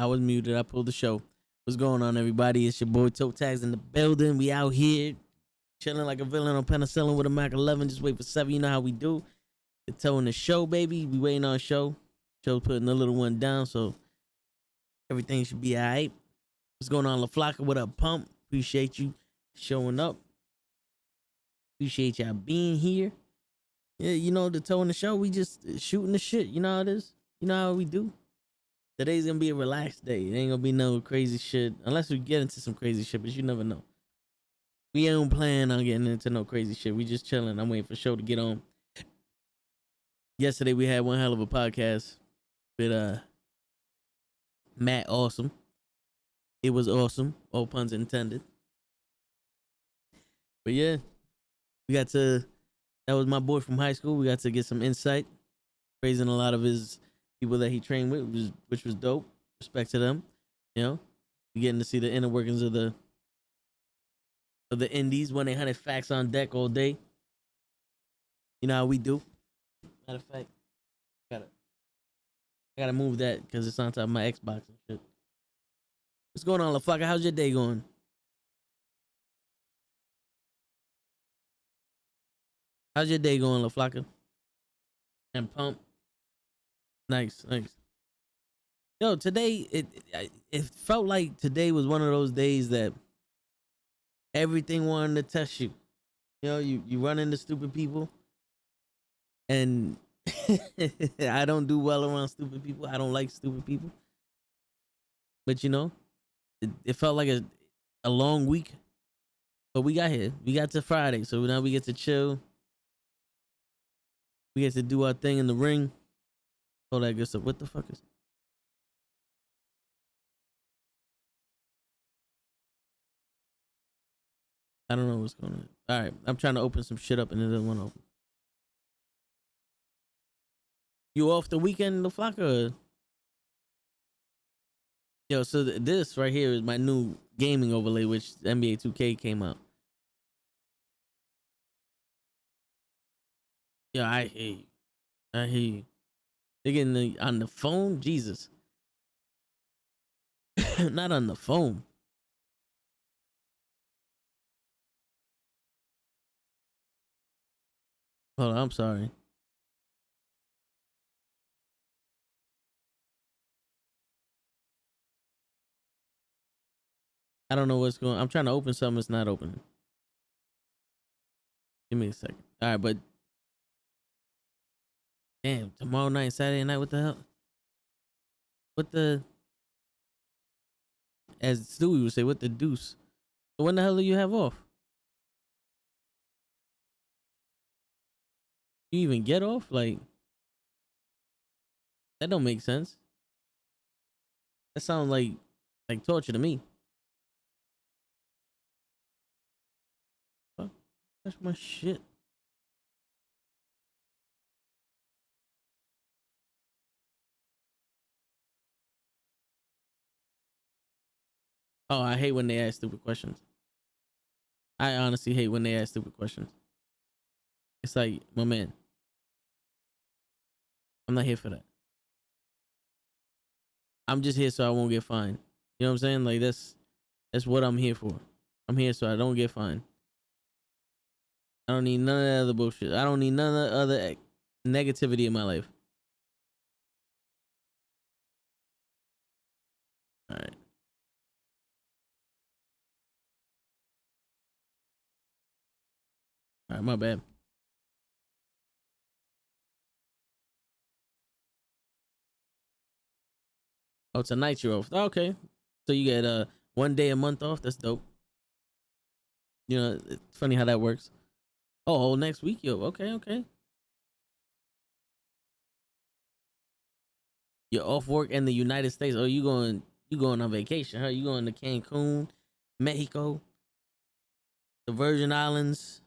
I was muted. I pulled the show. What's going on, everybody? It's your boy Toe Tags in the building. We out here chilling like a villain on penicillin with a Mac 11. Just wait for 7. You know how we do. The Toe in the show, baby. We waiting on show. Show's putting the little one down, so everything should be all right. What's going on, La Flaca? What up, Pump? Appreciate you showing up. Appreciate y'all being here. Yeah, you know, the Toe in the show, we just shooting the shit. You know how it is? You know how we do? Today's gonna be a relaxed day. It ain't gonna be no crazy shit. Unless we get into some crazy shit, but you never know. We ain't planning on getting into no crazy shit. We just chilling. I'm waiting for show to get on. Yesterday we had one hell of a podcast with Matt Awesome. It was awesome. All puns intended. But yeah, that was my boy from high school. We got to get some insight, praising a lot of his people that he trained with, which was dope. Respect to them. You know, we getting to see the inner workings of the indies. 1-800 facts on deck all day. You know how we do. Matter of fact, I gotta move that because it's on top of my Xbox and shit. What's going on, LaFlocka? How's your day going? How's your day going, LaFlocka? And Pump. Nice. Yo, today it felt like today was one of those days that everything wanted to test you. You know, you run into stupid people, and I don't do well around stupid people. I don't like stupid people. But you know, it felt like a long week. But we got here. We got to Friday, so now we get to chill. We get to do our thing in the ring. All that good stuff. What the fuck is? I don't know what's going on. All right, I'm trying to open some shit up and it doesn't want to open. You off the weekend, the Flocka? Yo, so this right here is my new gaming overlay, which NBA 2K came out. Yo, I hear you. They're getting on the phone? Jesus. Not on the phone. Hold on, I'm sorry. I don't know what's going on. I'm trying to open something. It's not opening. Give me a second. All right, but damn, tomorrow night, Saturday night, what the hell? What the, as Stewie would say, what the deuce? So when the hell do you have off? You even get off? Like, that don't make sense. That sounds like torture to me. Fuck, that's my shit. Oh, I hate when they ask stupid questions. I honestly hate when they ask stupid questions. It's like, my man, I'm not here for that. I'm just here so I won't get fined. You know what I'm saying? Like, that's what I'm here for. I'm here so I don't get fined. I don't need none of that other bullshit. I don't need none of the other negativity in my life. All right. All right, my bad. Oh, tonight you're off. Oh, okay. So you get 1 day a month off. That's dope. You know, it's funny how that works. Oh, next week, yo. Okay. You're off work in the United States. Oh, you going on vacation, huh? You going to Cancun, Mexico, the Virgin Islands,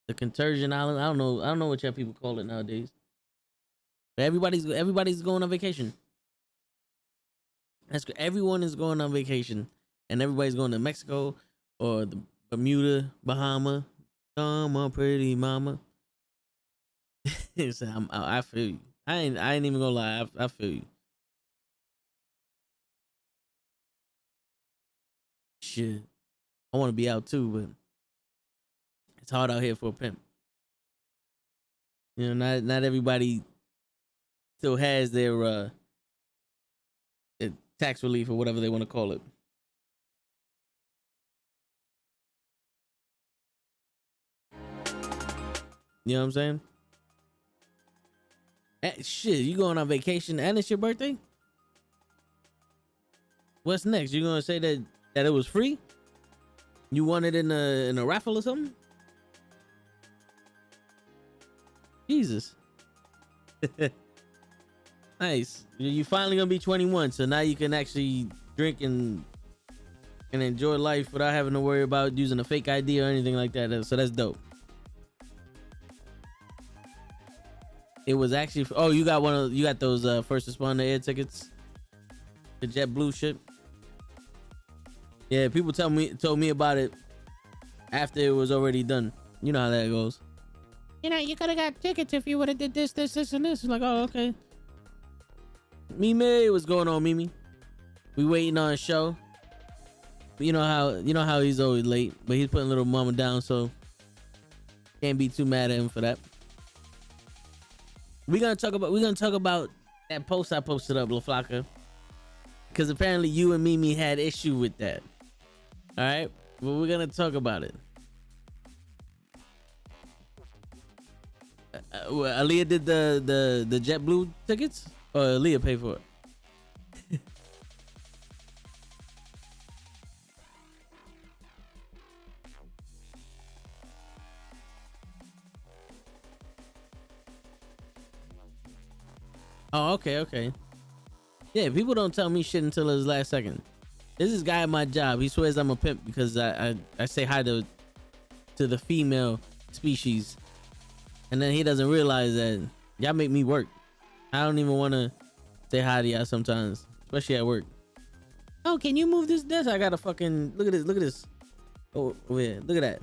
the Contursion Islands. I don't know what y'all people call it nowadays. But everybody's going on vacation. Everyone is going on vacation, and everybody's going to Mexico or the Bermuda, Bahama. Come on, pretty mama. So I feel you. I ain't even gonna lie. I feel you. shit. I want to be out too, but it's hard out here for a pimp. You know, not everybody still has their tax relief or whatever they want to call it. You know what I'm saying? Shit, you going on vacation and it's your birthday? What's next? You gonna say that it was free? You won it in a raffle or something? Jesus. Nice. You finally gonna be 21, so now you can actually drink and enjoy life without having to worry about using a fake ID or anything like that. So that's dope. It was actually you got those first responder air tickets, the JetBlue shit. Yeah, people told me about it after it was already done. You know how that goes. You know, you could have got tickets if you would have did this, and this. It's like, oh, okay. Mimi, what's going on, Mimi? We waiting on a show. You know how he's always late, but he's putting little mama down, so can't be too mad at him for that. We're gonna talk about that post I posted up, La Flaca, because apparently you and Mimi had issue with that. All right, well, we're gonna talk about it. Aaliyah did the JetBlue tickets, or Aaliyah paid for it? Oh, okay. Yeah, people don't tell me shit until his last second. This is guy at my job. He swears I'm a pimp because I say hi to the female species, and then he doesn't realize that y'all make me work. I don't even want to say hi to y'all sometimes, especially at work. Oh, can you move this desk? I gotta fucking look at this. Oh yeah, look at that.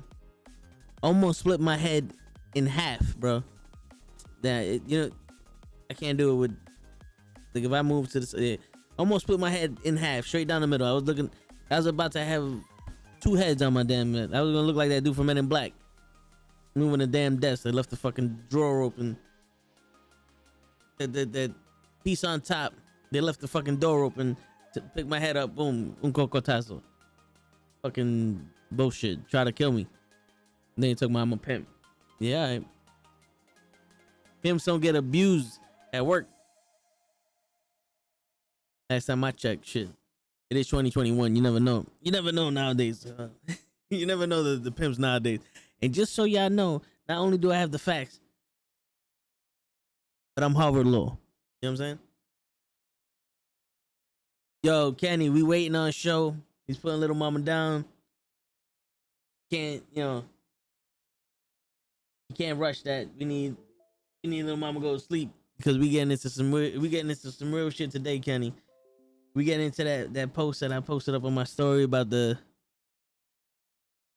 Almost split my head in half, bro. I can't do it with, like, if I move to this, almost split my head in half, straight down the middle. I was about to have two heads on my damn head. I was gonna look like that dude from Men in Black, moving the damn desk. They left the fucking drawer open. That piece on top, they left the fucking door open to pick my head up. Boom, un cocotazo. Fucking bullshit. Try to kill me. And then he took my I'm a pimp. Yeah, pimps don't get abused at work. Last time I checked, shit. It is 2021. You never know. You never know nowadays. You never know the pimps nowadays. And just so y'all know, not only do I have the facts, but I'm Harvard Law. You know what I'm saying? Yo, Kenny, we waiting on a show. He's putting little mama down. You can't rush that. We need little mama go to sleep because we getting into some real shit today, Kenny. We getting into that post that I posted up on my story about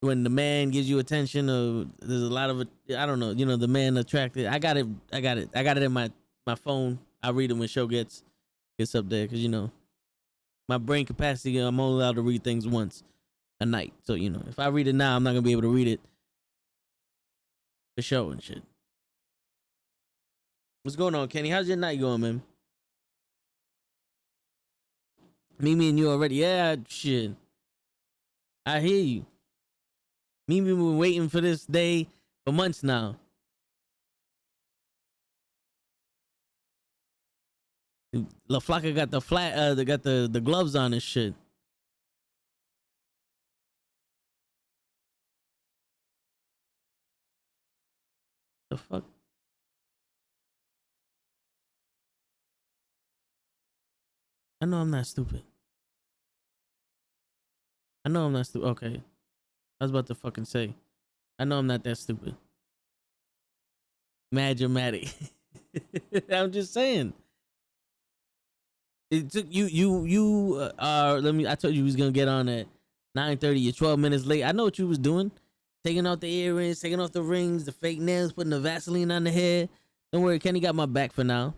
when the man gives you attention, or there's a lot of it. I don't know, the man attracted. I got it in my phone. I read it when show gets up there, because my brain capacity, I'm only allowed to read things once a night. So if I read it now, I'm not gonna be able to read it for show and shit. What's going on, Kenny? How's your night going, man? Mimi and you already? Yeah, shit. I hear you. Mimi been waiting for this day for months now. La Flaca got they got the gloves on and shit. The fuck? I know I'm not stupid. Okay. I was about to fucking say. I know I'm not that stupid. Mad dramatic. I'm just saying. It took you I told you we was gonna get on at 9:30. You're 12 minutes late. I know what you was doing. Taking off the earrings, taking off the rings, the fake nails, putting the Vaseline on the hair. Don't worry, Kenny got my back for now.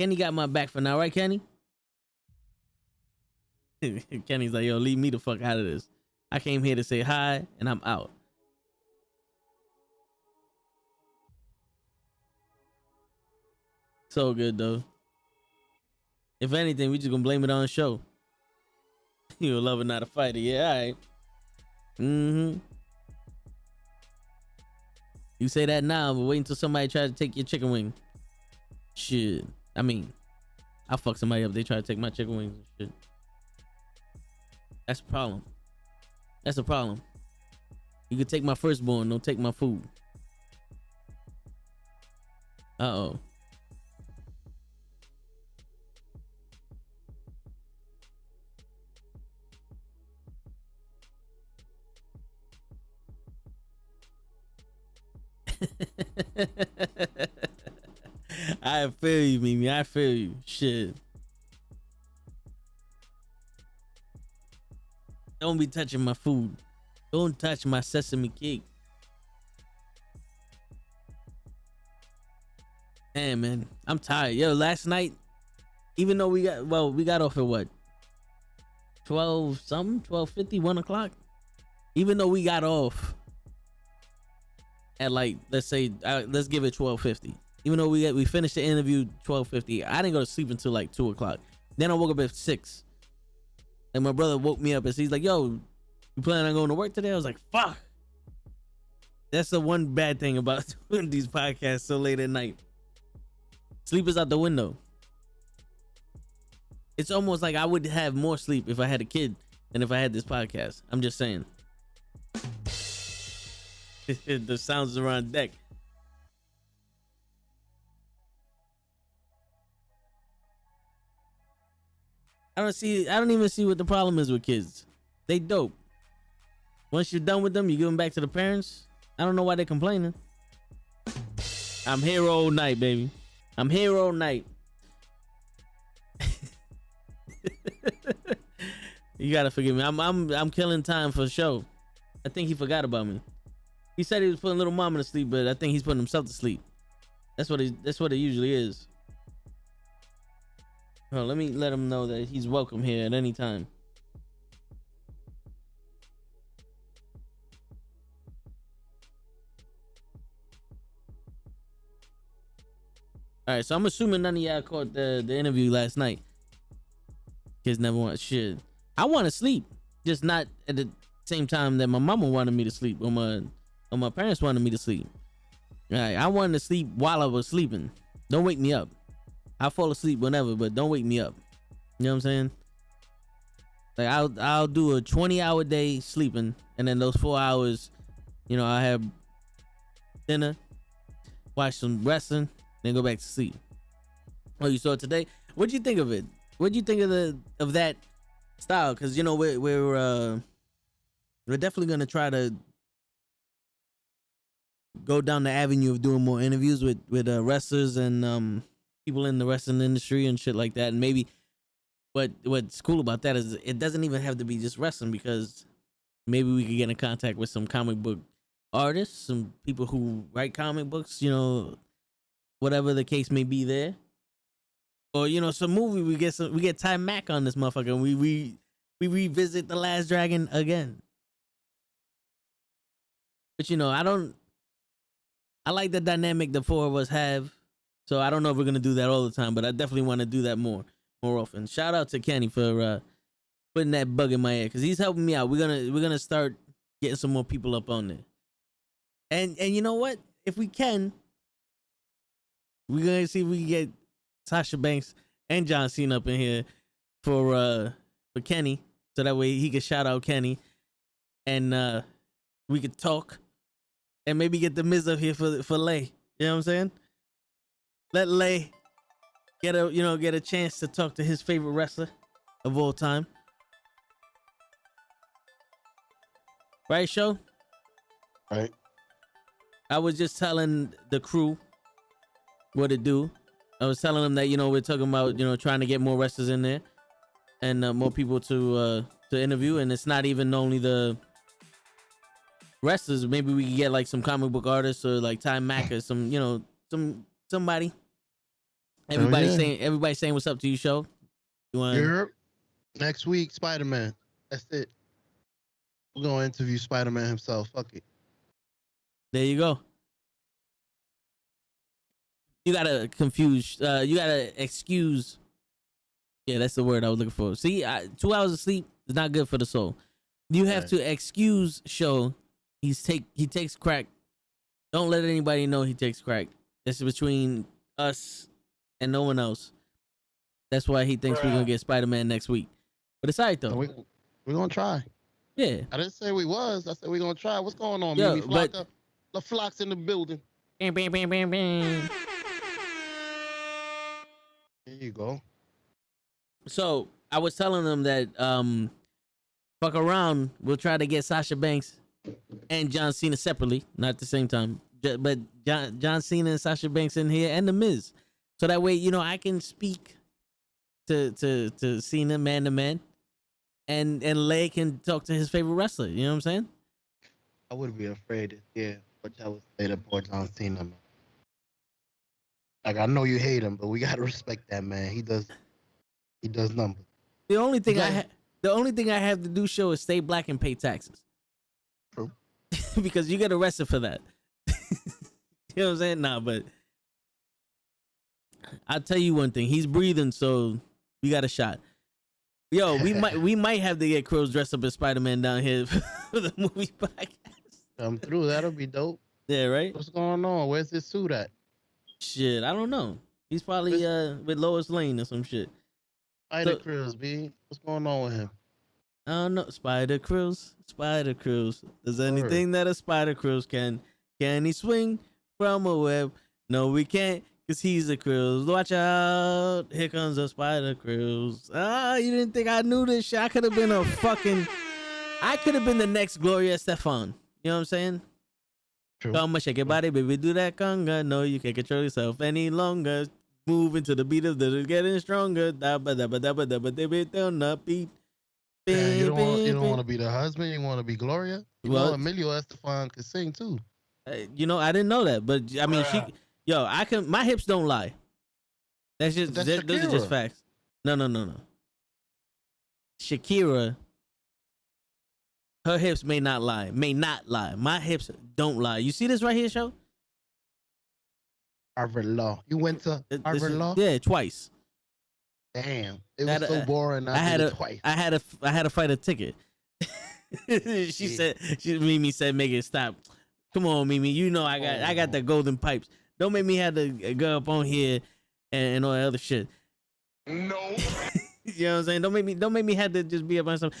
Right, Kenny? Kenny's like, yo, leave me the fuck out of this. I came here to say hi and I'm out. So good though. If anything, we just gonna blame it on the show. You a lover, not a fighter. Yeah, all right. Mm-hmm. You say that now, but wait until somebody tries to take your chicken wing. Shit. I mean, I'll fuck somebody up. They try to take my chicken wings and shit. That's a problem. That's a problem. You can take my firstborn, don't take my food. Uh-oh. I feel you, Mimi. I feel you. Shit. Don't be touching my food. Don't touch my sesame cake. Man, I'm tired. Yo, last night, even though we got off at what? 12 something? 12:50, 1 o'clock? Even though we got off at like, let's say, let's give it 12:50. Even though we finished the interview 12:50, I didn't go to sleep until like 2 o'clock. Then I woke up at 6. And my brother woke me up and he's like, yo, you planning on going to work today? I was like, fuck. That's the one bad thing about doing these podcasts so late at night. Sleep is out the window. It's almost like I would have more sleep if I had a kid than if I had this podcast. I'm just saying. The sounds are on deck. I don't even see what the problem is with kids. They dope. Once you're done with them, you give them back to the parents. I don't know why they're complaining. I'm here all night, baby. I'm here all night. You gotta forgive me. I'm killing time for show. I think he forgot about me. He said he was putting little mama to sleep, but I think he's putting himself to sleep. That's what it usually is. Oh, let me let him know that he's welcome here at any time. All right, so I'm assuming none of y'all caught the interview last night. Kids never want shit. I want to sleep, just not at the same time that my mama wanted me to sleep, or my parents wanted me to sleep. All right, I wanted to sleep while I was sleeping. Don't wake me up. I'll fall asleep whenever, but don't wake me up. You know what I'm saying? Like I'll do a 20-hour day sleeping, and then those 4 hours, you know, I have dinner, watch some wrestling, then go back to sleep. Oh, you saw it today? What'd you think of it? What'd you think of that style? Because you know we're definitely gonna try to go down the avenue of doing more interviews with wrestlers and people in the wrestling industry and shit like that. And maybe what's cool about that is it doesn't even have to be just wrestling, because maybe we could get in contact with some comic book artists, some people who write comic books, you know, whatever the case may be there. Or, you know, some movie we get Ty Mac on this motherfucker and we revisit The Last Dragon again. But you know, I like the dynamic the four of us have. So I don't know if we're gonna do that all the time, but I definitely want to do that more often. Shout out to Kenny for putting that bug in my ear, because he's helping me out. We're gonna start getting some more people up on there. And you know what? If we can, we're gonna see if we can get Sasha Banks and John Cena up in here for Kenny, so that way he can shout out Kenny, and we could talk, and maybe get the Miz up here for Lay. You know what I'm saying? Let Lay get a chance to talk to his favorite wrestler of all time. Right, show? Right. I was just telling the crew what to do. I was telling them that, you know, we're talking about, you know, trying to get more wrestlers in there and more people to interview. And it's not even only the wrestlers. Maybe we can get like some comic book artists or like Ty Mac or some, you know, somebody. Everybody saying what's up to you, show. You want? Yep. Next week, Spider-Man. That's it. We're going to interview Spider-Man himself. Fuck it. There you go. You gotta confuse. You gotta excuse. Yeah, that's the word I was looking for. See, 2 hours of sleep is not good for the soul. You have to excuse Show. He takes crack. Don't let anybody know he takes crack. This is between us and no one else. That's why he thinks we're gonna get Spider-Man next week. But it's alright though. We're gonna try. Yeah. I didn't say we was. I said we're gonna try. What's going on, Yo, Mimi Flocka? The Flock's in the building. Bam, bam, bam, bam, bam. There you go. So I was telling them that fuck around. We'll try to get Sasha Banks and John Cena separately, not at the same time. But John Cena and Sasha Banks in here and The Miz, so that way I can speak to Cena man to man, and Lay can talk to his favorite wrestler. You know what I'm saying? I would be afraid. Yeah, but I would say that poor John Cena, man. Like I know you hate him, but we gotta respect that man. He does numbers. The only thing I have to do, Show, is stay black and pay taxes. True. Because you get arrested for that. You know what I'm saying? Nah, but I'll tell you one thing. He's breathing, so we got a shot. Yo, we might have to get Crows dressed up as Spider-Man down here for the movie podcast. Come through. That'll be dope. Yeah, right? What's going on? Where's his suit at? Shit, I don't know. He's probably with Lois Lane or some shit. Spider Cruz, B. What's going on with him? I don't know. Spider Cruz. Does anything that a Spider Cruz can he swing from a web? No, we can't, cause he's a Cruz. Watch out. Here comes a Spider Cruz. You didn't think I knew this shit? I could have been the next Gloria Estefan. You know what I'm saying? True. Come on, shake your body, baby, do that conga. No, you can't control yourself any longer. Moving to the beat of the getting stronger. Dabba dabba dabba dabba dabba down the beat. You don't want to be the husband. You want to be Gloria. Emilio Estefan could sing too. I didn't know that, but I mean, my hips don't lie. Those are just facts. No. Shakira, her hips may not lie. My hips don't lie. You see this right here, Show? Harvard Law. You went to Harvard Law? Yeah, twice. Damn, it was so boring. I had to fight a ticket. Mimi said, make it stop. Come on, Mimi. You know I got the golden pipes. Don't make me have to go up on here and all that other shit. No. You know what I'm saying? Don't make me have to just be up on something.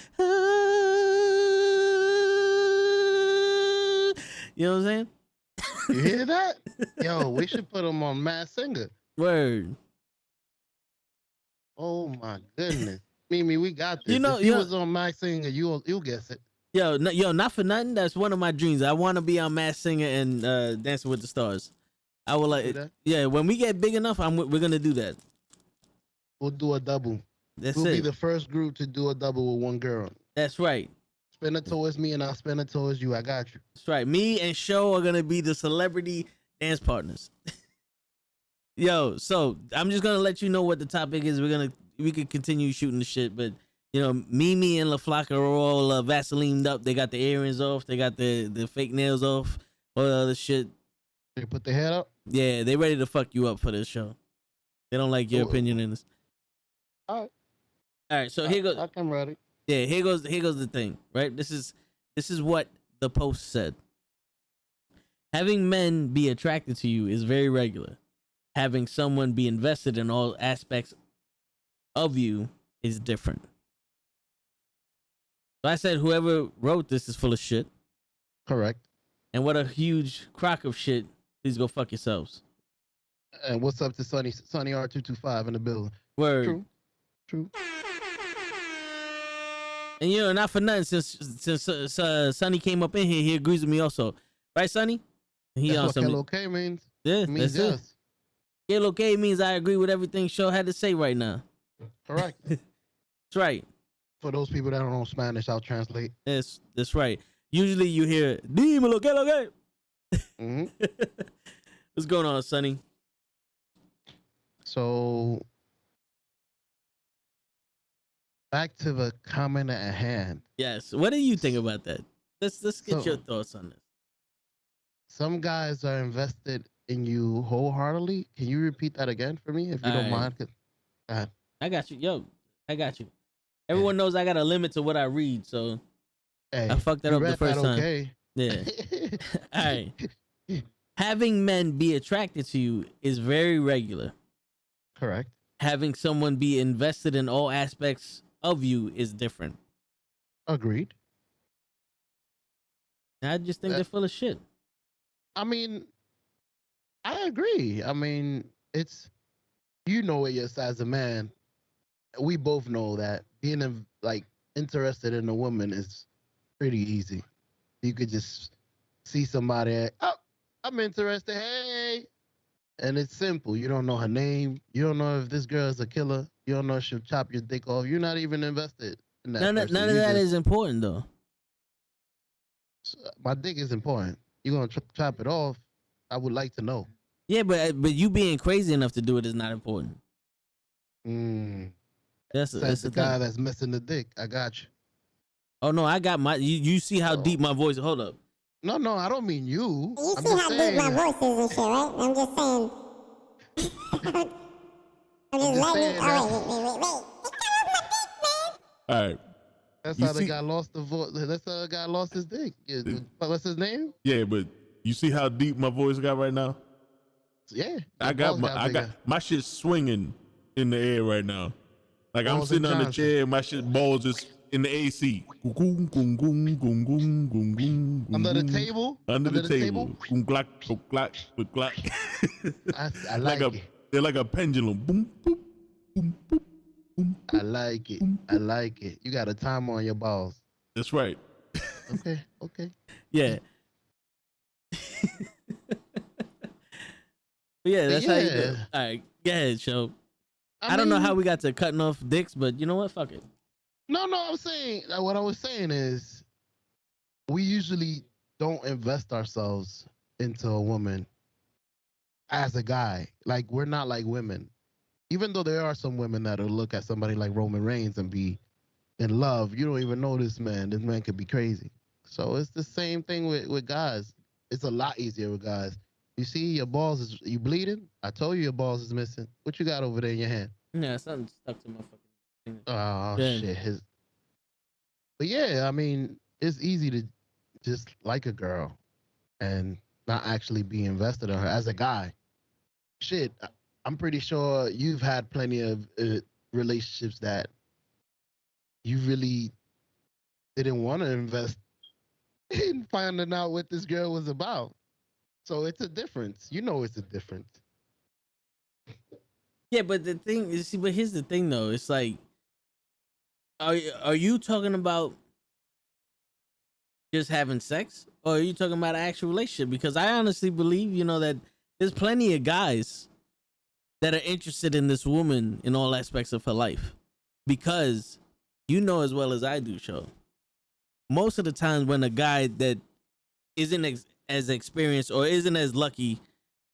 You know what I'm saying? You hear that? Yo, we should put him on Masked Singer. Word. Oh my goodness, Mimi, we got this. If he was on Masked Singer, you'll guess it. Yo, not for nothing. That's one of my dreams. I want to be on Masked Singer and Dancing with the Stars. I will like. Yeah, when we get big enough, we're gonna do that. We'll do a double. We'll be the first group to do a double with one girl. That's right. Spin it towards me and I'll spin it towards you. I got you. That's right. Me and Show are gonna be the celebrity dance partners. Yo, so I'm just gonna let you know what the topic is. We could continue shooting the shit, but Mimi and La Flocka are all Vaselined up. They got the earrings off. They got the fake nails off. All the other shit. They put their head up. Yeah, they ready to fuck you up for this show. They don't like your opinion in this. All right. So here goes. I'm ready. Yeah, here goes the thing. Right. This is what the post said. Having men be attracted to you is very regular. Having someone be invested in all aspects of you is different. So I said whoever wrote this is full of shit. Correct. And what a huge crock of shit. Please go fuck yourselves. And what's up to Sonny R225 in the building? Word. True. And not for nothing, since Sonny came up in here, he agrees with me also. Right, Sonny? That's what K means. Yeah, it means yes. K means I agree with everything Show had to say right now. Correct. That's right. For those people that don't know Spanish, I'll translate. That's right. Usually you hear, dímelo, que lo que. Mm-hmm. What's going on, Sonny? So, back to the comment at hand. Yes. What do you think about that? Let's get your So thoughts on this. some guys are invested in you wholeheartedly. Can you repeat that again for me, if All you don't right. mind? Uh, I got you. Yo, I got you. yeah. Everyone knows I got a limit to what I read, so I Hey, fucked that you up the read that first time. okay? Yeah. All right. Having men be attracted to you is very regular. Correct. Having someone be invested in all aspects of you is different. Agreed. I just think Uh, they're full of shit. I mean, I agree. I mean, it's you know it yes as a man. We both know that being like interested in a woman is pretty easy. You could just see somebody. Oh, I'm interested. Hey, and it's simple. You don't know her name. You don't know if this girl is a killer. You don't know if she'll chop your dick off. You're not even invested in that person. None of You that just is important though. my dick is important. You're gonna chop it off. I would like to know. Yeah, but you being crazy enough to do it is not important. Mm. That's Said the the thing. guy that's missing the dick. I got you. Oh no, I got my. You see how Oh. deep my voice? Hold up. No, I don't mean you. You I'm see just how deep saying. my voice is and shit, right? I'm just saying. I'm I'm just just letting you. saying Oh, wait. All right. that's You how the see- guy lost the voice. That's how the guy lost his dick. What's his name? Yeah, but you see how deep my voice got right now? Yeah. I got my shit swinging in the air right now. Like I'm Balls sitting and on the Johnson. chair, my shit balls just in the AC. Goong, goong, goong, goong, goong, goong, goong, Under the goong. table. Under the table. Goong, glock, glock, glock, glock. I like it. They're like a pendulum. Boom, boop, boom, boop, boom, I boop. like it. I like it. You got a timer on your balls. That's right. Okay. Yeah. But yeah, that's how you do. Yeah. All right, go ahead, show. I don't know how we got to cutting off dicks, but you know what? Fuck it. No, I'm saying what I was saying is we usually don't invest ourselves into a woman as a guy. Like we're not like women. Even though there are some women that'll look at somebody like Roman Reigns and be in love, you don't even know this man. This man could be crazy. So it's the same thing with guys. It's a lot easier with guys. You see your balls is you bleeding? I told you your balls is missing. What you got over there in your hand? Yeah, something stuck to my fucking finger. Oh Yeah. shit. But yeah, I mean, it's easy to just like a girl and not actually be invested in her as a guy. Shit, I'm pretty sure you've had plenty of relationships that you really didn't want to invest in finding out what this girl was about. So it's a difference. You know, it's a difference. Yeah, but the thing is, see, but here's the thing though. It's like, are you talking about just having sex, or are you talking about an actual relationship? Because I honestly believe, that there's plenty of guys that are interested in this woman in all aspects of her life. Because you know as well as I do, show. Most of the times when a guy that isn't as experienced or isn't as lucky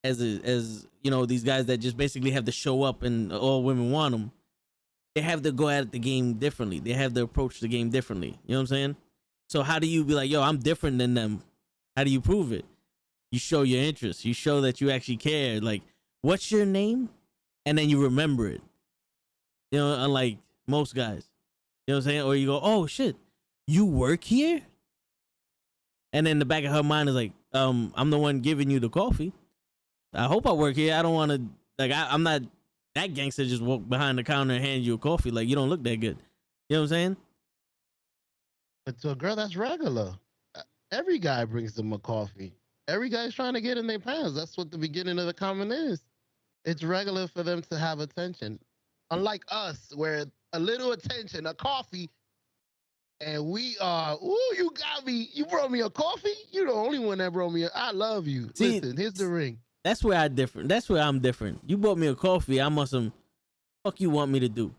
as these guys that just basically have to show up and all women want them, they have to go at the game differently. They have to approach the game differently. You know what I'm saying? So how do you be like, yo, I'm different than them? How do you prove it? You show your interest. You show that you actually care. Like, what's your name? And then you remember it. Unlike most guys. You know what I'm saying? Or you go, oh shit, you work here? And then the back of her mind is like, I'm the one giving you the coffee. I hope I work here. I don't want to, like, I'm not that gangster just walk behind the counter and hand you a coffee. Like, you don't look that good. You know what I'm saying? But to a girl, that's regular. Every guy brings them a coffee. Every guy's trying to get in their pants. That's what the beginning of the comment is. It's regular for them to have attention. Unlike us, where a little attention, a coffee, and we are, ooh, you got me. You brought me a coffee? You're the only one that brought me I love you. See, listen, here's the ring. That's where I'm different. You bought me a coffee. I'm on some, fuck you want me to do?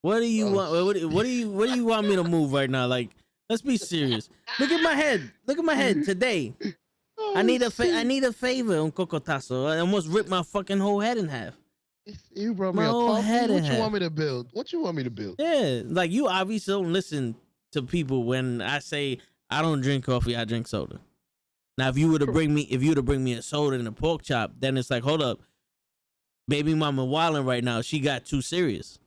What do you want? What do you want me to move right now? Like, let's be serious. Look at my head. Look at my head today. I need a favor on cocotazo. I almost ripped my fucking whole head in half. If you brought me My a whole coffee, head what in you half. want me to build? What you want me to build? Yeah, like you obviously don't listen to people when I say I don't drink coffee, I drink soda. Now, if you were to bring me a soda and a pork chop, then it's like, hold up, baby mama wilding right now. She got too serious.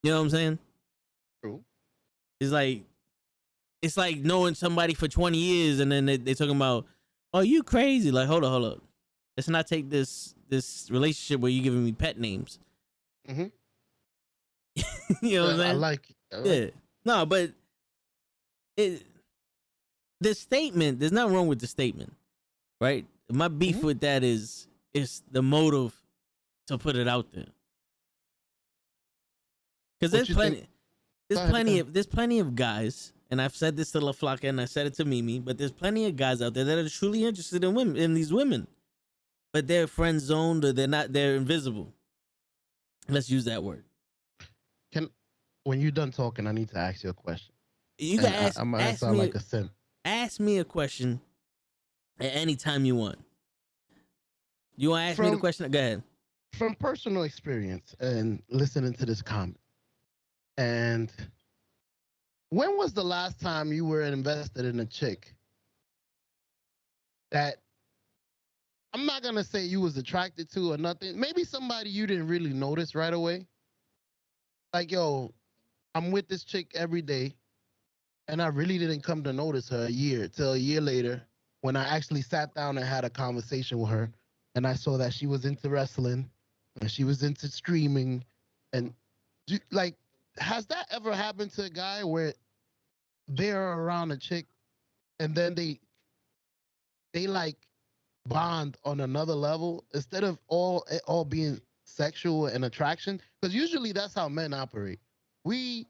You know what I'm saying? True. It's like knowing somebody for 20 years and then they talking about, oh, you crazy. Like, hold up. Let's not take this relationship where you giving me pet names. Mm-hmm. You know what I'm saying? I like Yeah. No, but the statement, there's nothing wrong with the statement, right? My beef with that is the motive to put it out there. Because there's plenty of guys, and I've said this to LaFlaca and I said it to Mimi, but there's plenty of guys out there that are truly interested in women, in these women, but they're friend zoned or they're invisible. Let's use that word. When you're done talking, I need to ask you a question. You can ask. I'm gonna Ask sound me. like a simp. Ask me a question at any time you want. You want to ask me the question? Go ahead. From personal experience and listening to this comment, and when was the last time you were invested in a chick that I'm not gonna say you was attracted to or nothing? Maybe somebody you didn't really notice right away. Like, yo, I'm with this chick every day, and I really didn't come to notice her till a year later when I actually sat down and had a conversation with her, and I saw that she was into wrestling and she was into streaming, and like, has that ever happened to a guy where they're around a chick and then they like bond on another level instead of all being sexual and attraction? Because usually that's how men operate. This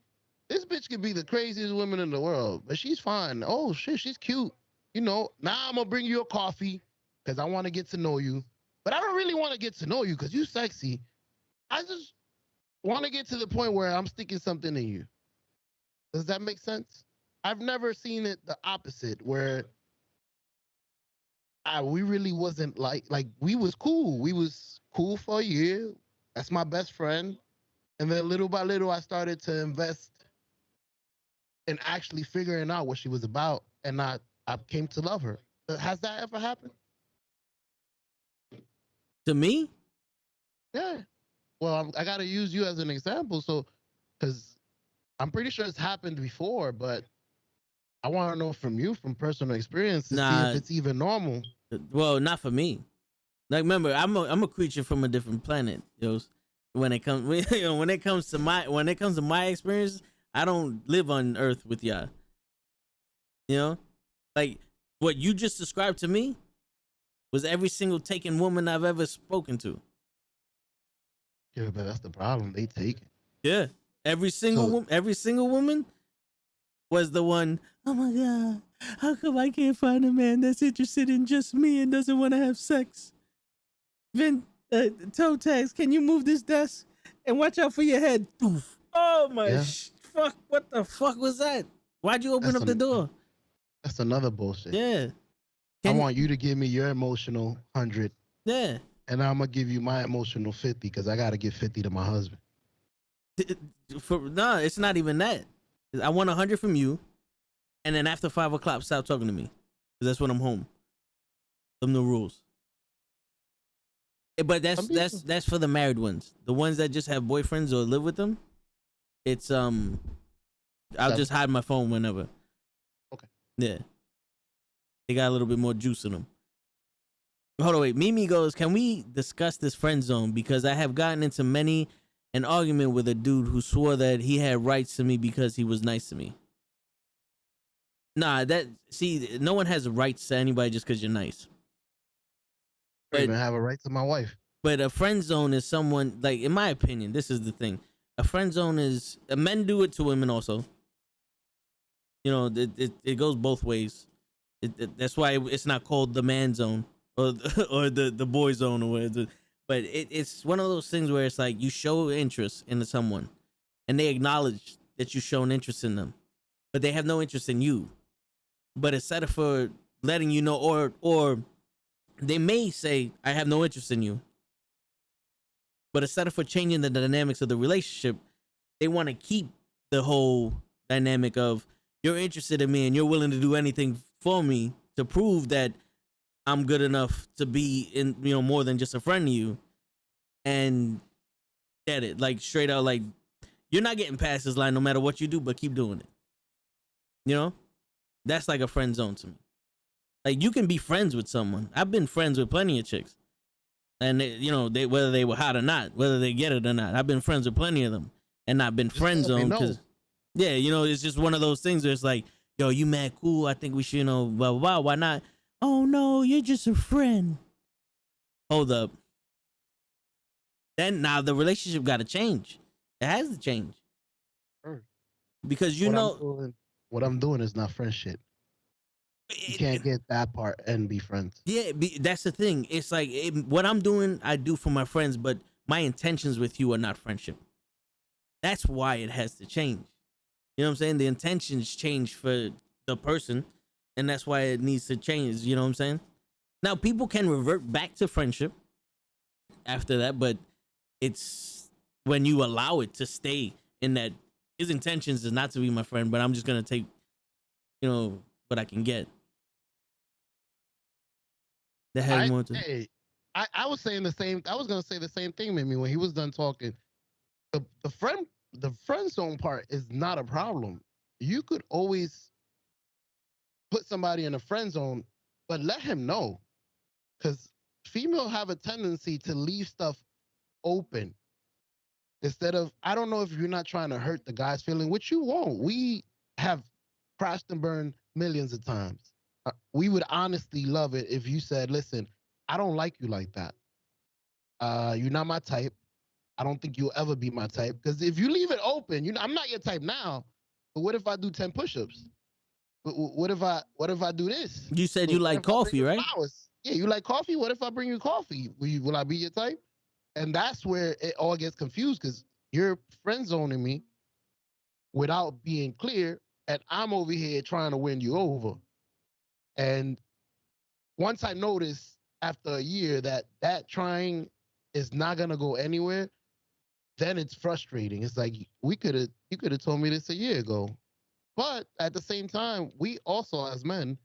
bitch could be the craziest woman in the world, but she's fine. Oh shit, she's cute. You know, now I'm gonna bring you a coffee because I want to get to know you. But I don't really want to get to know you because you sexy. I just want to get to the point where I'm sticking something in you. Does that make sense? I've never seen it the opposite, where we really wasn't like we was cool. We was cool for a year. That's my best friend. And then little by little, I started to invest in actually figuring out what she was about, and I came to love her. Has that ever happened? To me? Yeah. Well, I got to use you as an example, so because I'm pretty sure it's happened before, but I want to know from you, from personal experience, to see if it's even normal. Well, not for me. Like, remember, I'm a creature from a different planet. When it comes to my experience, I don't live on Earth with y'all. You know, like what you just described to me was every single taken woman I've ever spoken to. Yeah, but that's the problem. They take it. Yeah, every single woman was the one. Oh my god, how come I can't find a man that's interested in just me and doesn't want to have sex? Toe tags, can you move this desk and watch out for your head? Oh my fuck! What the fuck was that? Why'd you open up the door? That's another bullshit. Yeah. I want you to give me your emotional 100. Yeah. And I'm gonna give you my emotional 50 because I gotta give 50 to my husband. No, it's not even that. I want 100 from you, and then after 5 o'clock, stop talking to me, because that's when I'm home. Them the rules. But that's for the married ones. The ones that just have boyfriends or live with them, it's I'll just hide my phone whenever. Okay. Yeah. They got a little bit more juice in them. Hold on, wait. Mimi goes, can we discuss this friend zone? Because I have gotten into an argument with a dude who swore that he had rights to me because he was nice to me. Nah, no one has rights to anybody just because you're nice. I even have a right to my wife. But a friend zone is someone, like, in my opinion, this is the thing. A friend zone is, men do it to women also. You know, it goes both ways. That's why it's not called the man zone or the boy zone or whatever. But it's one of those things where it's like you show interest in someone and they acknowledge that you shown interest in them, but they have no interest in you. But instead for letting you know, or they may say, I have no interest in you. But instead of for changing the dynamics of the relationship, they want to keep the whole dynamic of you're interested in me and you're willing to do anything for me to prove that I'm good enough to be in, more than just a friend to you. And get it, like straight out, like you're not getting past this line no matter what you do, but keep doing it. That's like a friend zone to me. Like you can be friends with someone. I've been friends with plenty of chicks, and they whether they were hot or not, whether they get it or not, I've been friends with plenty of them, and not been friend zone because, it's just one of those things where it's like, yo, you mad cool? I think we should, blah blah blah. Why not? Oh no, you're just a friend. Hold up. Then now the relationship got to change. It has to change. Sure. Because what I'm doing is not friendship. You can't get that part and be friends. Yeah, that's the thing. It's like what I'm doing, I do for my friends, but my intentions with you are not friendship. That's why it has to change. You know what I'm saying? The intentions change for the person, and that's why it needs to change. You know what I'm saying? Now, people can revert back to friendship after that, but it's when you allow it to stay in that his intentions is not to be my friend, but I'm just going to take, what I can get. I was saying the same. I was gonna say the same thing, Mimi, when he was done talking. The friend zone part is not a problem. You could always put somebody in a friend zone, but let him know, because females have a tendency to leave stuff open instead of. I don't know if you're not trying to hurt the guy's feeling, which you won't. We have crashed and burned millions of times. We would honestly love it if you said, listen, I don't like you like that. You're not my type. I don't think you'll ever be my type. Because if you leave it open, I'm not your type now. But what if I do 10 push-ups? What if I do this? You said you like coffee, right? Flowers? Yeah, you like coffee? What if I bring you coffee? Will I be your type? And that's where it all gets confused, because you're friend zoning me without being clear, and I'm over here trying to win you over. And once I notice after a year that trying is not gonna go anywhere, then it's frustrating. It's like you could have told me this a year ago. But at the same time, we also as men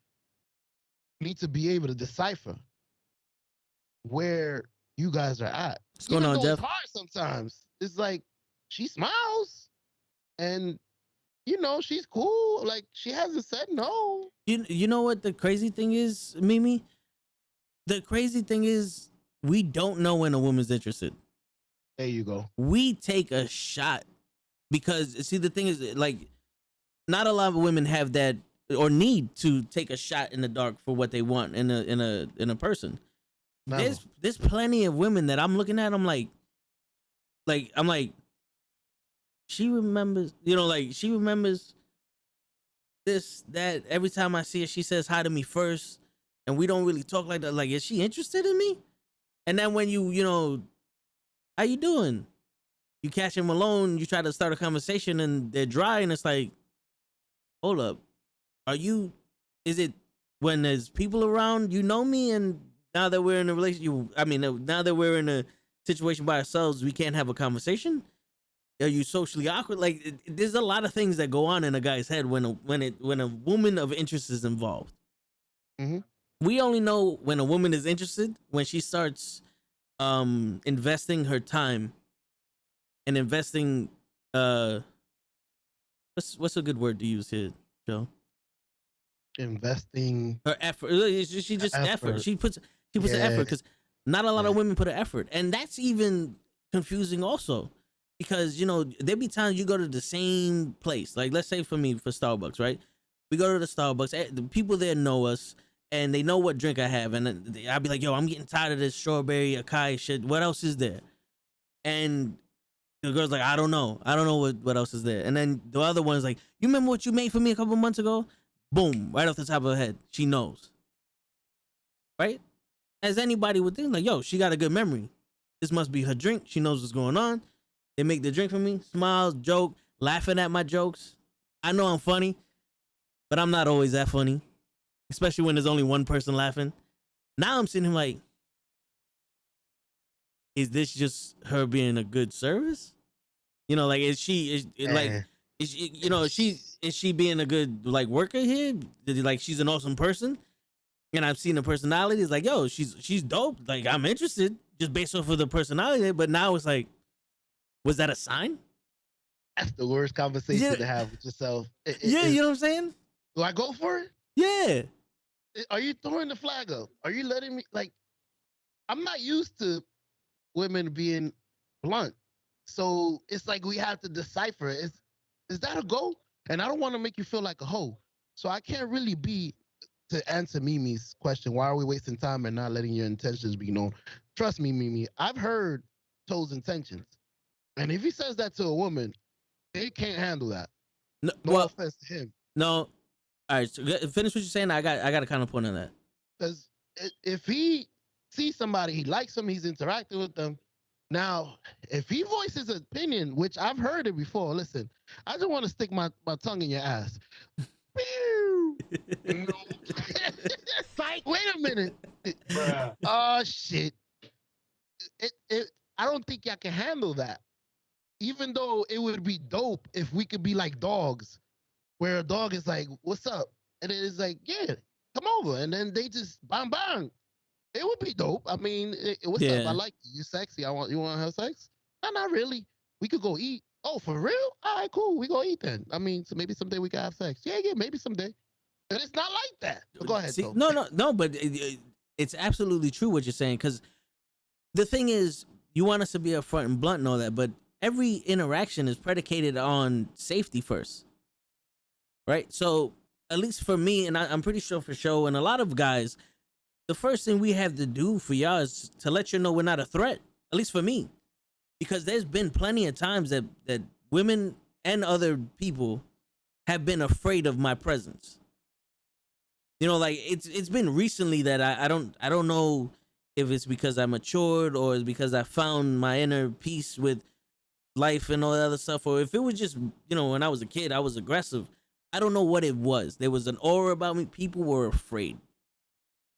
need to be able to decipher where you guys are at. What's going on, Jeff? It's hard sometimes. It's like she smiles and she's cool. Like, she hasn't said no. You know what the crazy thing is, Mimi? The crazy thing is we don't know when a woman's interested. There you go. We take a shot because, see, the thing is, like, not a lot of women have that or need to take a shot in the dark for what they want in a person. No. There's plenty of women that I'm looking at. I'm like, she remembers, she remembers this, that. Every time I see her, she says hi to me first, and we don't really talk like that. Like, is she interested in me? And then when how you doing? You catch them alone, you try to start a conversation, and they're dry, and it's like, hold up. Is it when there's people around, me, and now that we're in a relationship, now that we're in a situation by ourselves, we can't have a conversation? Are you socially awkward? Like, there's a lot of things that go on in a guy's head when a woman of interest is involved. Mm-hmm. We only know when a woman is interested when she starts investing her time and investing what's a good word to use here, Joe? Investing her effort. She just effort. She puts an effort, because not a lot of women put an effort, and that's even confusing also. Because, there be times you go to the same place. Like, let's say for me, for Starbucks, right? We go to the Starbucks. The people there know us, and they know what drink I have. And I'll be like, yo, I'm getting tired of this strawberry acai shit. What else is there? And the girl's like, I don't know. I don't know what else is there. And then the other one's like, you remember what you made for me a couple months ago? Boom, right off the top of her head. She knows. Right? As anybody would think, like, yo, she got a good memory. This must be her drink. She knows what's going on. They make the drink for me, smiles, joke, laughing at my jokes. I know I'm funny, but I'm not always that funny, especially when there's only one person laughing. Now I'm sitting here like, is this just her being a good service? You know, like is she is she being a good like worker here? Like she's an awesome person, and I've seen the personality. It's like, yo, she's dope. Like I'm interested just based off of the personality. But now it's like, was that a sign? That's the worst conversation to have with yourself. You know what I'm saying? Do I go for it? Yeah. Are you throwing the flag up? Are you letting me like? I'm not used to women being blunt, so it's like we have to decipher it. Is that a go? And I don't want to make you feel like a hoe, so I can't really be to answer Mimi's question. Why are we wasting time and not letting your intentions be known? Trust me, Mimi. I've heard Toe's intentions, and if he says that to a woman, they can't handle that. No offense to him. No. All right, so finish what you're saying. I got a kind of point on that. Because if he sees somebody, he likes them, he's interacting with them. Now, if he voices an opinion, which I've heard it before, listen, I just want to stick my tongue in your ass. Psych, wait a minute. Oh, shit. I don't think y'all can handle that. Even though it would be dope if we could be like dogs, where a dog is like, what's up? And it is like, yeah, come over. And then they just bang, bang. It would be dope. I mean, what's up? I like you. You're sexy. You want to have sex? No, not really. We could go eat. Oh, for real? All right, cool. We go eat then. I mean, so maybe someday we can have sex. Yeah, maybe someday. And it's not like that. But go ahead. See, no, but it's absolutely true what you're saying. Because the thing is, you want us to be upfront and blunt and all that, but every interaction is predicated on safety first. Right? So, at least for me, and I'm pretty sure for Show and a lot of guys, the first thing we have to do for y'all is to let you know we're not a threat. At least for me. Because there's been plenty of times that women and other people have been afraid of my presence. You know, like it's been recently that I don't know if it's because I matured or it's because I found my inner peace with life and all that other stuff, or if it was just, you know, when I was a kid, I was aggressive. I don't know what it was. There was an aura about me. People were afraid,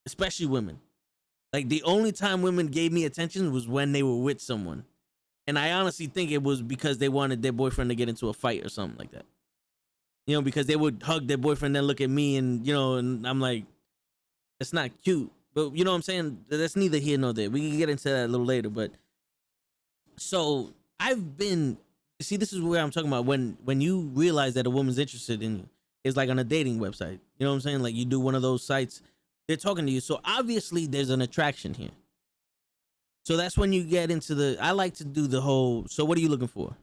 especially women. Like the only time women gave me attention was when they were with someone. And I honestly think it was because they wanted their boyfriend to get into a fight or something like that. You know, because they would hug their boyfriend, then look at me and, you know, and I'm like, that's not cute. But you know what I'm saying? That's neither here nor there. We can get into that a little later. But so I've been, see, this is where I'm talking about when you realize that a woman's interested in you. It's like on a dating website. You know what I'm saying? Like you do one of those sites, they're talking to you. So obviously there's an attraction here. So that's when you get into I like to do the whole, so what are you looking for?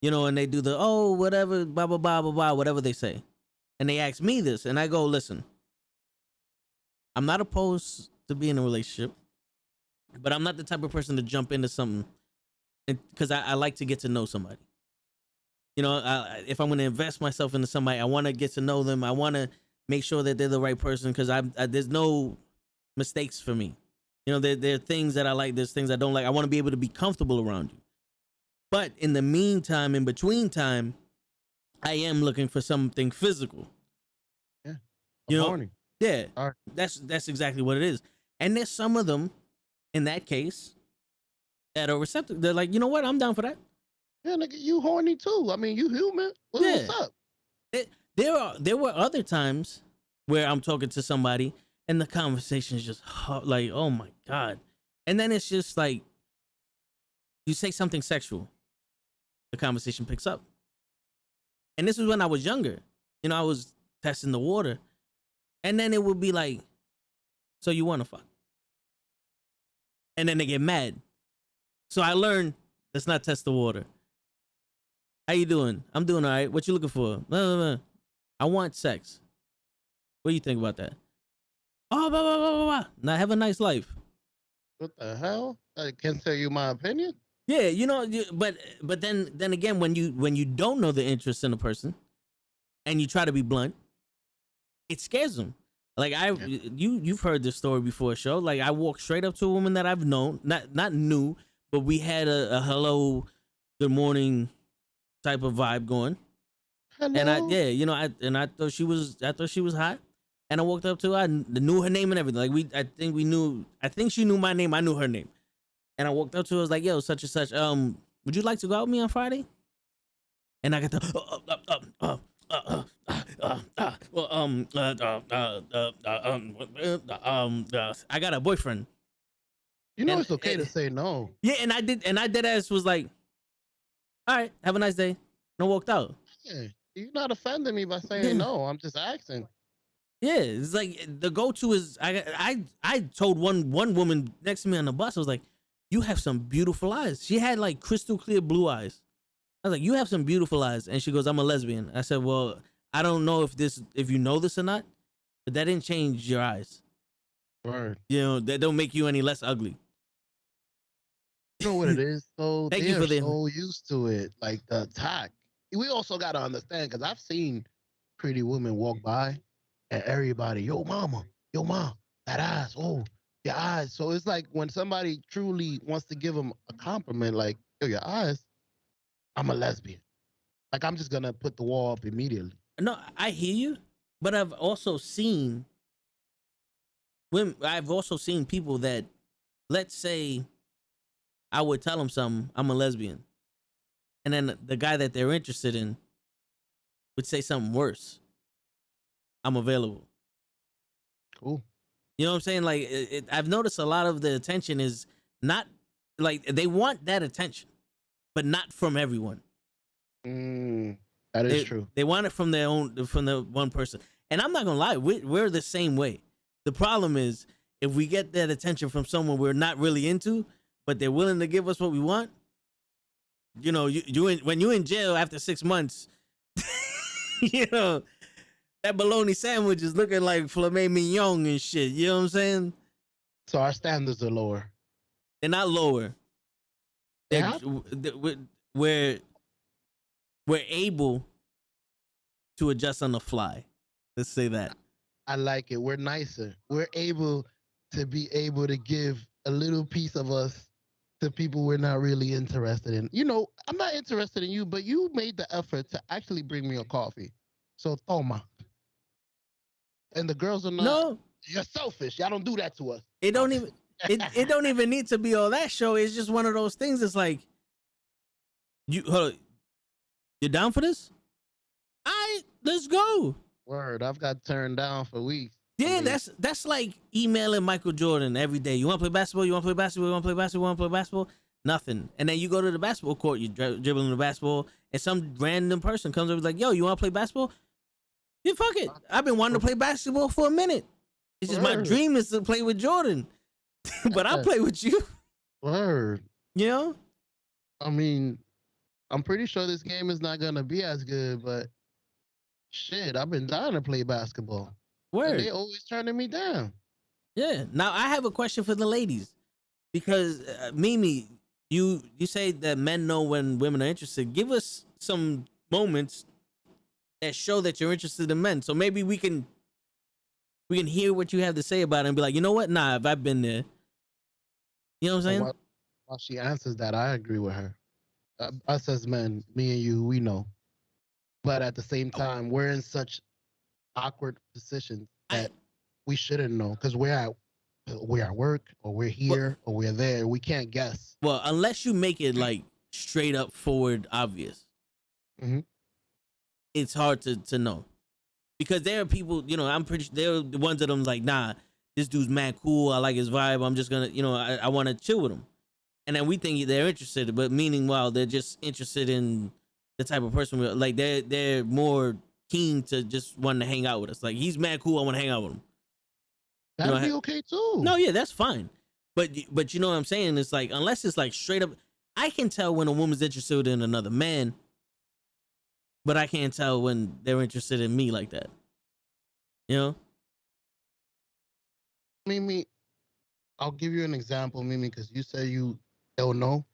You know, and they do the, oh, whatever, blah, blah, blah, blah, blah, whatever they say. And they ask me this, and I go, listen, I'm not opposed to being in a relationship, but I'm not the type of person to jump into something because I like to get to know somebody. You know, if I'm going to invest myself into somebody, I want to get to know them. I want to make sure that they're the right person because there's no mistakes for me. You know, there are things that I like, there's things I don't like. I want to be able to be comfortable around you. But in the meantime, in between time, I am looking for something physical. Yeah. You know, morning. yeah, Right. That's exactly what it is. And there's some of them, in that case, that are receptive. They're like, you know what? I'm down for that. Yeah, nigga, you horny too. I mean, you human. What's up? There were other times where I'm talking to somebody and the conversation is just like, oh my God. And then it's just like, you say something sexual, the conversation picks up. And this is when I was younger. You know, I was testing the water. And then it would be like, so you want to fuck? And then they get mad. So I learned, let's not test the water. How you doing? I'm doing all right. What you looking for? I want sex. What do you think about that? Oh, blah, blah, blah, blah, blah. Now have a nice life. What the hell? I can't tell you my opinion. Yeah, you know, but then again, when you don't know the interest in a person, and you try to be blunt, it scares them. Like you've heard this story before, Show. Like I walked straight up to a woman that I've known, not knew, but we had a hello, good morning type of vibe going. Hello? And I thought she was hot. And I walked up to her, I knew her name and everything. Like I think she knew my name, I knew her name. And I walked up to her, I was like, yo, such and such, would you like to go out with me on Friday? And I got the I got a boyfriend. You know And- it's okay to and- say no. Yeah, and I did as was like, all right, have a nice day. And I walked out. Yeah, you're not offending me by saying Yeah. no. I'm just asking. Yeah, it's like the go-to is I told one woman next to me on the bus, I was like, you have some beautiful eyes. She had like crystal clear blue eyes. I was like, you have some beautiful eyes. And she goes, I'm a lesbian. I said, well, I don't know if you know this or not, but that didn't change your eyes. Word. You know, that don't make you any less ugly. You know what it is? So Thank you they're for the- so used to it, like the attack. We also got to understand, because I've seen pretty women walk by and everybody, yo, mama, yo, mom, that eyes, oh, your eyes. So it's like when somebody truly wants to give them a compliment, like, yo, your eyes, I'm a lesbian. Like, I'm just going to put the wall up immediately. No, I hear you, but I've also seen women. I've also seen people that, let's say, I would tell them something. I'm a lesbian, and then the guy that they're interested in would say something worse. I'm available. Cool. You know what I'm saying? Like, I've noticed a lot of the attention is not like they want that attention, but not from everyone. That is They, true. They want it from from the one person. And I'm not gonna lie, we're the same way. The problem is if we get that attention from someone we're not really into, but they're willing to give us what we want. You know, when you're in jail after 6 months, you know, that bologna sandwich is looking like filet mignon and shit. You know what I'm saying? So our standards are lower. They're not lower. Yeah. We're able to adjust on the fly. Let's say that. I like it. We're nicer. We're able to give a little piece of us to people we're not really interested in. You know, I'm not interested in you, but you made the effort to actually bring me a coffee. So toma. And the girls are not. No, You're selfish. Y'all don't do that to us. it don't even it don't even need to be all that show. It's just one of those things. It's like you're down for this? All right, let's go. Word. I've got turned down for weeks. Yeah, I mean, that's like emailing Michael Jordan every day. You want to play basketball? You want to play basketball? You want to play basketball? You want to play basketball? Nothing. And then you go to the basketball court, you dribbling the basketball, and some random person comes over and is like, yo, you want to play basketball? Yeah, fuck it. I've been wanting to play basketball for a minute. It's just my Word. dream is to play with Jordan. But I'll play with you. Word. You know? I mean, I'm pretty sure this game is not gonna be as good, but shit, I've been dying to play basketball. And Word. they always turning me down. Yeah. Now I have a question for the ladies, because Mimi, you say that men know when women are interested. Give us some moments that show that you're interested in men, so maybe we can hear what you have to say about it and be like, you know what? Nah, if I've been there, you know what I'm saying? While she answers that, I agree with her. Us as men, me and you, we know. But at the same time, we're in such awkward positions that we shouldn't know, because we're at work, or we're here, or we're there. We can't guess. Well, unless you make it like straight up forward obvious, Mhm. it's hard to know. Because there are people, you know, I'm pretty sure there are the ones of them like, nah, this dude's mad cool. I like his vibe. I'm just gonna, you know, I want to chill with him. And then we think they're interested, but meanwhile, they're just interested in the type of person like they're more keen to just want to hang out with us. Like, he's mad cool. I want to hang out with him. That'd know, be okay too. No, yeah, that's fine. But you know what I'm saying? It's like, unless it's like straight up, I can tell when a woman's interested in another man, but I can't tell when they're interested in me like that. You know? Mimi, I'll give you an example, Mimi, because you say you don't know.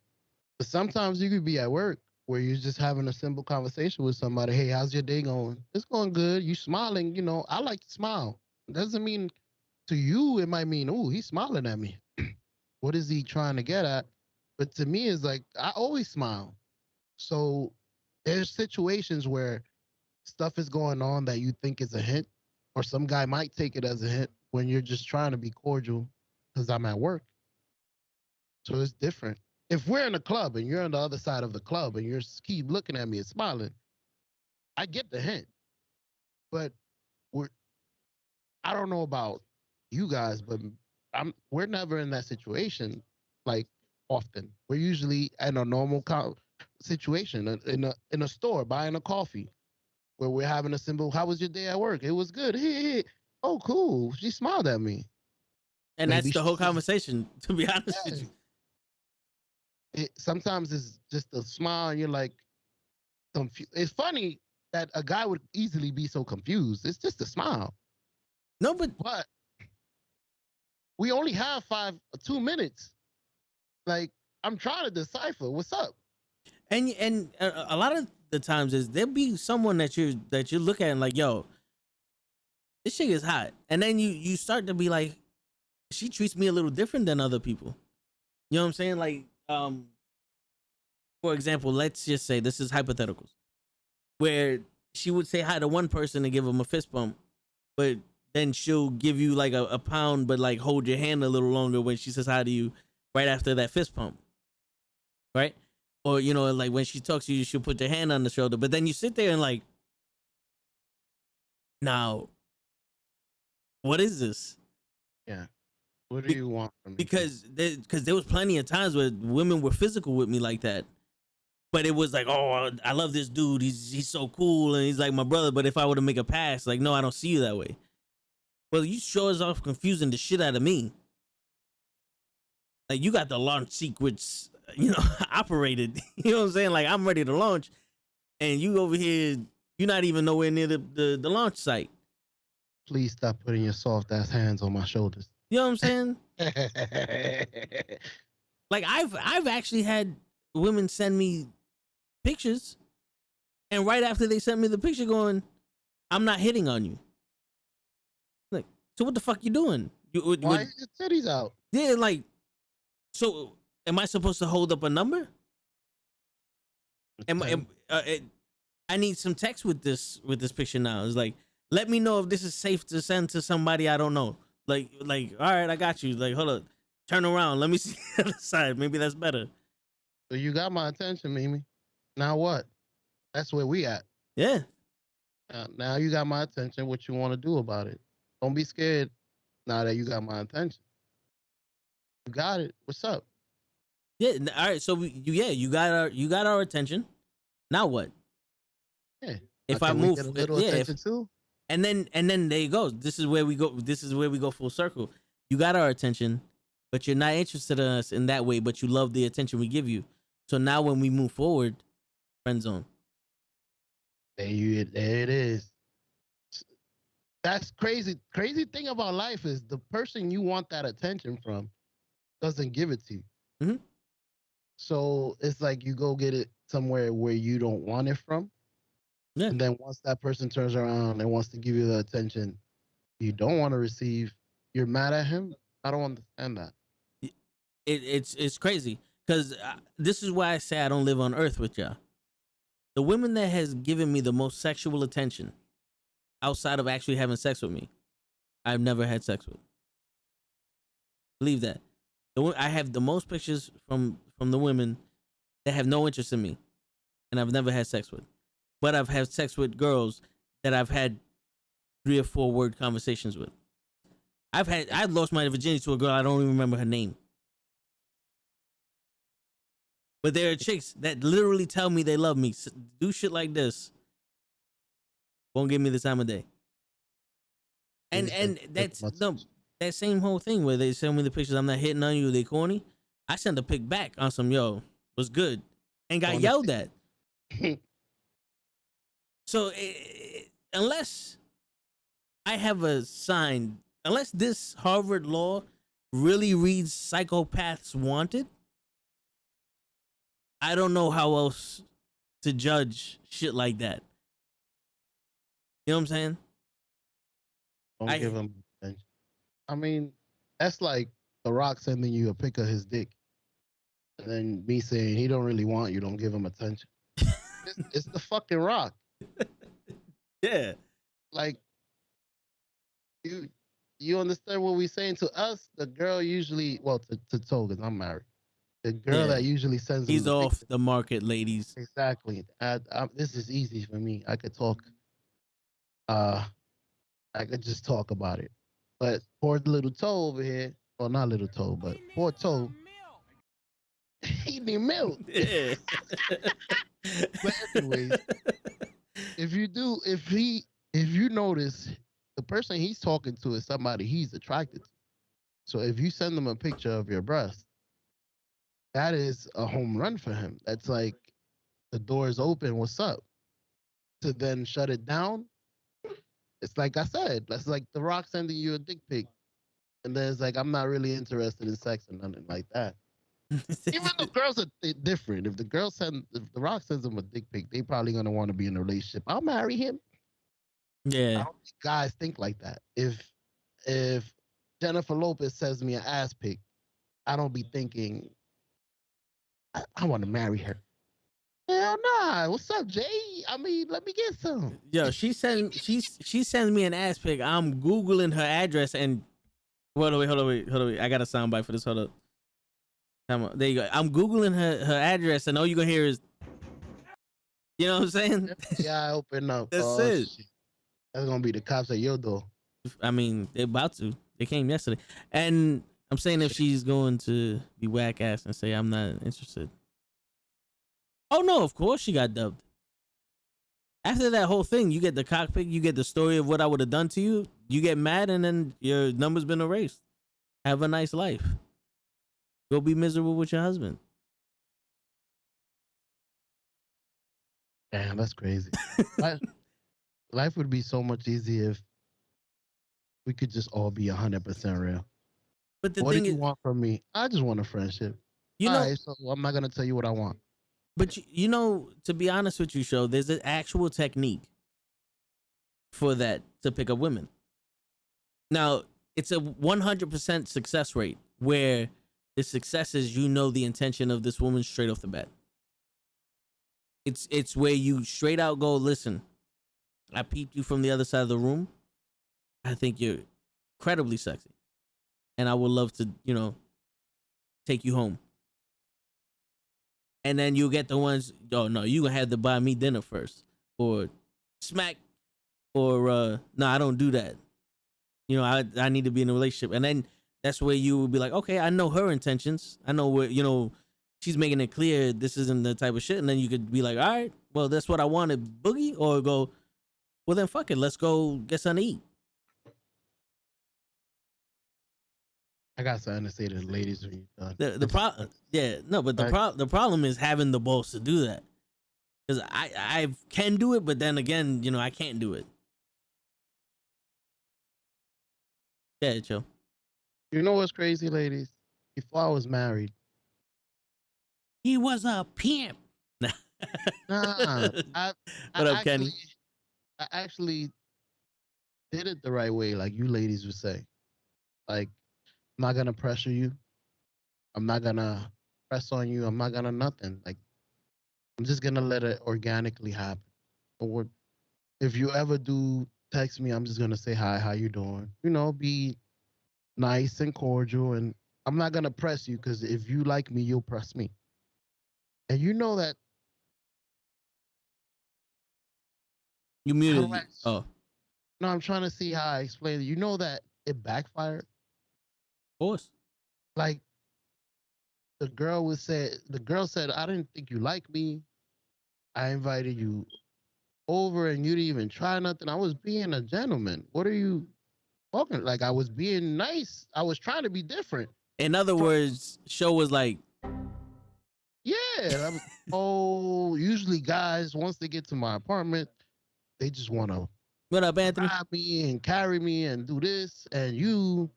But sometimes you could be at work where you're just having a simple conversation with somebody. Hey, how's your day going? It's going good. You smiling. You know, I like to smile. Doesn't mean to you, it might mean, oh, he's smiling at me. What is he trying to get at? But to me, it's like, I always smile. So there's situations where stuff is going on that you think is a hint, or some guy might take it as a hint when you're just trying to be cordial because I'm at work. So it's different. If we're in a club and you're on the other side of the club and you're keep looking at me and smiling, I get the hint. But we're I don't know about you guys, but we're never in that situation like often. We're usually in a normal situation in a store buying a coffee where we're having a simple. How was your day at work? It was good. Hey. Oh, cool. She smiled at me. And Maybe that's the whole she's conversation, to be honest with you. sometimes it's just a smile and you're like confused. It's funny that a guy would easily be so confused. It's just a smile. No, but we only have 2 minutes. Like, I'm trying to decipher what's up. and a lot of the times is there'll be someone that you look at and like, yo, this shit is hot, and then you start to be like, she treats me a little different than other people. You know what I'm saying? Like, for example, let's just say this is hypotheticals, where she would say hi to one person and give them a fist bump, but then she'll give you like a pound, but like hold your hand a little longer when she says hi to you right after that fist pump, right? Or, you know, like when she talks to you, she'll put your hand on the shoulder, but then you sit there and like, now, what is this? Yeah. What do you want from me? Because there was plenty of times where women were physical with me like that, but it was like, oh, I love this dude. He's so cool and he's like my brother. But if I were to make a pass, like, no, I don't see you that way. Well, you sure as off confusing the shit out of me. Like, you got the launch secrets, you know, operated. You know what I'm saying? Like, I'm ready to launch, and you over here, you're not even nowhere near the launch site. Please stop putting your soft ass hands on my shoulders. You know what I'm saying? Like, I've actually had women send me pictures, and right after they sent me the picture, going, "I'm not hitting on you." Like, so what the fuck you doing? Why is your titties out? Yeah, like, so am I supposed to hold up a number? I need some text with this picture now. It's like, let me know if this is safe to send to somebody I don't know. Like, all right, I got you. Like, hold up, turn around, let me see the other side. Maybe that's better. So you got my attention, Mimi. Now what? That's where we at. Yeah. Now you got my attention. What you want to do about it? Don't be scared. Now that you got my attention, you got it. What's up? Yeah. All right. So you got our attention. Now what? Yeah. If Can I we move, get a little attention too. And then there you go. This is where we go full circle. You got our attention, but you're not interested in us in that way, but you love the attention we give you. So now when we move forward, friend zone. There it is. That's crazy. Crazy thing about life is the person you want that attention from doesn't give it to you. Mm-hmm. So it's like you go get it somewhere where you don't want it from. Yeah. And then once that person turns around and wants to give you the attention you don't want to receive, you're mad at him. I don't understand that. It's crazy because this is why I say I don't live on Earth with y'all. The women that has given me the most sexual attention outside of actually having sex with me, I've never had sex with. Believe that. I have the most pictures from the women that have no interest in me, and I've never had sex with. But I've had sex with girls that I've had 3 or 4 word conversations with. I lost my virginity to a girl I don't even remember her name. But there are chicks that literally tell me they love me, do shit like this, won't give me the time of day. And that's that same whole thing where they send me the pictures, I'm not hitting on you, they corny. I send a pic back on some, yo, was good, and got yelled at. So unless I have a sign, unless this Harvard law really reads psychopaths wanted, I don't know how else to judge shit like that. You know what I'm saying? Don't give him attention. I mean, that's like The Rock sending you a pic of his dick. And then me saying he don't really want you, don't give him attention. It's the fucking Rock. Yeah. Like, you understand what we're saying? To us, the girl usually, well, to Togas, I'm married. The girl Yeah. that usually sends him He's the off picture. the market, ladies. Exactly. This is easy for me. I could talk. I could just talk about it. But poor little toe over here. Well, not little toe, but poor toe. He need milk. Yeah. But anyways, if you notice, the person he's talking to is somebody he's attracted to. So if you send them a picture of your breast, that is a home run for him. That's like the door is open. What's up? To then shut it down. It's like I said. That's like The Rock sending you a dick pic, and then it's like I'm not really interested in sex or nothing like that. Even though girls are different. If The Rock sends them a dick pic, they probably gonna want to be in a relationship. I'll marry him. I Yeah. don't think guys think like that. If Jennifer Lopez sends me an ass pic, I don't be thinking I want to marry her. Hell nah. What's up, Jay? I mean, let me get some. Yo, she sends me an ass pic. I'm Googling her address and hold on, wait. I got a soundbite for this. Hold up. Come on. There you go. I'm Googling her address and all you're gonna hear is, you know what I'm saying? Yeah, I open up. That's it. Shit. That's gonna be the cops at your door. I mean, they're about to. They came yesterday. And I'm saying if she's going to be whack ass and say I'm not interested. Oh no, of course she got dubbed. After that whole thing, you get the cockpit, you get the story of what I would have done to you, you get mad and then your number's been erased. Have a nice life. Go be miserable with your husband. Damn, that's crazy. Life would be so much easier if we could just all be 100% real. But the What thing do you is, want from me? I just want a friendship. you know, Alright, so I'm not gonna tell you what I want. but you know, to be honest with you, Sho, there's an actual technique for that to pick up women. Now, it's a 100% success rate where the success is you know the intention of this woman straight off the bat. It's where you straight out go, listen, I peeped you from the other side of the room. I think you're incredibly sexy. And I would love to, take you home. And then you get the ones, oh no, you gonna have to buy me dinner first. Or smack. Or no, I don't do that. I need to be in a relationship. And then that's where you would be like, okay, I know her intentions. I know where, she's making it clear this isn't the type of shit. And then you could be like, all right, well, that's what I wanted, boogie. Or go, well, then fuck it. Let's go get something to eat. I got something to say to the ladies when you're done. The problem, yeah, no, but the problem is having the balls to do that. Because I can do it, but then again, I can't do it. Yeah, Joe. You know what's crazy, ladies? Before I was married, He was a pimp. nah, What up, Kenny? I actually did it the right way, like you ladies would say. Like, I'm not gonna pressure you. I'm not gonna press on you. I'm not gonna nothing. Like, I'm just gonna let it organically happen. Or if you ever do text me, I'm just gonna say hi, how you doing? Be nice and cordial, and I'm not gonna press you because if you like me, you'll press me. And you know that. You muted. Correct. Oh, No, I'm trying to see how I explain it. You know that it backfired. of course. Like the girl said, I didn't think you liked me. I invited you over and you didn't even try nothing. I was being a gentleman. What are you talking? Like, I was being nice. I was trying to be different. In other words, Show was like, Yeah. Usually guys, once they get to my apartment, they just want to what up, Anthony? grab me and carry me and do this. And you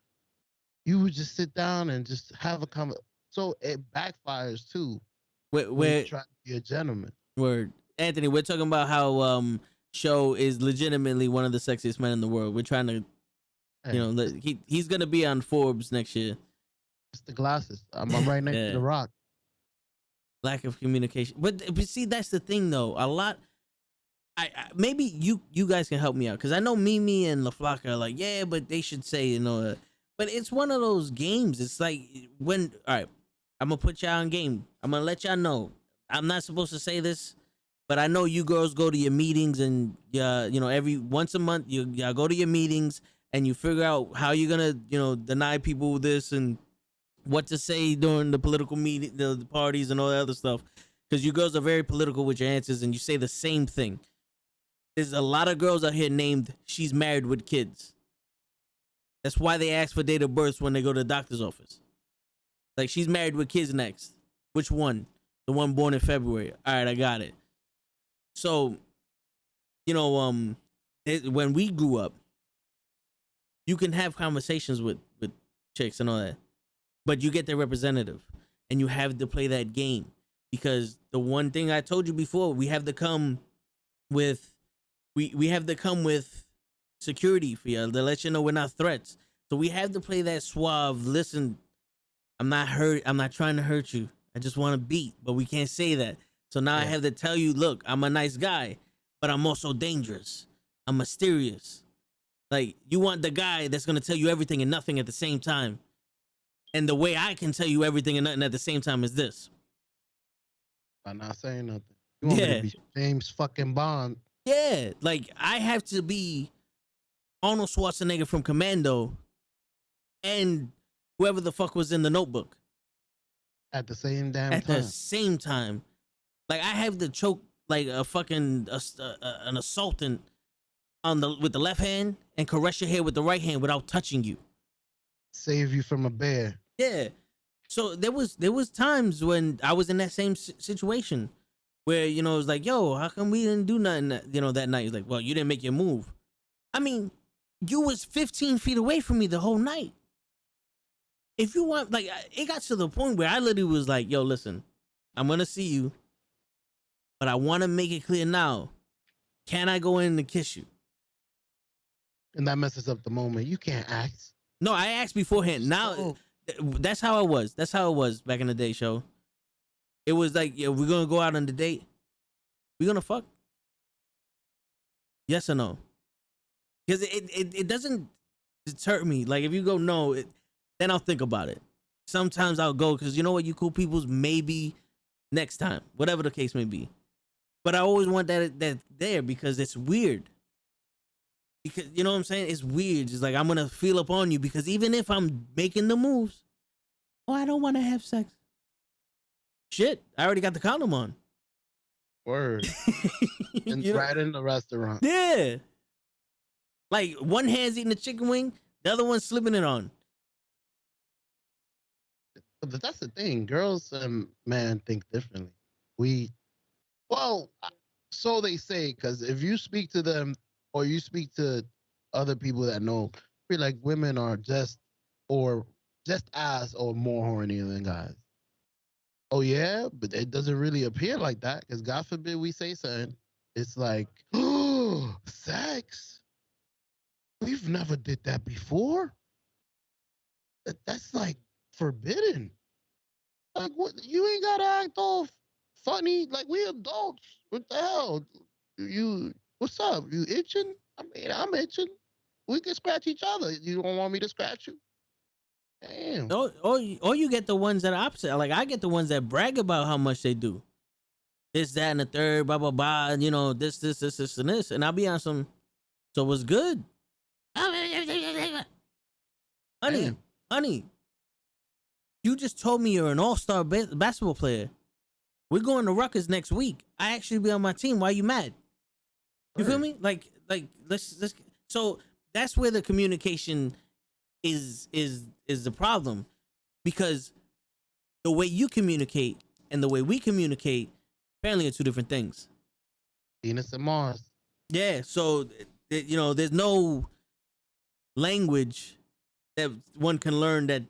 would just sit down and just have a conversation. So it backfires too. When Where you try to be a gentleman. word, Anthony, we're talking about how Show is legitimately one of the sexiest men in the world. We're trying to, he's gonna be on Forbes next year. It's the glasses. I'm right next Yeah. to the rock. Lack of communication, but see, that's the thing though. A lot. I maybe you guys can help me out because I know Mimi and La Flaca are like, yeah, but they should say, but it's one of those games. It's like all right, I'm gonna put y'all on game. I'm gonna let y'all know. I'm not supposed to say this, but I know you girls go to your meetings and every once a month y'all go to your meetings and you figure out how you're gonna deny people this and what to say during the political meeting, the parties and all that other stuff. Because you girls are very political with your answers and you say the same thing. There's a lot of girls out here named she's married with kids. That's why they ask for date of birth when they go to the doctor's office. Like, she's married with kids next. Which one? The one born in February. All right, I got it. So, when we grew up, you can have conversations with chicks and all that, but you get their representative, and you have to play that game because the one thing I told you before, we have to come with security for you to let you know we're not threats. So we have to play that suave. Listen, I'm not trying to hurt you. I just want to beat, but we can't say that. So now I have to tell you, look, I'm a nice guy, but I'm also dangerous. I'm mysterious. Like, you want the guy that's going to tell you everything and nothing at the same time. And the way I can tell you everything and nothing at the same time is this. By not saying nothing. You want me to be James fucking Bond. Yeah, like, I have to be Arnold Schwarzenegger from Commando and whoever the fuck was in The Notebook. At the same damn time. At the same time. Like, I have to choke like a fucking an assaultant with the left hand and caress your hair with the right hand without touching you. Save you from a bear. Yeah. So there was times when I was in that same situation where, it was like, yo, how come we didn't do nothing, that night? It's like, well, you didn't make your move. I mean, you was 15 feet away from me the whole night. If you want, like, it got to the point where I literally was like, yo, listen, I'm going to see you, but I want to make it clear now. Can I go in and kiss you? And that messes up the moment. You can't ask. No, I asked beforehand. Now, that's how it was. That's how it was back in the day, show. It was like, yeah, we're going to go out on the date. We're going to fuck. Yes or no? Because it doesn't deter me. Like, if you go no, then I'll think about it. Sometimes I'll go because you know what, you cool peoples, maybe next time, whatever the case may be. But I always want that there because it's weird. Because, you know what I'm saying? It's weird. It's like, I'm going to feel up on you because even if I'm making the moves, I don't want to have sex. Shit, I already got the condom on. Word. And right in the restaurant. Yeah. Like, one hand's eating a chicken wing, the other one's slipping it on. But that's the thing. Girls and men think differently. So they say, because if you speak to them or you speak to other people that know, feel like women are just as or more horny than guys. Oh yeah, but it doesn't really appear like that because God forbid we say something. It's like, oh, sex. We've never did that before. That's like forbidden. Like, what? You ain't gotta act all funny. Like, we adults. What the hell? What's up? You itching? I mean, I'm itching. We can scratch each other. You don't want me to scratch you? Damn. Or you get the ones that are opposite. Like, I get the ones that brag about how much they do. This, that, and the third, blah, blah, blah. This, and this. And I'll be on some, so what's good? Honey, you just told me you're an all-star basketball player. We're going to Rutgers next week. I actually be on my team. Why are you mad? You feel me? Like let's. So that's where the communication is the problem, because the way you communicate and the way we communicate apparently are two different things. Venus and Mars. Yeah. So there's no language that one can learn that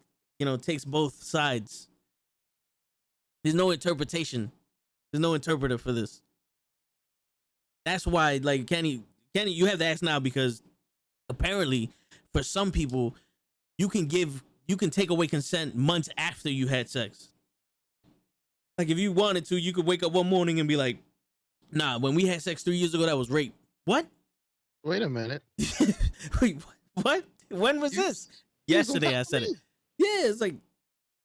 takes both sides. There's no interpretation. There's no interpreter for this. That's why, like, Kenny, you have to ask now, because apparently for some people, you can take away consent months after you had sex. Like, if you wanted to, you could wake up one morning and be like, nah, when we had sex 3 years ago, that was rape. What? Wait a minute. Wait, what? When was this? Yesterday I said it. Yeah, it's like,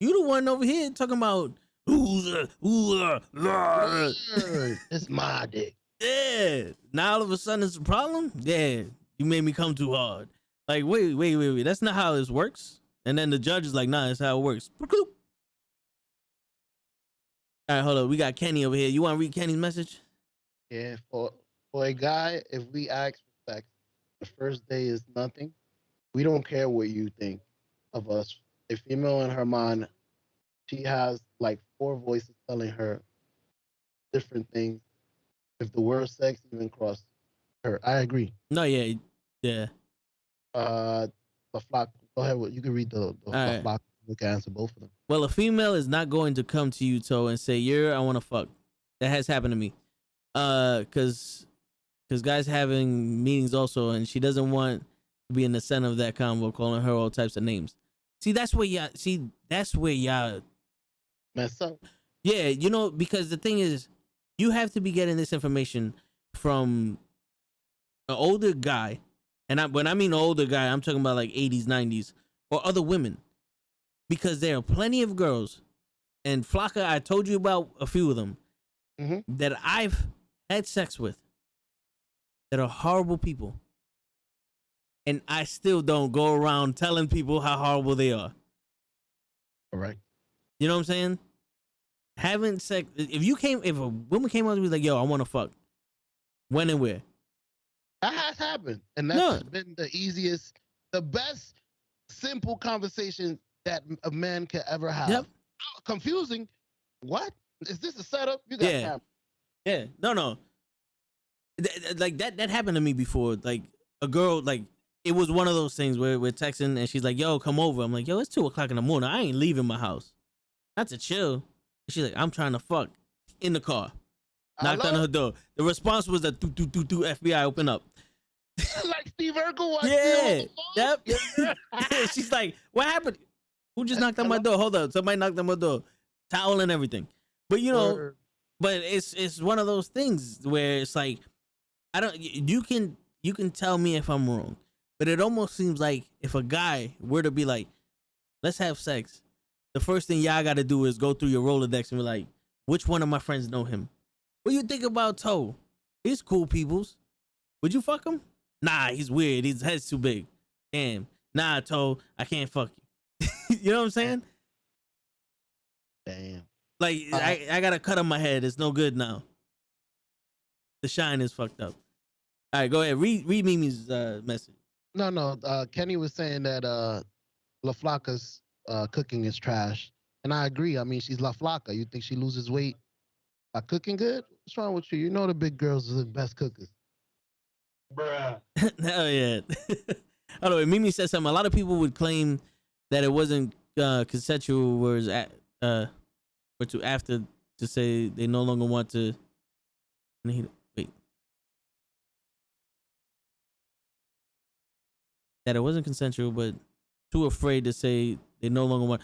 You the one over here talking about It's my dick. yeah. Now all of a sudden it's a problem. Yeah, you made me come too hard. Like wait. That's not how this works. And then the judge is like, nah, that's how it works. All right, hold up. We got Kenny over here. You want to read Kenny's message? Yeah, for a guy, if we ask for sex, the first day is nothing. We don't care what you think of us. A female in her mind, she has like 4 voices telling her different things. If the word sex even crossed her, I agree. No, yeah. The flock. Go ahead. You can read the right. flock. We can answer both of them. Well, a female is not going to come to you, Toe, and say, I want to fuck. That has happened to me. Because guys having meetings also, and she doesn't want to be in the center of that convo, calling her all types of names. That's where y'all Mess up. yeah, because the thing is, you have to be getting this information from an older guy, and when I mean older guy, I'm talking about like 80s, 90s, or other women, because there are plenty of girls, and Flocka, I told you about a few of them that I've had sex with that are horrible people, and I still don't go around telling people how horrible they are. All right. You know what I'm saying? Having sex. If a woman came up to me like, yo, I want to fuck. When and where? That has happened. And that's been the easiest, the best, simple conversation that a man can ever have. Yep. Confusing. What? Is this a setup? You got camera. Yeah. No. Like that happened to me before. Like a girl, like it was one of those things where we're texting and she's like, yo, come over. I'm like, yo, it's 2:00 in the morning. I ain't leaving my house. Not to chill. She's like, I'm trying to fuck in the car. Knocked on her door. The response was a FBI, open up. Like Steve Urkel. Yeah. Yep. Yeah. She's like, what happened? Who just knocked on my door? Hold up. Somebody knocked on my door. Towel and everything. But but it's one of those things where it's like, you can tell me if I'm wrong, but it almost seems like if a guy were to be like, let's have sex, the first thing y'all got to do is go through your Rolodex and be like, which one of my friends know him? What do you think about Toe? He's cool peoples. Would you fuck him? Nah, he's weird. His head's too big. Damn. Nah, Toe, I can't fuck you. You know what I'm saying? Damn. Like, I got a cut on my head. It's no good now. The shine is fucked up. All right, go ahead. Read Mimi's message. No. Kenny was saying that La Flaca's cooking is trash. And I agree. I mean, she's La Flaca. You think she loses weight by cooking good? What's wrong with you? You know the big girls are the best cookers. Bruh. Hell yeah. By the way, Mimi said something. A lot of people would claim that it wasn't consensual, whereas after to say they no longer want to. Wait. That it wasn't consensual, but too afraid to say they no longer want.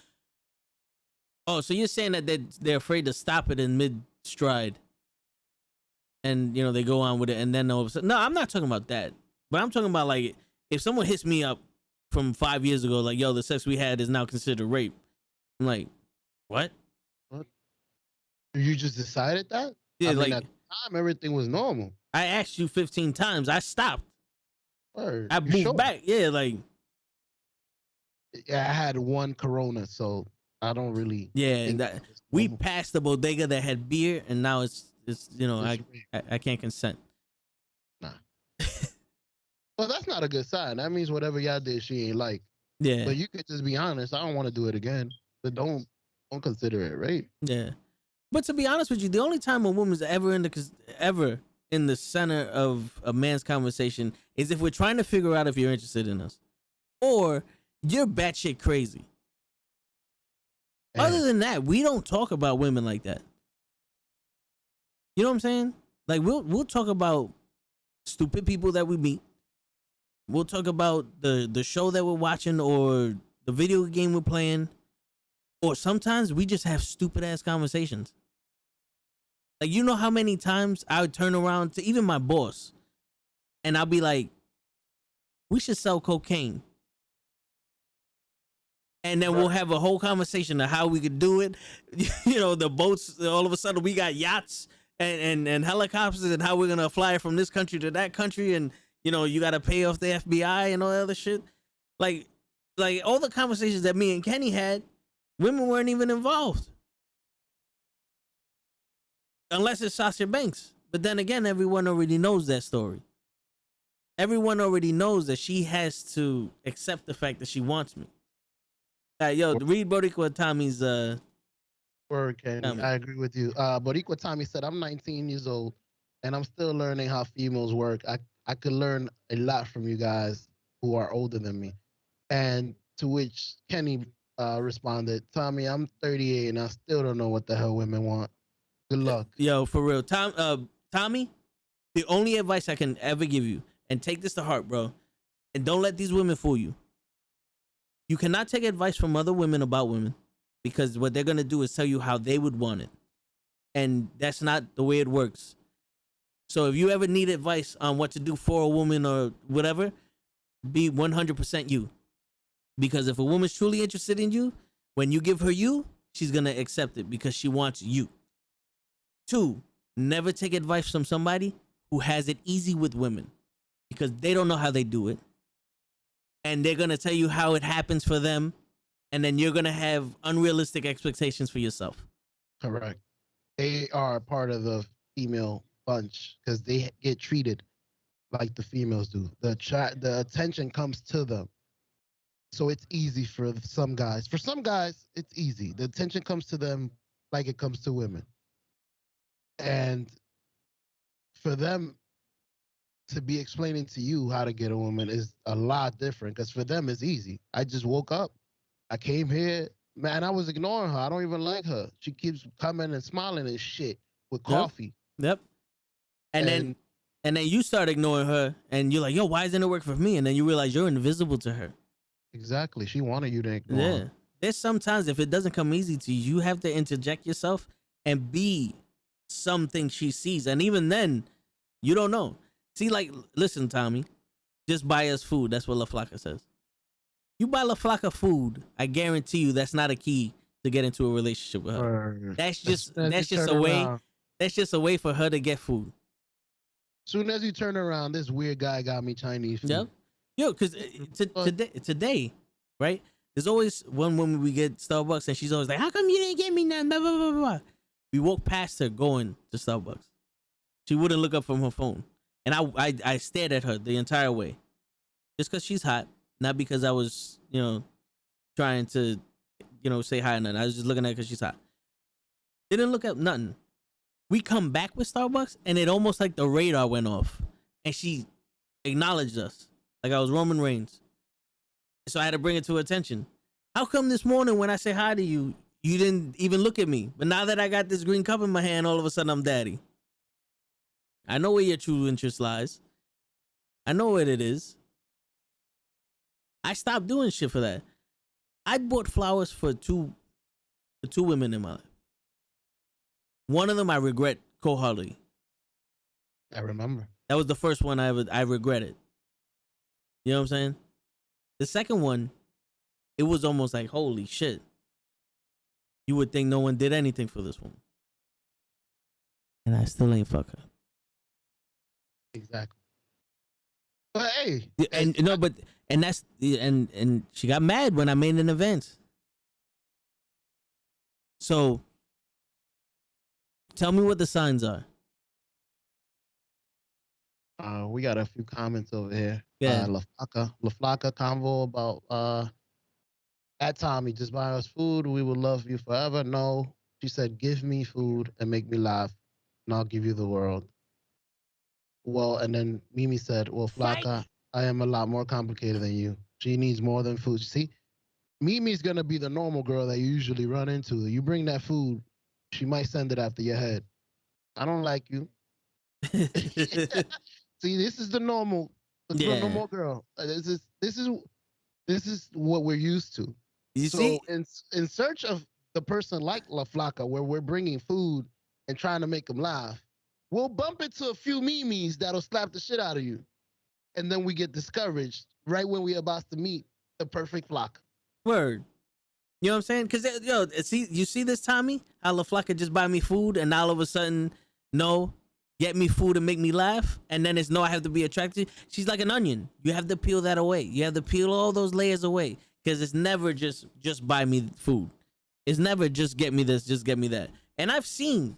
Oh, so you're saying that they're afraid to stop it in mid stride, and they go on with it, and then all of a sudden, no, I'm not talking about that, but I'm talking about like if someone hits me up from 5 years ago, like, yo, the sex we had is now considered rape. I'm like, what? You just decided that? Yeah, I mean, like at the time everything was normal. I asked you 15 times. I stopped. Word. I moved back. Yeah, like. Yeah, I had one Corona, so I don't really. Yeah, we passed the bodega that had beer, and now it's I can't consent. Nah. Well, that's not a good sign. That means whatever y'all did, she ain't like. Yeah. But you could just be honest. I don't want to do it again. But don't consider it rape. Yeah. But to be honest with you, the only time a woman's ever in the center of a man's conversation is if we're trying to figure out if you're interested in us, or you're batshit crazy. Other than that, we don't talk about women like that. You know what I'm saying? Like we'll talk about stupid people that we meet. We'll talk about the show that we're watching or the video game we're playing. Or sometimes we just have stupid ass conversations. Like, you know how many times I would turn around to even my boss and I'll be like, we should sell cocaine. and then we'll have a whole conversation of how we could do it. The boats. All of a sudden, we got yachts and helicopters, and how we're gonna fly from this country to that country, and you got to pay off the FBI and all that other shit. Like all the conversations that me and Kenny had, women weren't even involved, unless it's Sasha Banks. But then again, everyone already knows that story. Everyone already knows that she has to accept the fact that she wants me. Read Boricua Tommy's Word, Kenny. comment. I agree with you. Boricua Tommy said, I'm 19 years old and I'm still learning how females work. I could learn a lot from you guys who are older than me. And to which Kenny responded, Tommy, I'm 38 and I still don't know what the hell women want. Good luck. Yo, for real. Tommy, the only advice I can ever give you, and take this to heart, bro, and don't let these women fool you. You cannot take advice from other women about women, because what they're going to do is tell you how they would want it. And that's not the way it works. So if you ever need advice on what to do for a woman or whatever, be 100% you. Because if a woman's truly interested in you, when you give her you, she's going to accept it because she wants you. 2, never take advice from somebody who has it easy with women, because they don't know how they do it. And they're going to tell you how it happens for them. And then you're going to have unrealistic expectations for yourself. Correct. They are part of the female bunch because they get treated like the females do. The attention comes to them. So it's easy for some guys. For some guys, it's easy. The attention comes to them like it comes to women. And for them to be explaining to you how to get a woman is a lot different, because for them it's easy. I just woke up. I came here, man, I was ignoring her. I don't even like her. She keeps coming and smiling and shit with coffee. Yep. And then you start ignoring her and you're like, yo, why isn't it work for me? And then you realize you're invisible to her. Exactly. She wanted you to ignore her. There's sometimes if it doesn't come easy to you, you have to interject yourself and be something she sees. And even then, you don't know. See, like, listen, Tommy, just buy us food. That's what La Flaca says. You buy La Flaca food, I guarantee you that's not a key to get into a relationship with her. That's just a way. Around. That's just a way for her to get food. Soon as you turn around, this weird guy got me Chinese food. Yep. Yo, because today, right? There's always one woman we get Starbucks and she's always like, how come you didn't get me none? Blah, blah, blah, blah. We walked past her going to Starbucks. She wouldn't look up from her phone. And I stared at her the entire way. Just because she's hot. Not because I was, trying to, say hi or nothing. I was just looking at her because she's hot. Didn't look up nothing. We come back with Starbucks and it almost like the radar went off. And she acknowledged us. Like I was Roman Reigns. So I had to bring it to her attention. How come this morning when I say hi to you, you didn't even look at me? But now that I got this green cup in my hand, all of a sudden I'm daddy. I know where your true interest lies. I know what it is. I stopped doing shit for that. I bought flowers for two women in my life. One of them I regret cold-heartedly. I remember. That was the first one I regretted. You know what I'm saying? The second one, it was almost like, holy shit. You would think no one did anything for this woman. And I still ain't fuck her. Exactly. But hey. And she got mad when I made an event. So tell me what the signs are. We got a few comments over here. Yeah. La Flaca convo about at Tommy, just buy us food. We will love you forever. No. She said, give me food and make me laugh, and I'll give you the world. Well, and then Mimi said, well, Flaca, I am a lot more complicated than you. She needs more than food. See, Mimi's going to be the normal girl that you usually run into. You bring that food, she might send it after your head. I don't like you. See, this is the normal girl. This is what we're used to. You see? In search of the person like La Flaca, where we're bringing food and trying to make them laugh, we'll bump into a few Mimis that'll slap the shit out of you. And then we get discouraged right when we're about to meet the perfect Flaca. Word. You know what I'm saying? Because you see this Tommy, how LaFlaca could just buy me food, and all of a sudden, no, get me food and make me laugh, and then it's no, I have to be attracted. She's like an onion. You have to peel that away. You have to peel all those layers away, because it's never just buy me food. It's never just get me this, just get me that. And I've seen.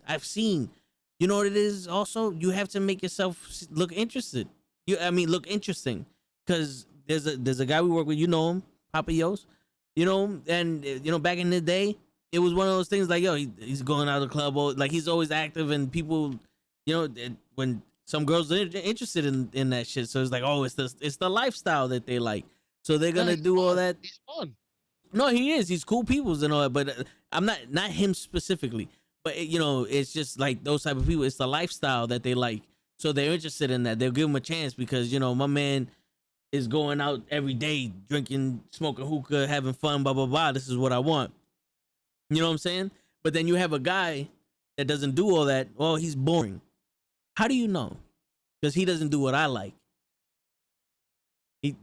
You know what it is? Also, you have to make yourself look interested. Look interesting, because there's a guy we work with. You know him, Papa Yos. You know, and back in the day, it was one of those things like, yo, he's going out of the club, or like he's always active, and people, when some girls are interested in that shit, so it's like, oh, it's the lifestyle that they like, so they're gonna do all that. He's fun. No, he is. He's cool peoples and all that, but I'm not him specifically. But it's just like those type of people. It's the lifestyle that they like, so they're interested in that. They'll give him a chance because my man is going out every day, drinking, smoking hookah, having fun, blah, blah, blah. This is what I want. You know what I'm saying? But then you have a guy that doesn't do all that. Oh, he's boring. How do you know? Because he doesn't do what I like. He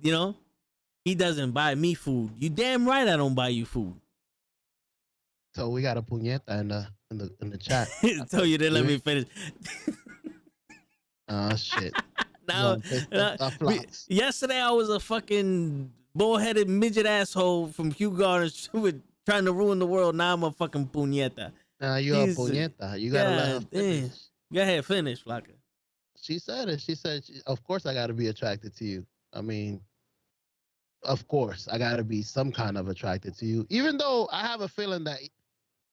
doesn't buy me food. You damn right I don't buy you food. So we got a puñeta in the chat. So you didn't let me finish. Oh shit. Now, yesterday I was a fucking bullheaded midget asshole from Hugh Gardner trying to ruin the world. Now I'm a fucking puñeta. Nah, you're a puñeta. You gotta let her finish. Go ahead, finish, Flocka. She said it. She said, of course I gotta be attracted to you. I mean, of course I gotta be some kind of attracted to you. Even though I have a feeling that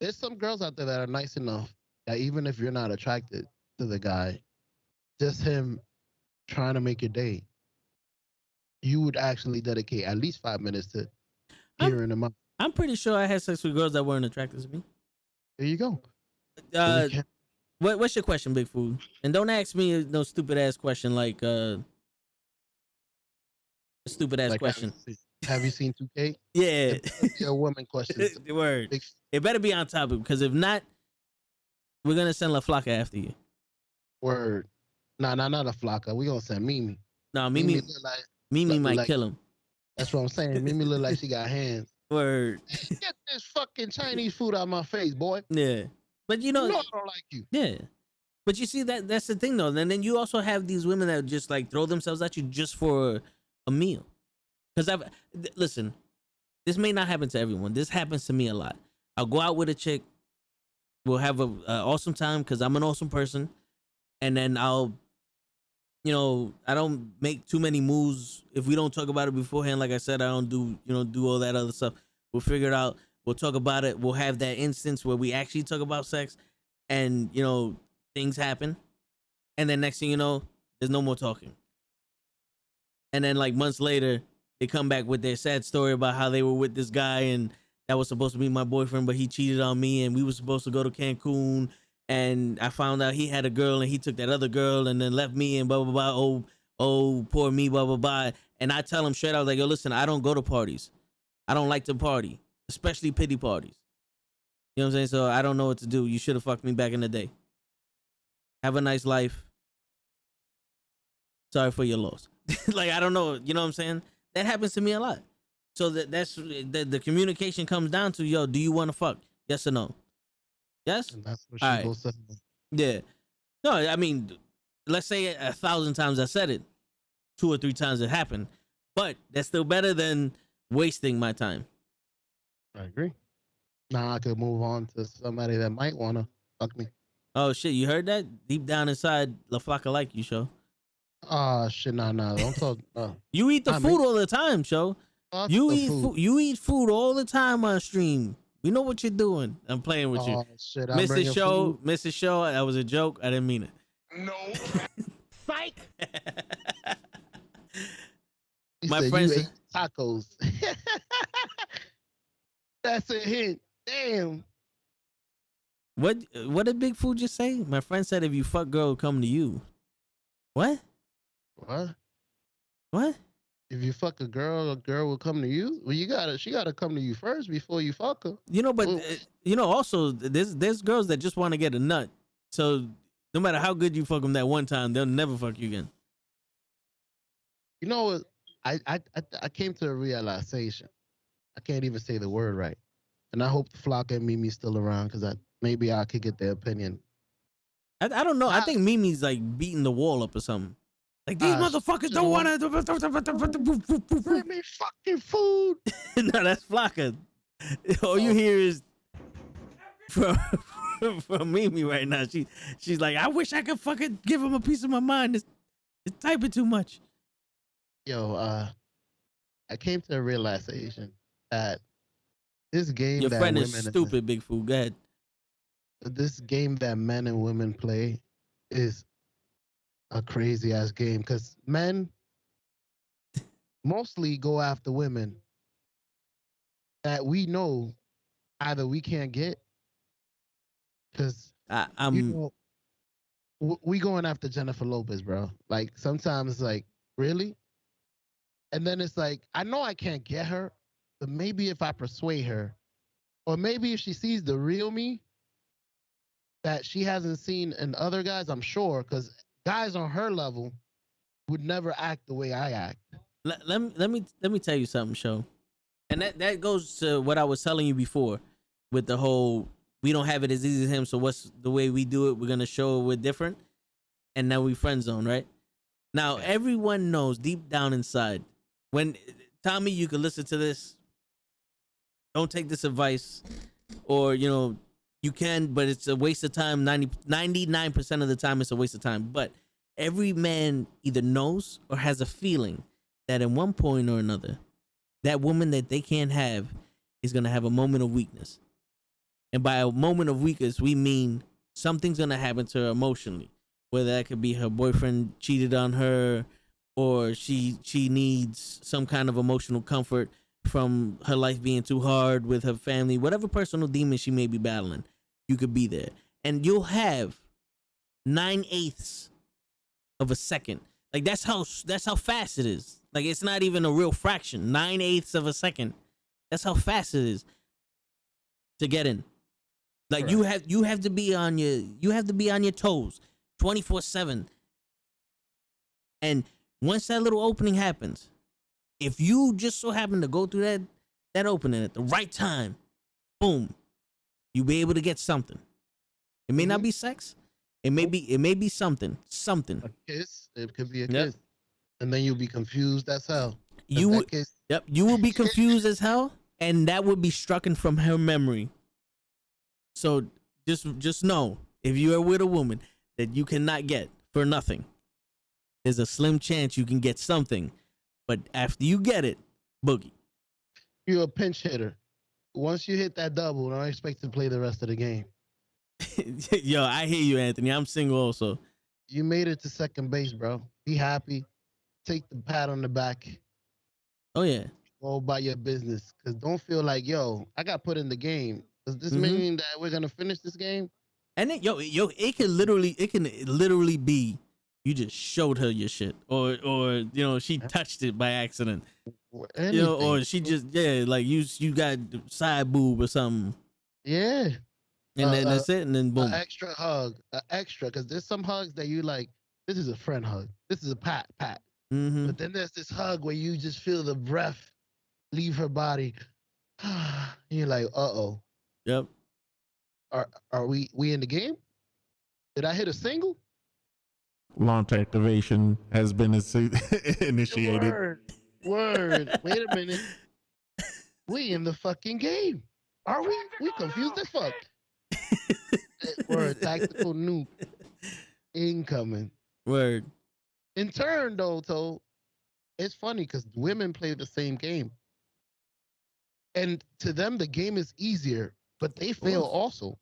there's some girls out there that are nice enough that even if you're not attracted to the guy, just him trying to make your day, you would actually dedicate at least 5 minutes to hearing them out. I'm pretty sure I had sex with girls that weren't attracted to me. There you go. What's your question, Big Food? And don't ask me no stupid ass question like stupid ass question. Have you seen 2K? Yeah. A woman question. Word. It better be on topic, because if not, we're gonna send La Flaca after you. Word. Nah, not a Flocka. We gonna send Mimi. No, Mimi might kill him. That's what I'm saying. Mimi look like she got hands. Word. Get this fucking Chinese food out of my face, boy. Yeah. But I don't like you. Yeah. But you see, that's the thing though. And then you also have these women that just like throw themselves at you just for a meal. Because listen, this may not happen to everyone. This happens to me a lot. I'll go out with a chick. We'll have a awesome time because I'm an awesome person. And then I don't make too many moves. If we don't talk about it beforehand, like I said, I don't do all that other stuff. We'll figure it out. We'll talk about it. We'll have that instance where we actually talk about sex, and things happen. And then next thing you know, there's no more talking. And then like months later, they come back with their sad story about how they were with this guy and that was supposed to be my boyfriend, but he cheated on me, and we were supposed to go to Cancun. And I found out he had a girl and he took that other girl and then left me and blah, blah, blah. Oh, poor me, blah, blah, blah. And I tell him straight out, like, yo, listen, I don't go to parties. I don't like to party, especially pity parties. You know what I'm saying? So I don't know what to do. You should have fucked me back in the day. Have a nice life. Sorry for your loss. Like, I don't know. You know what I'm saying? That happens to me a lot. So that's the communication comes down to, yo, do you want to fuck? Yes or no? Yes? And that's what she goes to. Yeah. No, I mean, let's say 1,000 times I said it. 2 or 3 times it happened. But that's still better than wasting my time. I agree. Now I could move on to somebody that might want to fuck me. Oh, shit. You heard that? Deep down inside, La Flaca like you, show. Oh, shit. Nah. Don't talk. You eat the food all the time, show. You eat food all the time on stream. We know what you're doing. I'm playing with you. Shit, Mrs. Show, that was a joke. I didn't mean it. No. Psych. My friend ate tacos. That's a hint. Damn. What did Big Food just say? My friend said if you fuck girl, come to you. What? What? If you fuck a girl will come to you. Well, she gotta come to you first before you fuck her. But also there's girls that just want to get a nut. So no matter how good you fuck them that one time, they'll never fuck you again. You know, I came to a realization. I can't even say the word right. and I hope Flocka and Mimi's still around because maybe I could get their opinion. I don't know. I think Mimi's like beating the wall up or something. Like these motherfuckers don't want to. Bring me fucking food. No, that's Flocka. All you hear is from Mimi right now. She's like, I wish I could fucking give him a piece of my mind. It's typing too much. Yo, I came to a realization that this game Your that friend women is stupid, Big Fool. Go ahead. This game that men and women play is a crazy ass game because men mostly go after women that we know either we can't get because we going after Jennifer Lopez, bro. Like sometimes it's like, really? And then it's like, I know I can't get her, but maybe if I persuade her, or maybe if she sees the real me that she hasn't seen in other guys, I'm sure, because guys on her level would never act the way I act. Let me tell you something, Show. And that goes to what I was telling you before with the whole, we don't have it as easy as him, so what's the way we do it? We're going to show we're different. And now we friend zone, right? Now, everyone knows deep down inside, when, Tommy, you can listen to this. Don't take this advice. Or, you can, but it's a waste of time. 99% of the time, it's a waste of time. But every man either knows or has a feeling that at one point or another, that woman that they can't have is going to have a moment of weakness. And by a moment of weakness, we mean something's going to happen to her emotionally. Whether that could be her boyfriend cheated on her, or she needs some kind of emotional comfort from her life being too hard with her family, whatever personal demon she may be battling, you could be there. And you'll have 9/8 of a second. Like that's how fast it is. Like it's not even a real fraction. 9/8 of a second. That's how fast it is to get in. Like correct. you have to be on your toes 24/7. And once that little opening happens, if you just so happen to go through that opening at the right time, boom, you'll be able to get something. It may not be sex. It may be something. A kiss. It could be a kiss. And then you'll be confused as hell. You will be confused as hell, and that would be strucken from her memory. So just know, if you are with a woman that you cannot get for nothing, there's a slim chance you can get something. But after you get it, boogie. You're a pinch hitter. Once you hit that double, don't expect to play the rest of the game. Yo, I hear you, Anthony. I'm single also. You made it to second base, bro. Be happy. Take the pat on the back. Oh, yeah. Go about your business. Because don't feel like, yo, I got put in the game. Does this mean that we're going to finish this game? And then, it can literally be you just showed her your shit. Or she touched it by accident. Anything. Or she just, like you got side boob or something. Yeah. And then that's it, and then boom. An extra hug. Because there's some hugs that you like, this is a friend hug. This is a pat. Mm-hmm. But then there's this hug where you just feel the breath leave her body. You're like, uh-oh. Yep. Are we in the game? Did I hit a single? Launch activation has been initiated. Word. Wait a minute. We in the fucking game. Are we? We confused as fuck. Word. Tactical nuke incoming. Word. In turn, though, it's funny because women play the same game. And to them, the game is easier, but they fail also.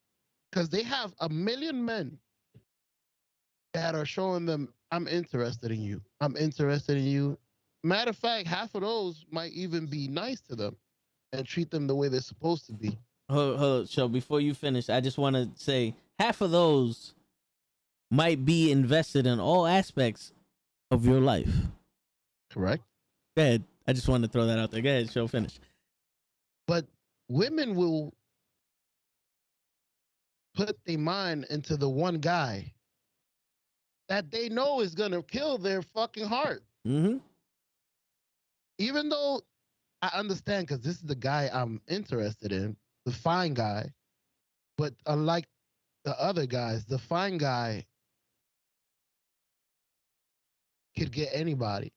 Because they have a million men that are showing them, I'm interested in you. I'm interested in you. Matter of fact, half of those might even be nice to them and treat them the way they're supposed to be. Hold, so before you finish, I just want to say half of those might be invested in all aspects of your life. Correct. Go ahead. I just wanted to throw that out there. Go ahead, show finish. But women will put their mind into the one guy that they know is going to kill their fucking heart. Mm-hmm. Even though I understand, because this is the guy I'm interested in, the fine guy. But unlike the other guys, the fine guy could get anybody.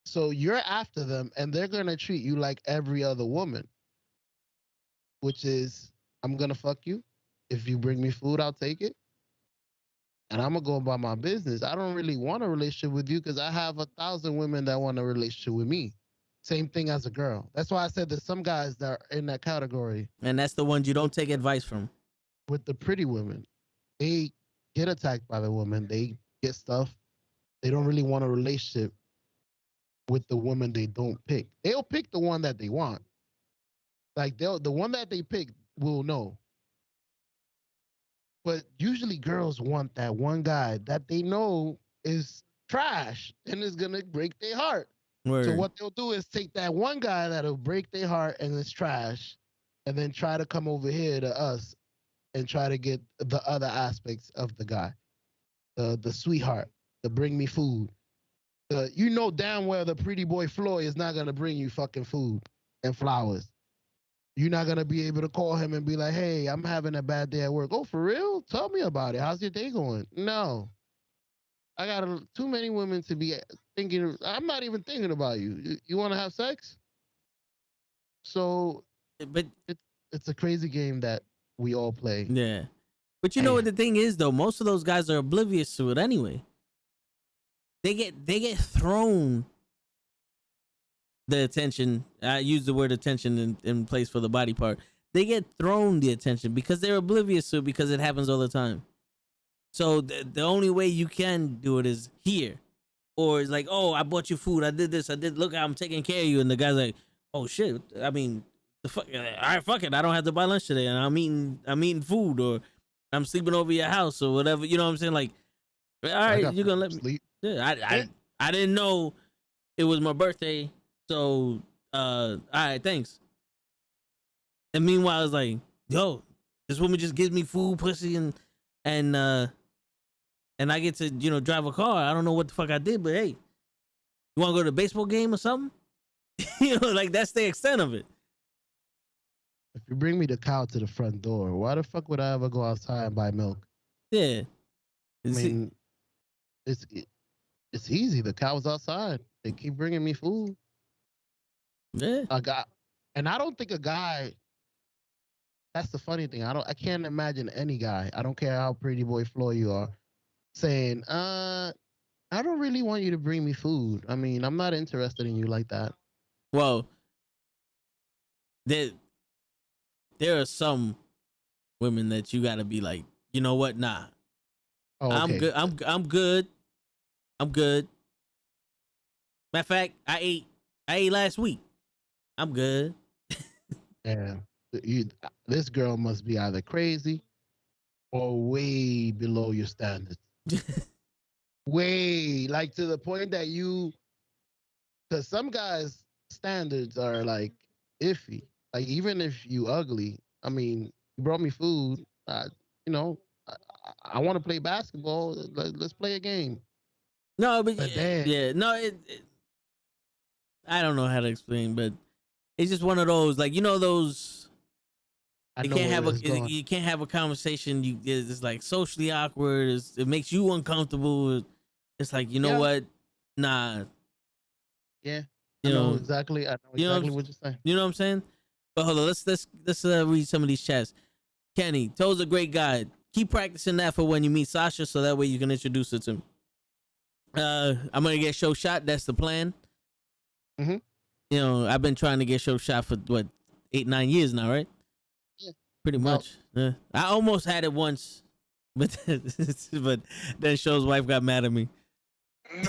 So you're after them and they're going to treat you like every other woman, which is, I'm going to fuck you. If you bring me food, I'll take it. And I'm going to go about my business. I don't really want a relationship with you because I have 1,000 women that want a relationship with me. Same thing as a girl. That's why I said there's some guys that are in that category. And that's the ones you don't take advice from. With the pretty women, they get attacked by the woman. They get stuff. They don't really want a relationship with the woman they don't pick. They'll pick the one that they want. Like the one that they pick will know. But usually girls want that one guy that they know is trash and is gonna break their heart. Word. So what they'll do is take that one guy that'll break their heart and is trash, and then try to come over here to us and try to get the other aspects of the guy, the sweetheart, the bring me food. You know damn well the pretty boy Floyd is not gonna bring you fucking food and flowers. You're not gonna be able to call him and be like, "Hey, I'm having a bad day at work." Oh, for real? Tell me about it. How's your day going? No, I got too many women to be thinking. I'm not even thinking about you. You want to have sex? So, But it's a crazy game that we all play. yeah. But you know what the thing is though? Most of those guys are oblivious to it anyway. They get thrown the attention. I use the word attention in place for the body part. They get thrown the attention because they're oblivious to it because it happens all the time. So the only way you can do it is here. Or it's like, oh, I bought you food. I did this. I did. Look, I'm taking care of you. And the guy's like, oh shit. I mean, the fuck. All right, fuck it. I don't have to buy lunch today, and I'm eating food, or I'm sleeping over your house, or whatever. You know what I'm saying? Like, all right, you're gonna let me sleep. Yeah, I didn't know it was my birthday, so all right, thanks. And meanwhile, it's like, yo, this woman just gives me food, pussy, and I get to drive a car. I don't know what the fuck I did, but hey, you want to go to a baseball game or something? Like that's the extent of it. If you bring me the cow to the front door, why the fuck would I ever go outside and buy milk? Yeah, I mean, it's easy. The cow's outside. They keep bringing me food. Yeah, and I don't think a guy. That's the funny thing. I can't imagine any guy. I don't care how pretty boy Floyd you are, saying, I don't really want you to bring me food. I mean, I'm not interested in you like that. well, there are some women that you gotta be like, you know what? Nah, Oh, okay. I'm good. I'm good. I'm good. Matter of fact, I ate last week. I'm good. Yeah. This girl must be either crazy or way below your standards. Way, like to the point that because some guys' standards are like iffy. Like even if you ugly, I mean, you brought me food. You know, I want to play basketball. Let's play a game. No, but then, yeah, no, I don't know how to explain, but it's just one of those, like, those. I You know can't where have it's going. you can't have a conversation. It's like socially awkward. It makes you uncomfortable. It's like, you know Yeah. what? Nah. Yeah, You I know know, exactly. I know you know exactly what you're saying. you know what I'm saying? But hold on, let's read some of these chats. Kenny, Toe's a great guy. Keep practicing that for when you meet Sasha, so that way you can introduce her to me. I'm gonna get show shot. That's the plan. Mhm. I've been trying to get show shot for what 8-9 years now, right? Yeah. Pretty much. Yeah. I almost had it once, but then Show's wife got mad at me. No.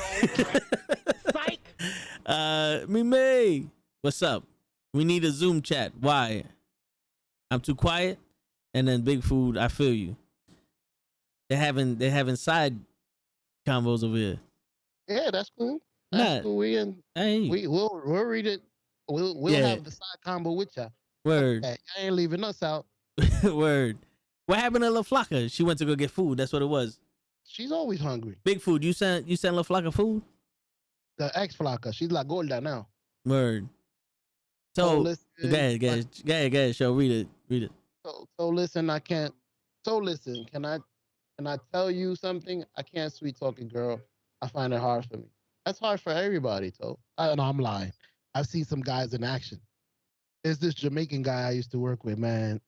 Psych. May, what's up? We need a Zoom chat. Why? I'm too quiet. And then Big Food, I feel you. They're having side combos over here. Yeah, that's cool. Nah, That's cool. I hear you. We'll read it. We'll Yeah. have the side combo with ya. Word. Hey, I ain't leaving us out. Word. What happened to La Flaca? She went to go get food. That's what it was. She's always hungry. Big Food, you sent La Flaca food? The ex flaca. She's like gorda now. Word. Oh, So listen, go ahead, show. Read Read it. So listen, I can't. So listen, can I tell you something? I can't sweet talk a girl. I find it hard for me. That's hard for everybody, so. And I'm lying. I've seen some guys in action. There's this Jamaican guy I used to work with, man.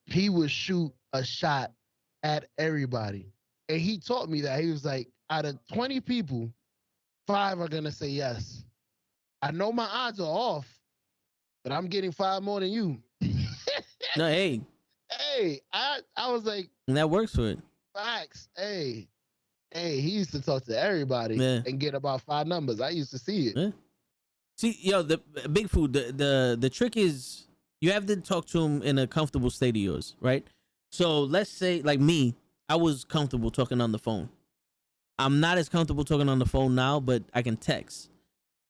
He would shoot a shot at everybody. And he taught me that. He was like, out of 20 people, 5 are gonna say yes. I know my odds are off, but I'm getting 5 more than you. No, hey, Hey, I was like, and that works for it. facts. Hey, he used to talk to everybody Yeah. and get about 5 numbers. I used to see it. Yeah. See, yo, the big food. The trick is you have to talk to him in a comfortable state of yours, right? So let's say, like me, I was comfortable talking on the phone. I'm not as comfortable talking on the phone now, but I can text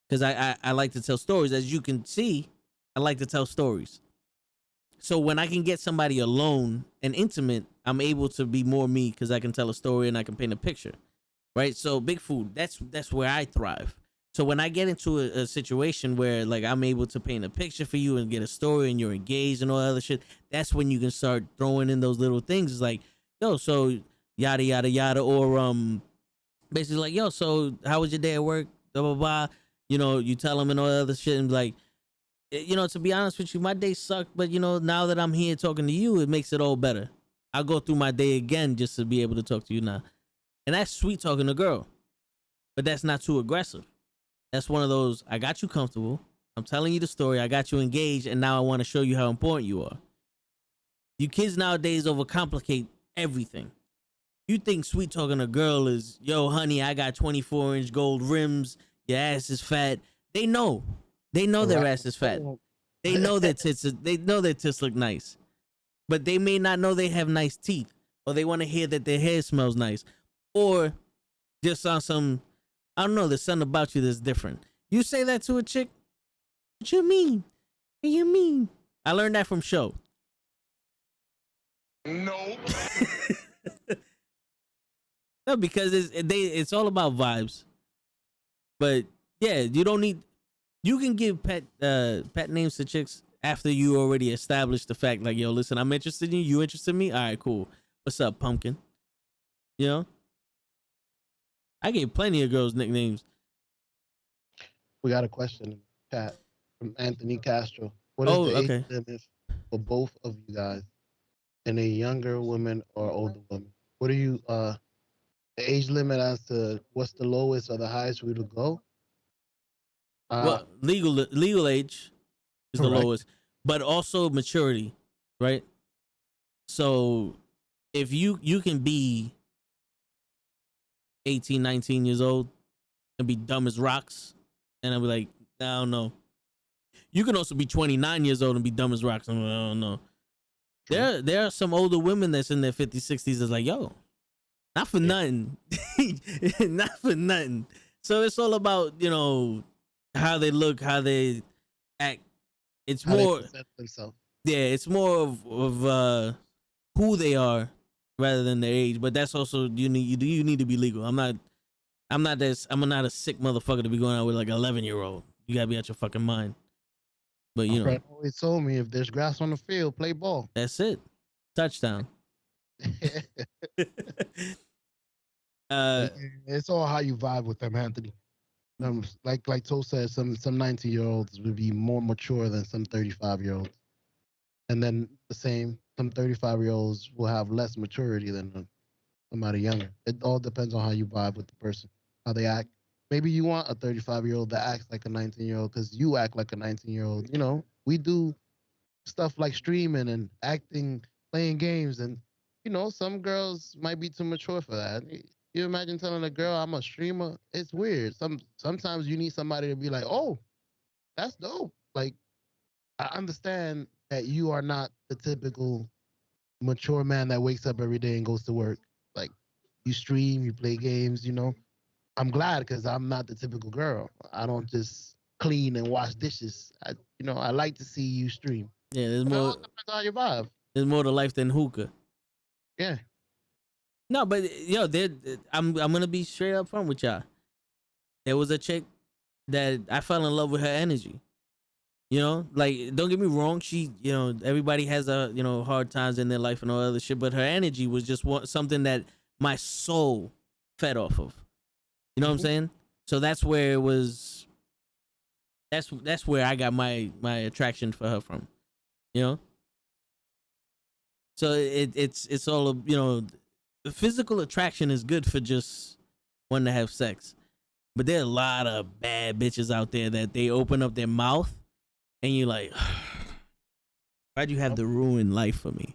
because I like to tell stories. As you can see, I like to tell stories. So when I can get somebody alone and intimate, I'm able to be more me because I can tell a story and I can paint a picture, right? So big food, that's where I thrive. So when I get into a situation where like I'm able to paint a picture for you and get a story and you're engaged and all that other shit, that's when you can start throwing in those little things. It's like, yo, so yada yada yada, or basically like, yo, so how was your day at work? Blah blah blah. You know, you tell them and all that other shit, and like, you know, to be honest with you, my day sucked, but you know, now that I'm here talking to you, it makes it all better. I'll go through my day again just to be able to talk to you now. And that's sweet talking to a girl, but that's not too aggressive. That's one of those, I got you comfortable. I'm telling you the story. I got you engaged, and now I want to show you how important you are. You kids nowadays overcomplicate everything. You think sweet talking a girl is, yo, honey, I got 24-inch gold rims. Your ass is fat. They know. They know their ass is fat. They know their tits. They know their tits look nice, but they may not know they have nice teeth, or they want to hear that their hair smells nice, or just on some, I don't know, there's something about you that's different. You say that to a chick, what you mean? What you mean? I learned that from Show. No. No, because it's all about vibes. But yeah, you don't need. You can give pet names to chicks after you already established the fact, like, yo, listen, I'm interested in you. You interested in me? All right, cool. What's up, pumpkin? You know, I gave plenty of girls nicknames. We got a question in the chat from Anthony Castro. What is the age limit for both of you guys? And a younger woman or older woman? What are you the age limit as to what's the lowest or the highest we would go? Well, legal age is the lowest, but also maturity, right? So if you can be 18, 19 years old and be dumb as rocks, and I'll be like, I don't know. You can also be 29 years old and be dumb as rocks. And I don't know. There are some older women that's in their 50s, 60s that's like, yo, not for nothing. Not for nothing. So it's all about, you know, how they look, how they act. It's How more, they present themselves. yeah, it's more of who they are rather than their age. But that's also, you need to be legal. I'm not a sick motherfucker to be going out with like an 11-year-old. You gotta be out your fucking mind. But you My know, friend always told me, if there's grass on the field, play ball. that's it. Touchdown. It's all how you vibe with them, Anthony. Like Toe said, some 19-year-olds would be more mature than some 35-year-olds, and then the same, some 35-year-olds will have less maturity than somebody younger. It all depends on how you vibe with the person, how they act. Maybe you want a 35-year-old that acts like a 19-year-old because you act like a 19-year-old. You know, we do stuff like streaming and acting, playing games, and you know, some girls might be too mature for that. You imagine telling a girl I'm a streamer? It's weird. Sometimes you need somebody to be like, oh, that's dope. Like, I understand that you are not the typical mature man that wakes up every day and goes to work. Like, you stream, you play games, you know. I'm glad because I'm not the typical girl. I don't just clean and wash dishes. I like to see you stream. Yeah, there's But it more. all depends on your vibe. There's more to life than hookah. Yeah. No, but yo, I'm gonna be straight up front with y'all. There was a chick that I fell in love with her energy. You know, like don't get me wrong, she, everybody has a, hard times in their life and all other shit, but her energy was just something that my soul fed off of. You know what I'm saying? So that's where it was. That's where I got my attraction for her from. You know. So it's all the physical attraction is good for just wanting to have sex, but there are a lot of bad bitches out there that they open up their mouth and you're like, why'd you have to ruin life for me?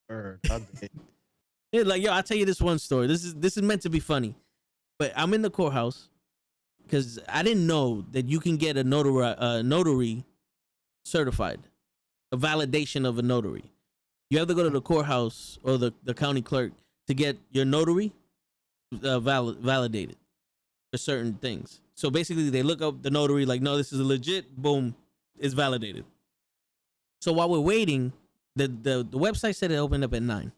Yeah, like, yo, I'll tell you this one story. This is meant to be funny, but I'm in the courthouse because I didn't know that you can get a notary certified, a validation of a notary. You have to go to the courthouse or the county clerk to get your notary validated for certain things. So basically, they look up the notary, like, no, this is a legit, boom, it's validated. So while we're waiting, the website said it opened up at 9.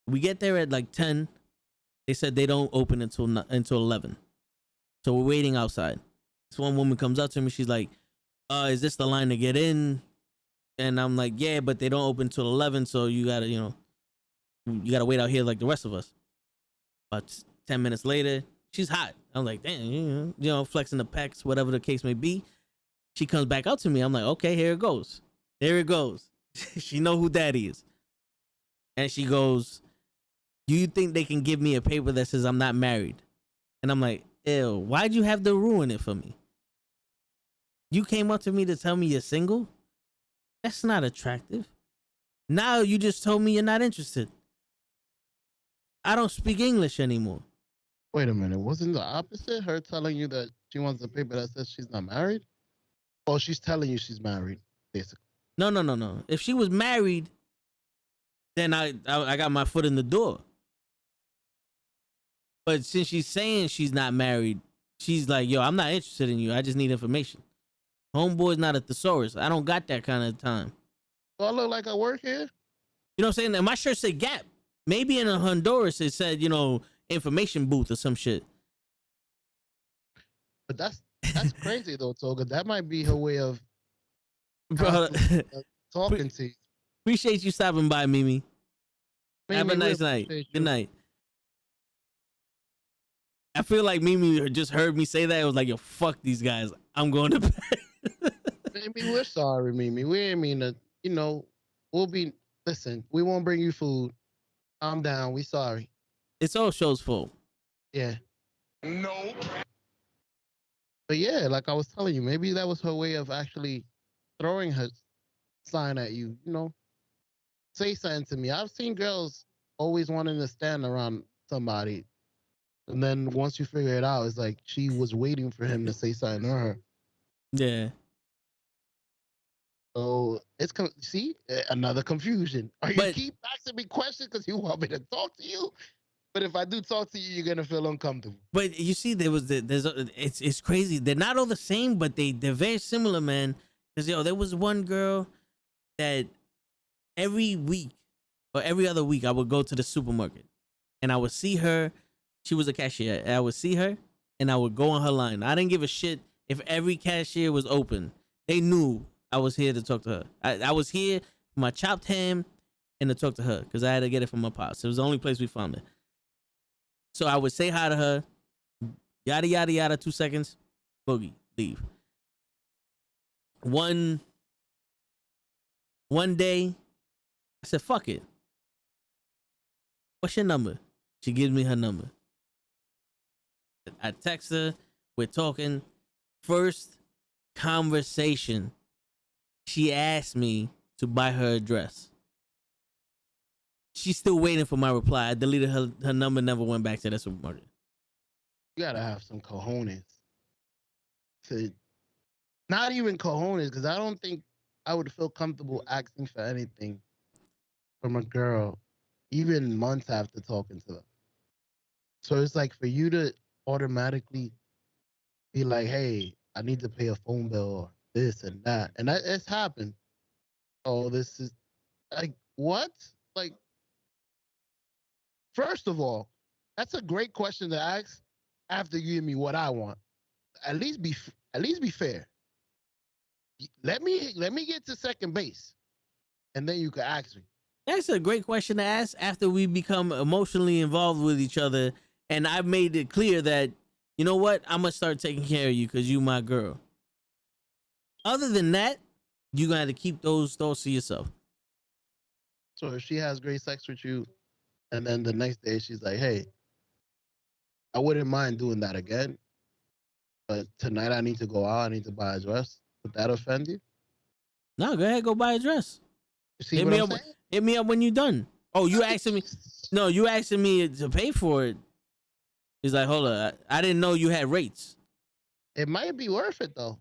We get there at like 10. They said they don't open until 11. So we're waiting outside. This one woman comes up to me. She's like, is this the line to get in? And I'm like, yeah, but they don't open till 11, so you gotta wait out here like the rest of us. About 10 minutes later, she's hot. I'm like, damn, flexing the pecs, whatever the case may be. She comes back out to me. I'm like, okay, here it goes. There it goes. She know who daddy is. And she goes, do you think they can give me a paper that says I'm not married? And I'm like, ew, why'd you have to ruin it for me? You came up to me to tell me you're single? That's not attractive. Now you just told me you're not interested. I don't speak English anymore. Wait a minute. Wasn't the opposite? Her telling you that she wants a paper that says she's not married? Or she's telling you she's married, basically. No. If she was married, then I got my foot in the door. But since she's saying she's not married, she's like, yo, I'm not interested in you. I just need information. Homeboy's not a thesaurus. I don't got that kind of time. Do I look like I work here? You know what I'm saying? And my shirt said Gap. Maybe in Honduras it said, information booth or some shit. But that's crazy though, Toga. That might be her way of Bro, talking to you. Appreciate you stopping by, Mimi. Have a nice night. Good night. I feel like Mimi just heard me say that. It was like, yo, fuck these guys. I'm going to bed. Mimi, we're sorry, Mimi. We ain't mean to, listen, we won't bring you food. Calm down. We sorry. It's all show's fault. Yeah. No. But yeah, like I was telling you, maybe that was her way of actually throwing her sign at you, Say something to me. I've seen girls always wanting to stand around somebody. And then once you figure it out, it's like she was waiting for him to say something to her. Yeah. So it's see another confusion. You keep asking me questions because you want me to talk to you, but if I do talk to you, you're gonna feel uncomfortable. But you see, it's crazy. They're not all the same, but they're very similar, man. Because there was one girl that every week or every other week I would go to the supermarket and I would see her. She was a cashier. And I would see her and I would go on her line. I didn't give a shit if every cashier was open. They knew I was here to talk to her. I was here for my chopped ham and to talk to her because I had to get it from my pops. It was the only place we found it. So I would say hi to her, yada, yada, yada, 2 seconds, boogie, leave. One day, I said, fuck it. What's your number? She gives me her number. I text her. We're talking. First conversation, she asked me to buy her address. She's still waiting for my reply. I deleted her number, never went back to that supermarket. You gotta have some cojones. Not even cojones, because I don't think I would feel comfortable asking for anything from a girl, even months after talking to them. So it's like for you to automatically be like, hey, I need to pay a phone bill or this and that. And it's happened. Oh, this is like, what? Like, first of all, that's a great question to ask after you give me what I want. At least be fair. let me get to second base, and then you can ask me. That's a great question to ask after we become emotionally involved with each other, and I've made it clear that you know what, I'm gonna start taking care of you because you my girl. Other than that, you gotta keep those thoughts to yourself. So if she has great sex with you, and then the next day she's like, "Hey, I wouldn't mind doing that again, but tonight I need to go out. I need to buy a dress." Would that offend you? No, go ahead, go buy a dress. You see Hit what me I'm up. saying? Hit me up when you're done. Oh, you asking me? No, you asking me to pay for it. He's like, hold on, I didn't know you had rates. It might be worth it though.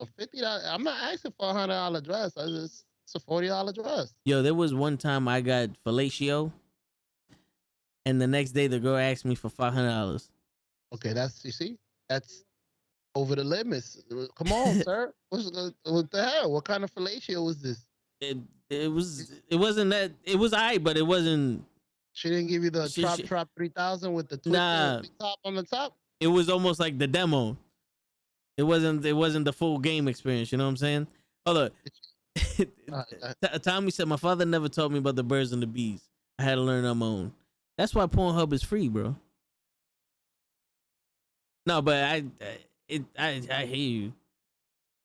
A $50. I'm not asking for $100 dress. It's a $40 dress. Yo, there was one time I got fellatio, and the next day the girl asked me for $500. Okay, you see, that's over the limits. Come on, sir. What the hell? What kind of fellatio was this? It wasn't that, it was I, but it wasn't. She didn't give you the She- Trop 3000 with the Nah. twisted top on the top? It was almost like the demo. It wasn't the full game experience. You know what I'm saying? Hold on. Tommy said my father never taught me about the birds and the bees. I had to learn on my own. That's why Pornhub is free, bro. No, but I hear you.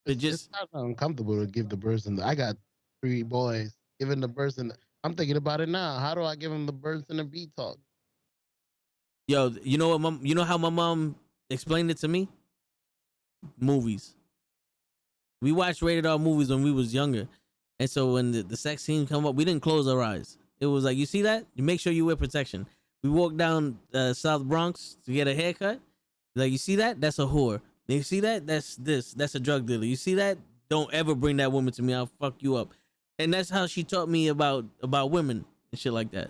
But just It's not uncomfortable to give the birds and I got 3 boys. Giving the birds and I'm thinking about it now. How do I give them the birds and the bee talk? yo, you know what, you know how my mom explained it to me? Movies. We watched rated R movies when we was younger, and so when the sex scene come up, we didn't close our eyes. It was like, you see that? You make sure you wear protection. We walked down South Bronx to get a haircut. Like, you see that? That's a whore. You see that? That's a drug dealer. You see that? Don't ever bring that woman to me. I'll fuck you up. And that's how she taught me about women and shit like that.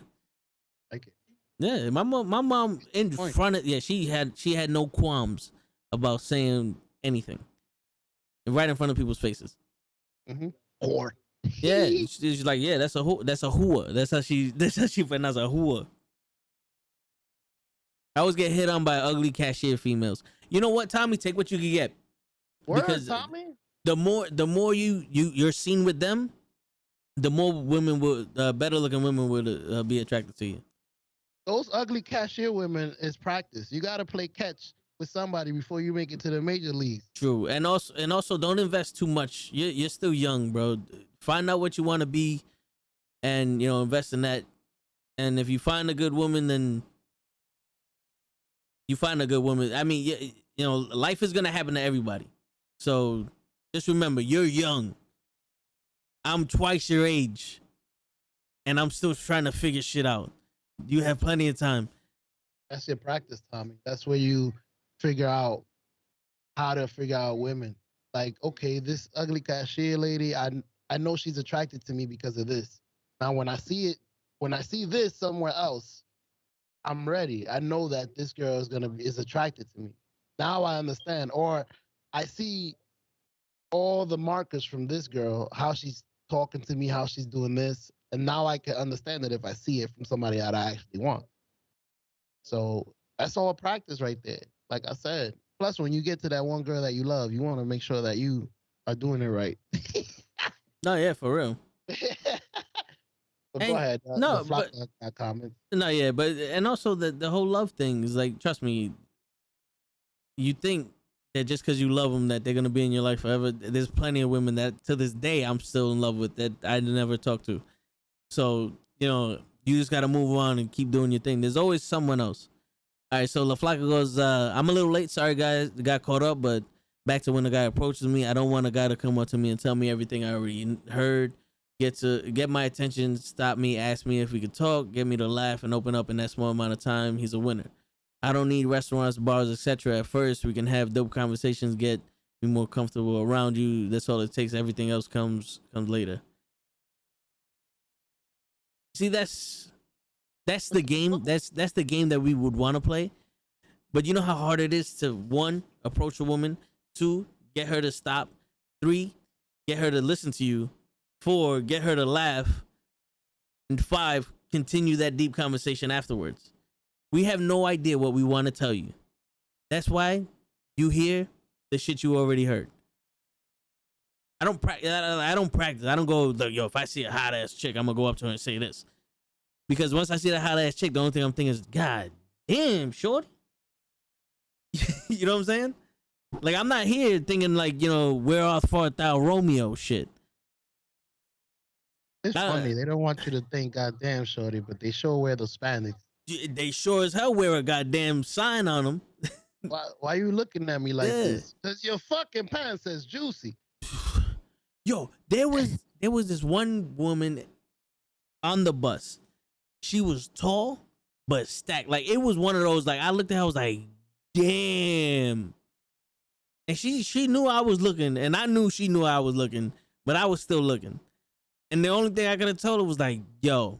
Like it. Yeah, my mom in Point. front of she had no qualms about saying anything, right in front of people's faces. Whore. Yeah, she's like, yeah, that's a whore. That's a whore. That's how she pronounce a whore. I always get hit on by ugly cashier females. You know what, Tommy? Take what you can get. Word, Because Tommy? the more you're seen with them, the more women would better looking women would be attracted to you. Those ugly cashier women is practice. You got to play catch with somebody before you make it to the major leagues. True, and also don't invest too much. You're still young, bro. Find out what you want to be, and invest in that. And if you find a good woman, then you find a good woman. I mean, life is gonna happen to everybody. So just remember, you're young. I'm twice your age, and I'm still trying to figure shit out. You have plenty of time. That's your practice, Tommy. That's where you figure out how to figure out women. Like, okay, this ugly cashier lady, I know she's attracted to me because of this. Now, when I see this somewhere else, I'm ready. I know that this girl is attracted to me. Now I understand, or I see all the markers from this girl, how she's talking to me, how she's doing this, and now I can understand it if I see it from somebody that I actually want. So that's all practice right there. Like I said. Plus, when you get to that one girl that you love, you want to make sure that you are doing it right. No, yeah, for real. But go ahead. No, but comment. no, yeah, but and also the whole love thing is like, trust me. You think that just because you love them that they're gonna be in your life forever? There's plenty of women that to this day I'm still in love with that I never talked to. So you just gotta move on and keep doing your thing. There's always someone else. All right, so La Flaca goes, I'm a little late. Sorry, guys. Got caught up, but back to when the guy approaches me. I don't want a guy to come up to me and tell me everything I already heard. Get my attention, stop me, ask me if we could talk, get me to laugh and open up in that small amount of time. He's a winner. I don't need restaurants, bars, etc. At first, we can have dope conversations, get me more comfortable around you. That's all it takes. Everything else comes later. See, that's the game. That's the game that we would want to play. But you know how hard it is to 1, approach a woman, 2, get her to stop, 3, get her to listen to you, 4, get her to laugh, and 5, continue that deep conversation afterwards. We have no idea what we want to tell you. That's why you hear the shit you already heard. I don't practice. I don't practice. I don't go like, yo, if I see a hot ass chick, I'm gonna go up to her and say this. Because once I see that hot ass chick, the only thing I'm thinking is, God damn, shorty. You know what I'm saying? Like, I'm not here thinking like, where art thou Romeo shit. It's funny. They don't want you to think, goddamn, shorty, but they sure wear the spandex. They sure as hell wear a goddamn sign on them. Why you looking at me like this? Because your fucking pants says juicy. Yo, there was this one woman on the bus. She was tall but stacked. Like, it was one of those, like, I looked at her, I was like, damn. And she knew I was looking, and I knew she knew I was looking, but I was still looking. And the only thing I could have told her was like, yo.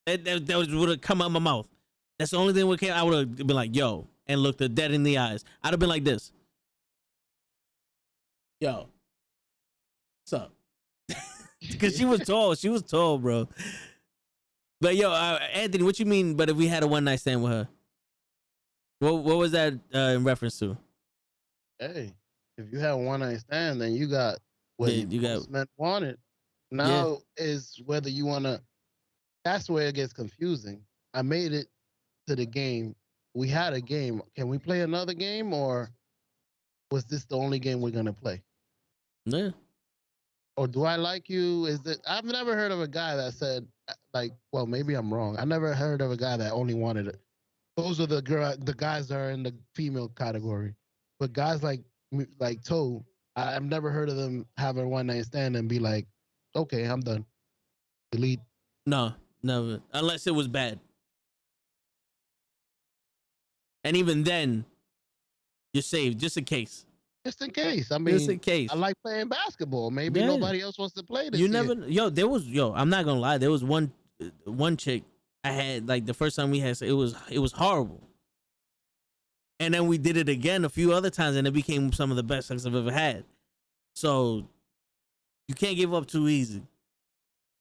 That would have come out my mouth. That's the only thing that came. I would have been like, yo, and looked her dead in the eyes. I'd have been like this. Yo. What's up? Because she was tall. She was tall, bro. But yo, Anthony, what you mean? But if we had a one night stand with her, what was that in reference to? Hey, if you had a one night stand, then you got what you got men wanted. Now is whether you want to. That's where it gets confusing. I made it to the game. We had a game. Can we play another game, or was this the only game we're gonna play? Yeah. Or do I like you? Is that I've never heard of a guy that said like, well, maybe I'm wrong. I never heard of a guy that only wanted it. Those are the guys that are in the female category, but guys like Toe, I've never heard of them having a one night stand and be like, okay, I'm done. Delete. No, never. Unless it was bad. And even then, you're saved, just in case. Just in case. I mean, just in case. I like playing basketball. Maybe nobody else wants to play this. I'm not gonna lie. There was one chick I had, like, the first time we had, it was horrible. And then we did it again a few other times, and it became some of the best sex I've ever had. So you can't give up too easy.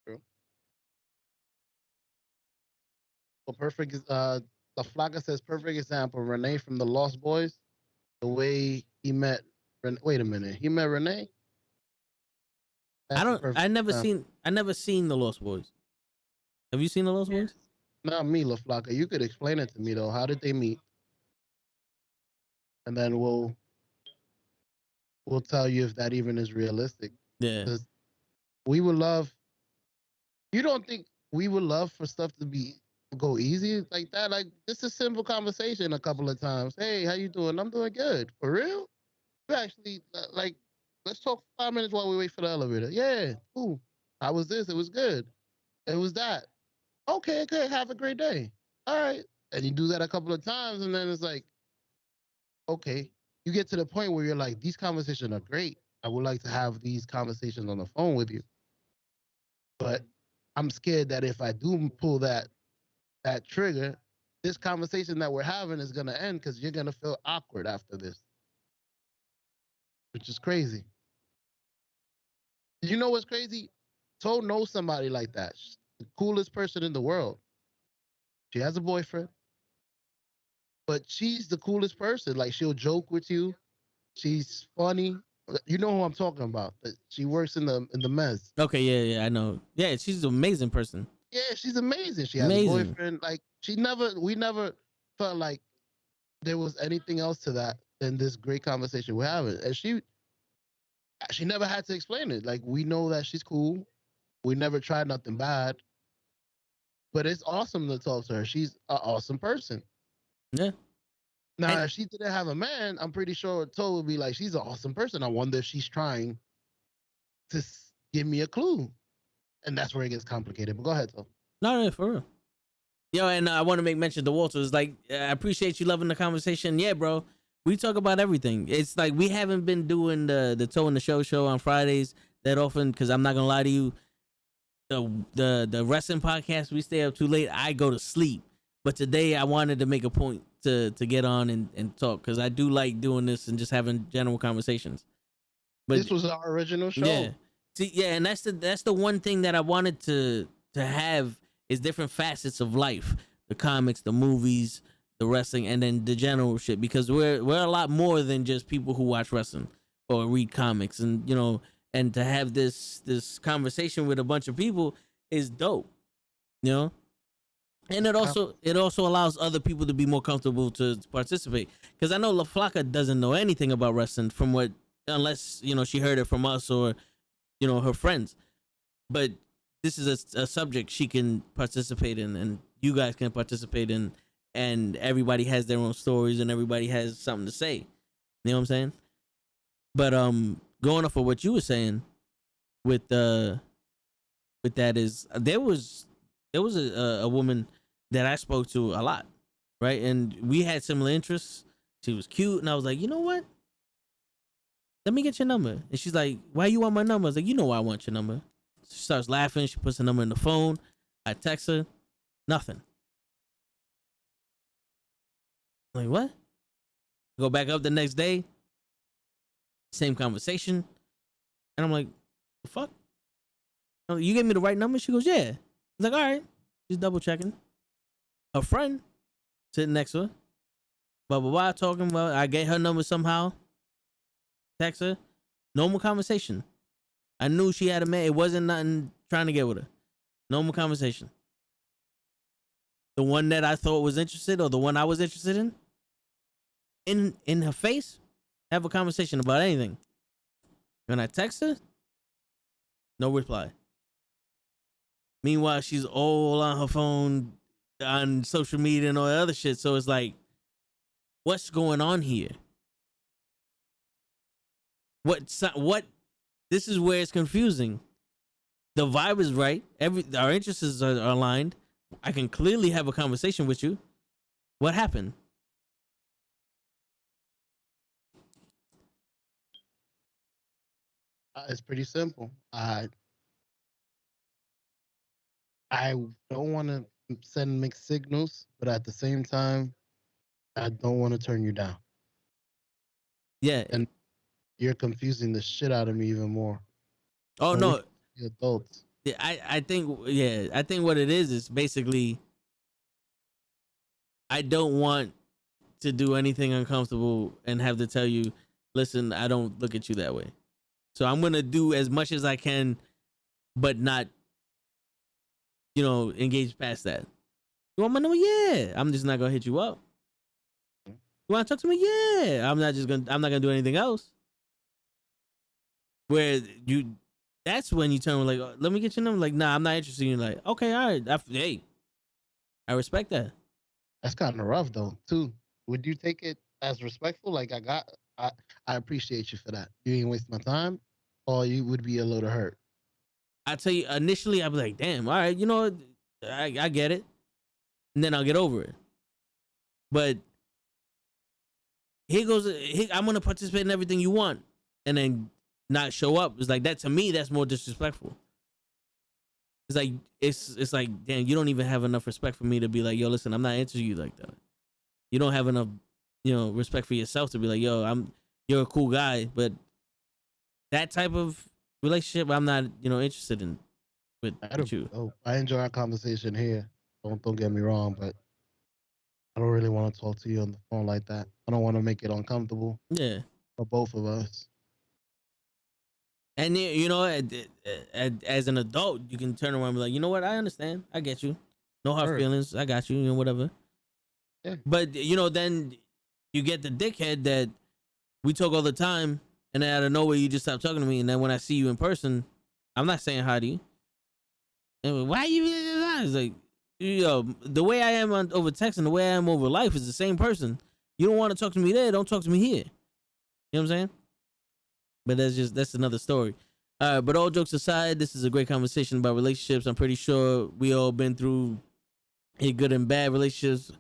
True. Well, perfect. La Flaca says perfect example. Renee from the Lost Boys. The way he met. Wait a minute. He met Renee. I never seen the Lost Boys. Have you seen the Lost Boys? Not me, La Flaca. You could explain it to me though. How did they meet? And then we'll tell you if that even is realistic. Yeah. Because we would love. You don't think we would love for stuff to go easy like that? Like, just a simple conversation a couple of times. Hey, how you doing? I'm doing good. For real? You actually, like, let's talk 5 minutes while we wait for the elevator. Yeah, cool. How was this? It was good. It was that. Okay, good. Have a great day. All right. And you do that a couple of times, and then it's like, okay. You get to the point where you're like, these conversations are great. I would like to have these conversations on the phone with you. But I'm scared that if I do pull that trigger, this conversation that we're having is going to end because you're going to feel awkward after this. Which is crazy. You know what's crazy? Toe knows somebody like that. She's the coolest person in the world. She has a boyfriend. But she's the coolest person. Like, she'll joke with you. She's funny. You know who I'm talking about. She works in the mez. Okay, yeah, I know. Yeah, she's an amazing person. Yeah, she's amazing. She has a boyfriend. Like, we never felt like there was anything else to that than this great conversation we're having. And she never had to explain it. Like, we know that she's cool. We never tried nothing bad. But it's awesome to talk to her. She's an awesome person. Yeah. Now, if she didn't have a man, I'm pretty sure Toe would be like, she's an awesome person. I wonder if she's trying to give me a clue. And that's where it gets complicated. But go ahead, Toe. No, for real. Yo, and I want to make mention to Walter. It's like, I appreciate you loving the conversation. Yeah, bro. We talk about everything. It's like we haven't been doing the Toe and the Show on Fridays that often, because I'm not going to lie to you. The wrestling podcast, we stay up too late. I go to sleep. But today I wanted to make a point to get on and talk, because I do like doing this and just having general conversations. But this was our original show. Yeah. See, yeah, and that's the one thing that I wanted to have is different facets of life. The comics, the movies, the wrestling, and then the general shit, because we're a lot more than just people who watch wrestling. or read comics, and and to have this conversation with a bunch of people is dope, and it also allows other people to be more comfortable to participate. Because I know La Flaca doesn't know anything about wrestling unless she heard it from us or her friends. But this is a subject she can participate in, and you guys can participate in, and everybody has their own stories, and everybody has something to say. You know what I'm saying? But going off of what you were saying with that is there was a woman that I spoke to a lot, right? And we had similar interests. She was cute, and I was like, you know what? Let me get your number. And she's like, why you want my number? I was like, you know why I want your number. She starts laughing. She puts the number in the phone. I text her. Nothing. I'm like, what? Go back up the next day. Same conversation. And I'm like, the fuck? I'm like, you gave me the right number? She goes, yeah. I was like, all right. She's double checking. Her friend sitting next to her. Blah, blah, blah. Talking about, I get her number somehow. Text her. Normal conversation. I knew she had a man. It wasn't nothing trying to get with her. Normal conversation. The one that I thought was interested, or the one I was interested in her face, have a conversation about anything. When I text her, no reply. Meanwhile, she's all on her phone, on social media and all that other shit. So it's like, what's going on here? What? This is where it's confusing. The vibe is right. Our interests are aligned. I can clearly have a conversation with you. What happened? It's pretty simple. I don't want to send mixed signals, but at the same time, I don't want to turn you down. Yeah. And you're confusing the shit out of me even more. Oh, So no. we're adults. Yeah, I think what it is basically, I don't want to do anything uncomfortable and have to tell you, listen, I don't look at you that way. So I'm going to do as much as I can, but not, engage past that. You want my number? Yeah. I'm just not going to hit you up. You want to talk to me? Yeah. I'm not going to do anything else. Where that's when you turn like, let me get your number. Like, nah, I'm not interested. You're like, okay, all right. Hey, I respect that. That's kind of rough though, too. Would you take it as respectful? Like I appreciate you for that. You ain't waste my time, or you would be a little hurt. I tell you, initially I'd be like, damn, all right, I get it. And then I'll get over it. But I'm going to participate in everything you want. And then not show up. It's like that. To me, that's more disrespectful. It's like, damn, you don't even have enough respect for me to be like, yo, listen, I'm not into you like that. You don't have enough, respect for yourself to be like, yo, you're a cool guy, but that type of relationship, I'm not, interested in with you. Oh, I enjoy our conversation here. Don't get me wrong, but I don't really want to talk to you on the phone like that. I don't want to make it uncomfortable. Yeah. For both of us. And as an adult, you can turn around and be like, you know what? I understand. I get you. No hard feelings. I got you. Whatever. Yeah. But then you get the dickhead that we talk all the time, and then out of nowhere you just stop talking to me, and then when I see you in person, I'm not saying hi to you. And why you? It's like, the way I am over text and the way I am over life is the same person. You don't want to talk to me there, don't talk to me here. You know what I'm saying? But that's another story. But all jokes aside, this is a great conversation about relationships. I'm pretty sure we all been through good and bad relationships.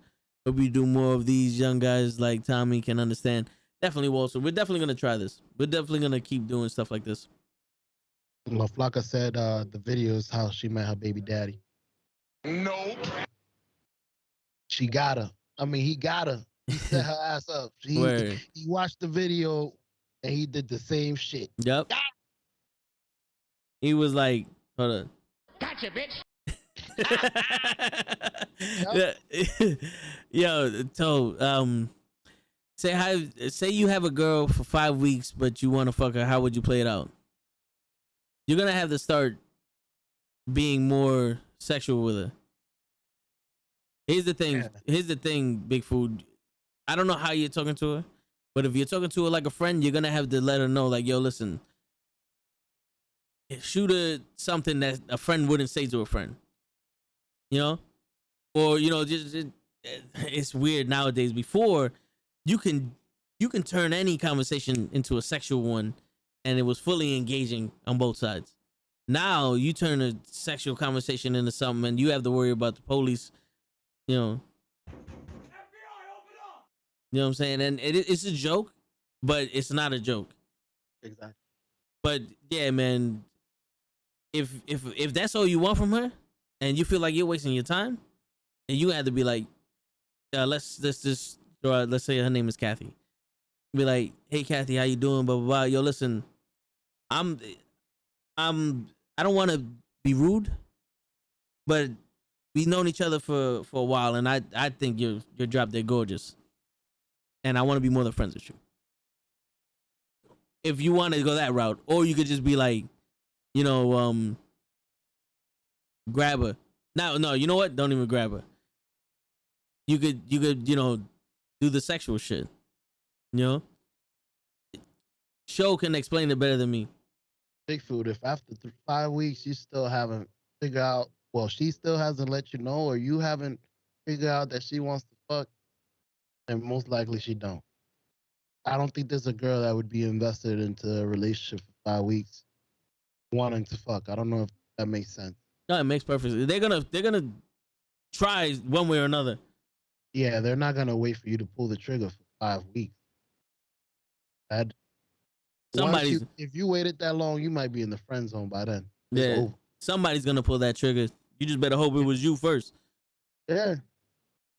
Hope we do more of these. Young guys like Tommy can understand. Definitely, Walter. We're definitely gonna try this. We're definitely gonna keep doing stuff like this. La Flaca said the video is how she met her baby daddy. Nope. She got her. I mean, he got her. He set her ass up. He watched the video and he did the same shit. Yep. He was like, hold on. Gotcha, bitch. Yo, say you have a girl for 5 weeks, but you want to fuck her. How would you play it out? You're gonna have to start being more sexual with her. Here's the thing. Yeah. Here's the thing, Big Food. I don't know how you're talking to her, but if you're talking to her like a friend, you're gonna have to let her know, like, yo, listen, shoot her something that a friend wouldn't say to a friend. You know, or just it's weird nowadays. Before, you can turn any conversation into a sexual one, and it was fully engaging on both sides. Now you turn a sexual conversation into something, and you have to worry about the police. You know, you know what I'm saying? And it's a joke, but it's not a joke. Exactly. But yeah, man, if that's all you want from her, and you feel like you're wasting your time, and you have to be like, let's just let's say her name is Kathy. Be like, hey Kathy, how you doing? Blah blah blah. Yo, listen, I don't want to be rude, but we've known each other for a while, and I think you're drop dead gorgeous, and I want to be more than friends with you. If you want to go that route, or you could just be like, grab her. No, you know what? Don't even grab her. You could do the sexual shit. You know, Show can explain it better than me. Big Food, if after 5 weeks you still haven't figured out, well, she still hasn't let you know, or you haven't figured out that she wants to fuck, then most likely she don't. I don't think there's a girl that would be invested into a relationship for 5 weeks wanting to fuck. I don't know if that makes sense. No, it makes perfect sense. They're gonna try one way or another. Yeah, they're not gonna wait for you to pull the trigger for 5 weeks. That if you waited that long, you might be in the friend zone by then. It's over. Somebody's gonna pull that trigger. You just better hope it was you first. Yeah,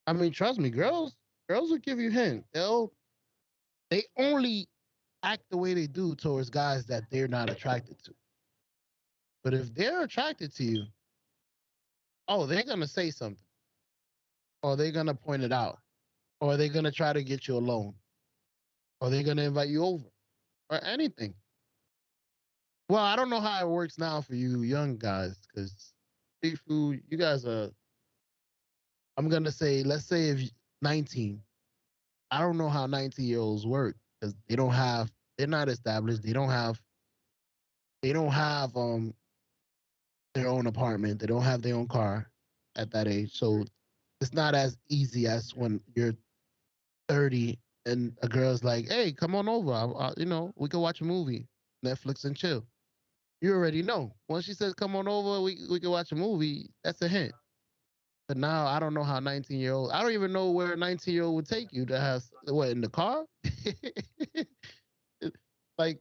I mean, trust me, girls will give you hints. They only act the way they do towards guys that they're not attracted to. But if they're attracted to you, they're gonna say something, or they're gonna point it out, or they're gonna try to get you alone, or they're gonna invite you over, or anything. Well, I don't know how it works now for you young guys, because Big Food, you guys are. I'm gonna say, let's say if 19. I don't know how 19-year-olds work because they're not established. They don't have their own apartment. They don't have their own car at that age. So it's not as easy as when you're 30 and a girl's like, hey, come on over. We can watch a movie, Netflix and chill. You already know. Once she says, come on over, we can watch a movie, that's a hint. But now I don't know how 19-year-old, I don't even know where a 19-year-old would take you to have, what, in the car? Like,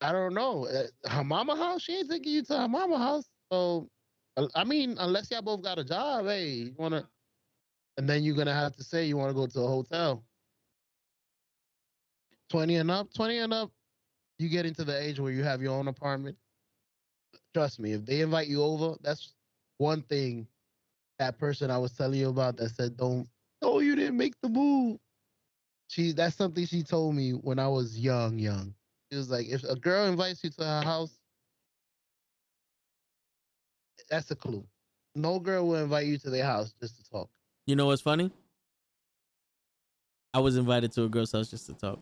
I don't know. Her mama house? She ain't taking you to her mama house. So, I mean, unless y'all both got a job, hey, you want to, and then you're going to have to say you want to go to a hotel. 20 and up, you get into the age where you have your own apartment. Trust me, if they invite you over, that's one thing that person I was telling you about that said, you didn't make the move. That's something she told me when I was young. She was like, if a girl invites you to her house, that's a clue. No girl will invite you to their house just to talk. You know what's funny? I was invited to a girl's house just to talk.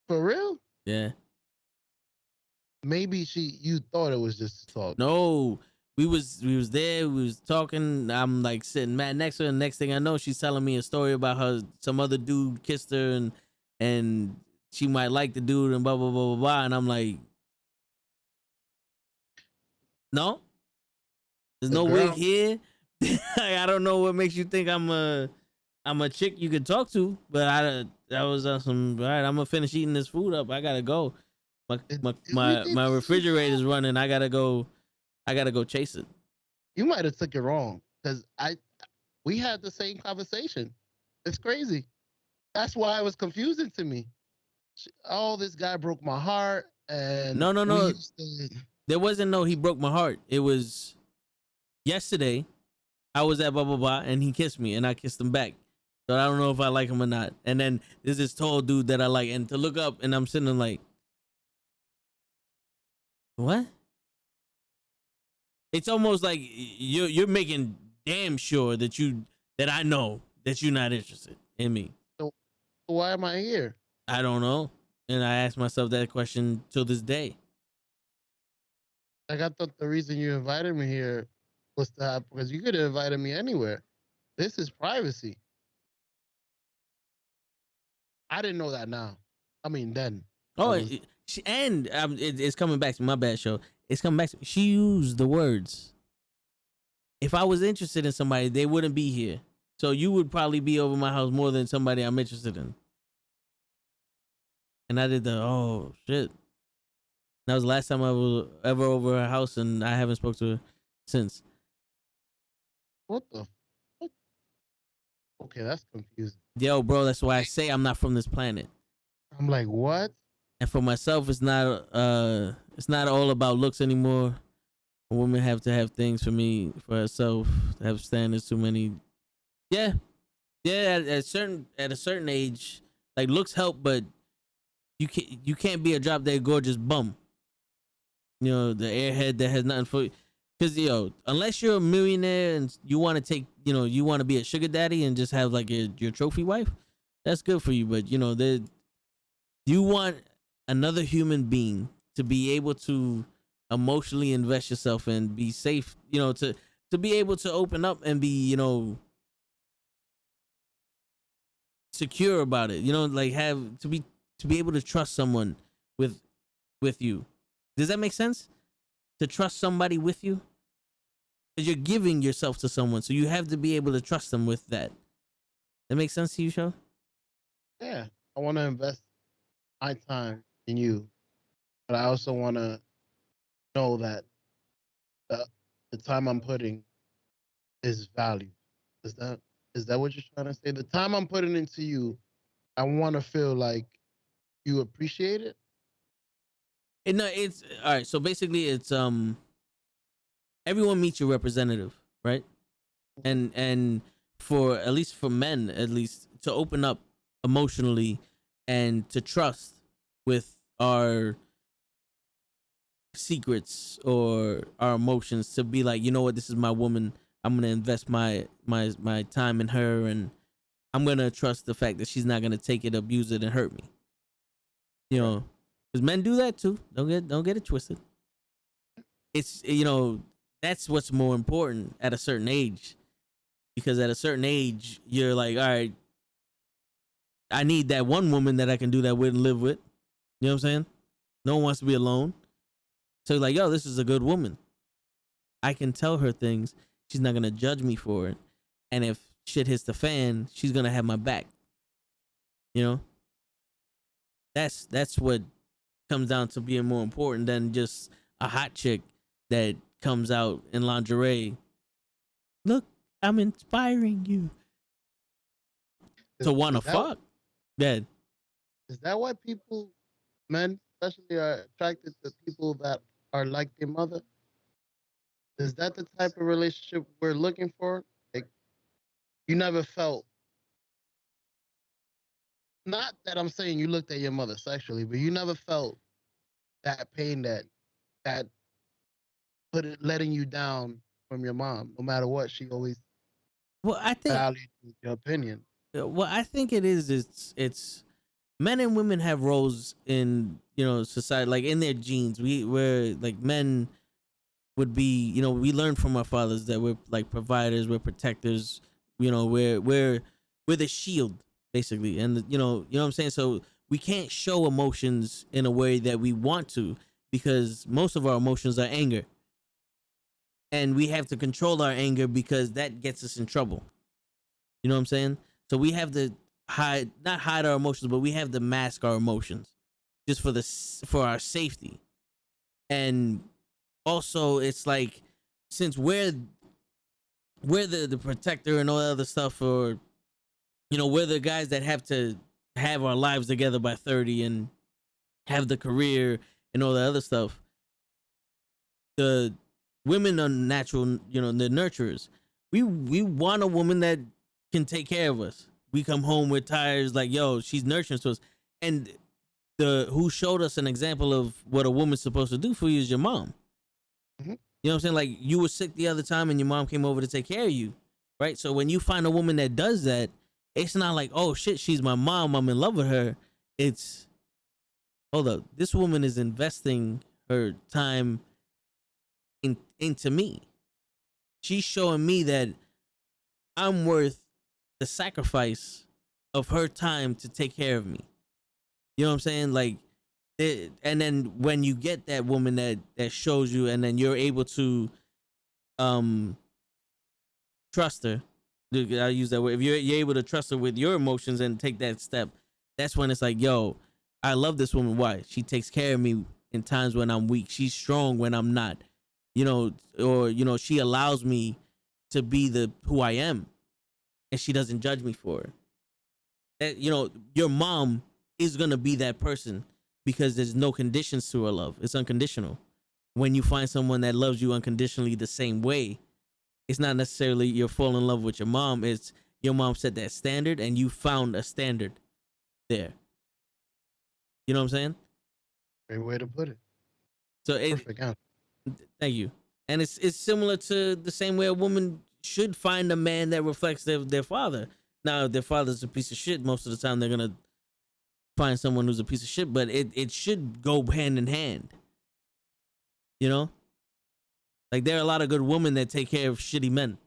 For real? Yeah. Maybe you thought it was just to talk. No, we was there. We was talking. I'm like sitting mad next to her. And next thing I know, she's telling me a story about how some other dude kissed her and she might like the dude and blah blah blah blah blah. And I'm like, no, there's no wig here. I don't know what makes you think I'm a chick you could talk to, but that was some. All right, I'm gonna finish eating this food up. I gotta go. My refrigerator's running. I gotta go chase it. You might have took it wrong because we had the same conversation. It's crazy. That's why it was confusing to me. This guy broke my heart, and no. There wasn't he broke my heart. It was yesterday. I was at blah blah blah, and he kissed me, and I kissed him back. So I don't know if I like him or not. And then there's this tall dude that I like, and to look up and I'm sitting there like, what? It's almost like you're making damn sure that I know that you're not interested in me. So why am I here? I don't know. And I ask myself that question till this day. Like I thought the reason you invited me here was to have, because you could have invited me anywhere. This is privacy. I didn't know that now. I mean, then. Oh, I was- it's coming back to my bad show. It's coming back to she used the words. If I was interested in somebody, they wouldn't be here. So you would probably be over my house more than somebody I'm interested in. And I did oh shit. That was the last time I was ever over her house, and I haven't spoke to her since. What the fuck? Okay, that's confusing. Yo, bro, that's why I say I'm not from this planet. I'm like, what? And for myself, it's not all about looks anymore. A woman have to have things for herself, to have standards too many. Yeah. At a certain age, like looks help, but you can't be a drop dead gorgeous bum. You know, the airhead that has nothing for you. Because, unless you're a millionaire and you want to take, you want to be a sugar daddy and just have like your trophy wife, that's good for you. But, you want another human being to be able to emotionally invest yourself and be safe, to be able to open up and be, secure about it, like have to be able to trust someone with you. Does that make sense? To trust somebody with you? Because you're giving yourself to someone, so you have to be able to trust them with that. That makes sense to you, Sho? Yeah, I want to invest my time in you, but I also want to know that the time I'm putting is valued. Is that what you're trying to say? The time I'm putting into you, I want to feel like you appreciate it. No, it's all right. So basically, it's everyone meets your representative, right? And for at least for men, to open up emotionally and to trust with our secrets or our emotions, to be like, you know what, this is my woman. I'm gonna invest my time in her, and I'm gonna trust the fact that she's not gonna take it, abuse it, and hurt me. Because men do that too. Don't get it twisted. It's that's what's more important at a certain age, because at a certain age you're like, all right, I need that one woman that I can do that with and live with. You know what I'm saying? No one wants to be alone. So like, yo, this is a good woman. I can tell her things. She's not gonna judge me for it. And if shit hits the fan, she's gonna have my back. That's what comes down to being more important than just a hot chick that comes out in lingerie. Look, I'm inspiring you to want to fuck. Dead. Is that why men especially, are attracted to people that are like their mother? Is that the type of relationship we're looking for? Like, you never felt, not that I'm saying you looked at your mother sexually, but you never felt that pain that letting you down from your mom, no matter what. She always valued your opinion. Well, I think it is. It's men and women have roles in society, like in their genes. We're like, men would be, we learn from our fathers that we're like providers, we're protectors. We're the shield basically, and you know what I'm saying. So we can't show emotions in a way that we want to, because most of our emotions are anger, and we have to control our anger because that gets us in trouble. You know what I'm saying? So we have to not hide our emotions, but we have to mask our emotions just for our safety. And also, it's like, since we're the protector and all that other stuff, or we're the guys that have to have our lives together by 30 and have the career and all that other stuff. The women are natural, the nurturers. We want a woman that can take care of us. we come home with tires like, yo, she's nurturing to us. And who showed us an example of what a woman's supposed to do for you is your mom. Mhm. You know what I'm saying? Like, you were sick the other time and your mom came over to take care of you, right? So when you find a woman that does that, it's not like, oh shit, she's my mom, I'm in love with her. It's, hold up, this woman is investing her time into me. She's showing me that I'm worth the sacrifice of her time to take care of me. You know what I'm saying? Like, and then when you get that woman that shows you, and then you're able to trust her. I use that word. If you're able to trust her with your emotions and take that step, that's when it's like, yo, I love this woman. Why? She takes care of me in times when I'm weak. She's strong when I'm not. You know, or she allows me to be who I am, and she doesn't judge me for it. That, your mom is gonna be that person because there's no conditions to her love. It's unconditional. When you find someone that loves you unconditionally the same way, it's not necessarily you're falling in love with your mom. It's your mom set that standard and you found a standard there. You know what I'm saying? Great way to put it. So Perfect answer. thank you. And it's similar to the same way a woman should find a man that reflects their father. Now, if their father's a piece of shit, most of the time they're gonna find someone who's a piece of shit, but it should go hand in hand. You know? Like, there are a lot of good women that take care of shitty men.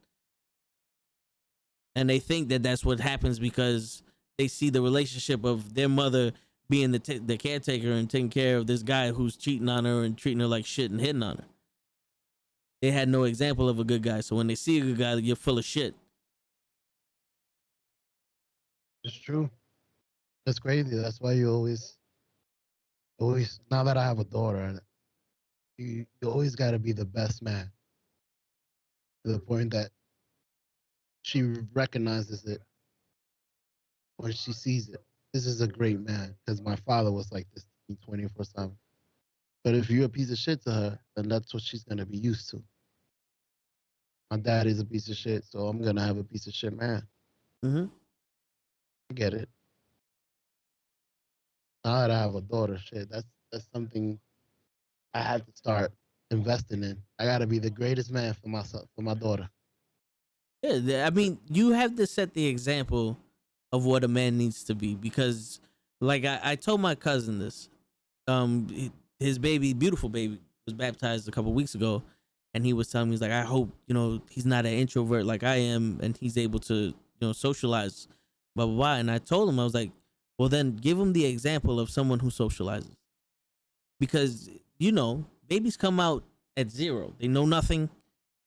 And they think that that's what happens because they see the relationship of their mother being the caretaker and taking care of this guy who's cheating on her and treating her like shit and hitting on her. They had no example of a good guy. So when they see a good guy, you're full of shit. It's true. That's crazy. That's why you always, now that I have a daughter, you always got to be the best man to the point that she recognizes it when she sees it. This is a great man because my father was like this 24/7. But if you're a piece of shit to her, then that's what she's going to be used to. My dad is a piece of shit, so I'm going to have a piece of shit man. Mm-hmm. I get it. Now that I have a daughter, shit, that's something I had to start investing in. I got to be the greatest man for myself, for my daughter. Yeah, I mean, you have to set the example of what a man needs to be because, like, I told my cousin this. His baby, beautiful baby, was baptized a couple weeks ago, and he was telling me, he's like, I hope he's not an introvert like I am, and he's able to socialize, blah blah blah. And I told him, I was like, well, then give him the example of someone who socializes, because babies come out at zero. They know nothing.